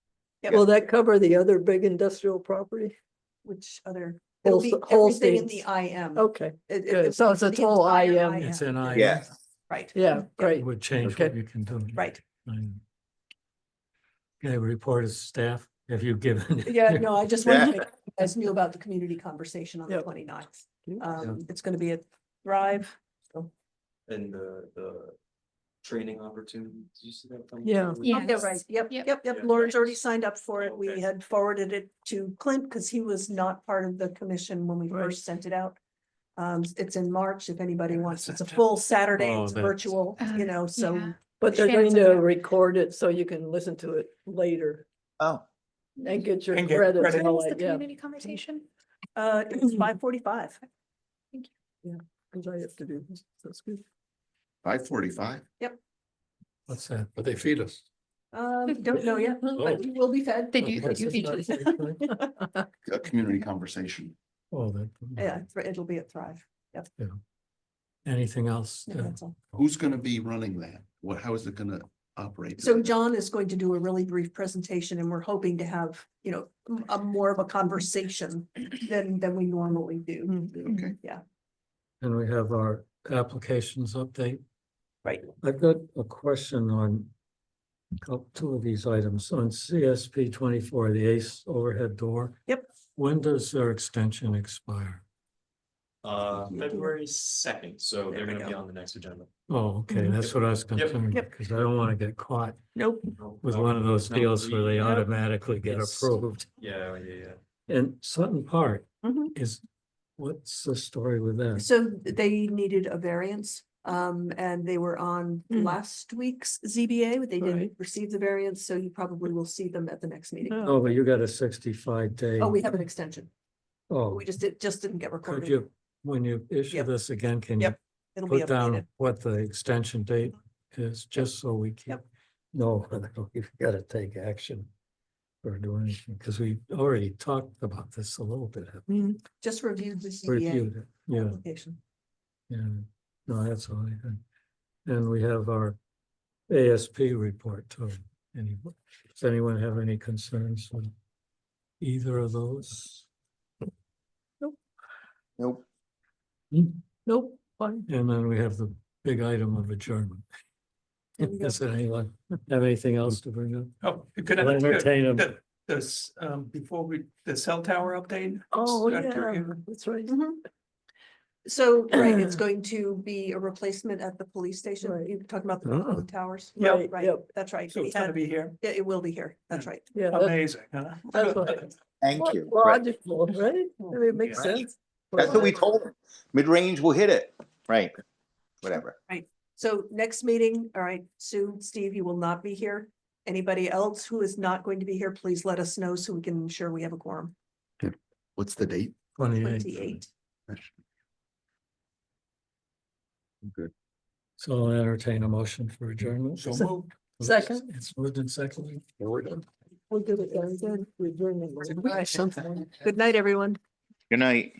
Yep. Will that cover the other big industrial property? Which other? It'll be Whole everything in the states. IM. Okay, It- good. So it's a the total entire IM. It's an I. Yeah. Right. Yeah, great. Would change Okay. what you can do. Right. Okay, report as staff, have you given? Yeah, no, I just wanted to make sure you guys knew about the community conversation on the Yep. 29th. It's gonna be a drive. So And the training opportunity. Did you see that? Yeah. Yeah, Yes. right. Yep, Yep. yep. Yeah. Lauren's already signed up for it. We Okay. had forwarded it to Clint because he was not part of the commission when we Right. first sent it out. It's in March if anybody wants. It's a full Saturday. Oh, It's that's- virtual, you know, so. Yeah. But they're Shannon going sent it to out. record it so you can listen to it later Oh, and get your And get credit. credit. When was the Yeah, community conversation? It's 5:45. because I have to do this. That's good. 5:45. What's that? But they feed us. Don't know yet, but we will be fed. They do feed you. A community conversation. Oh, that. Yeah, it'll be at Thrive. Anything else? Yeah, that's all. Who's gonna be running that? How is it gonna operate? So John is going to do a really brief presentation and we're hoping to have, you know, more of a conversation than we normally do. Okay. Yeah, And we have our applications update. right. I've got a question on two of these items. On CSP 24, the ACE overhead door. Yep. When does their extension expire? February 2nd, so There they're we gonna be go. on the next agenda. Oh, okay, that's what I was Yep. concerned, Yep. because I don't want to get caught Nope. with one of those No, deals where they Yep. automatically get It's- approved. Yeah. And Sutton Park Mhm. is, what's the story with that? So they needed a variance, and they were on Mm. last week's ZBA, but they didn't Right. receive the variance, so you probably will see them at the next meeting. Oh. Oh, but you got a 65-day. Oh, we have an extension. Oh, We just didn't get could recorded. you, when you issue Yep. this again, can you Yep. It'll be put down updated. what the extension date is, just so we can Yep. know whether we've got to take action or do anything, because we already talked about this a little bit. Just reviewed the ZBA Reviewed it, yeah, application. yeah. No, that's all I had. And we have our ASP report too. Does anyone have any concerns with either of those? nope. Nope, fine. And then we have the big item of adjournment. There we go. Does anyone have anything else to bring up? Oh, could I'll entertain 'em. This, before the cell tower update? Oh, After yeah, you- that's right. So, right, it's going to be a replacement at the police station. Right. You're talking about the Oh. phone towers? Yep. Right, Right, yep. that's right. So We it's gonna had- be here. Yeah, it will be here. That's right. Yeah, that's Amazing, huh? that's what- Thank you. Right. logical, right? I mean, it makes Yeah. sense. That's what we told them. Mid-range will hit it. Right. Whatever. So next meeting, all right, Sue, Steve, you will not be here. Anybody else who is not going to be here, please let us know so we can ensure we have a quorum. What's the date? 28. Good. So I'll entertain a motion for adjournment. So moved. Second. It's moved and seconded. We're done. We'll do it, then. We're doing it. Good night, everyone. Good night.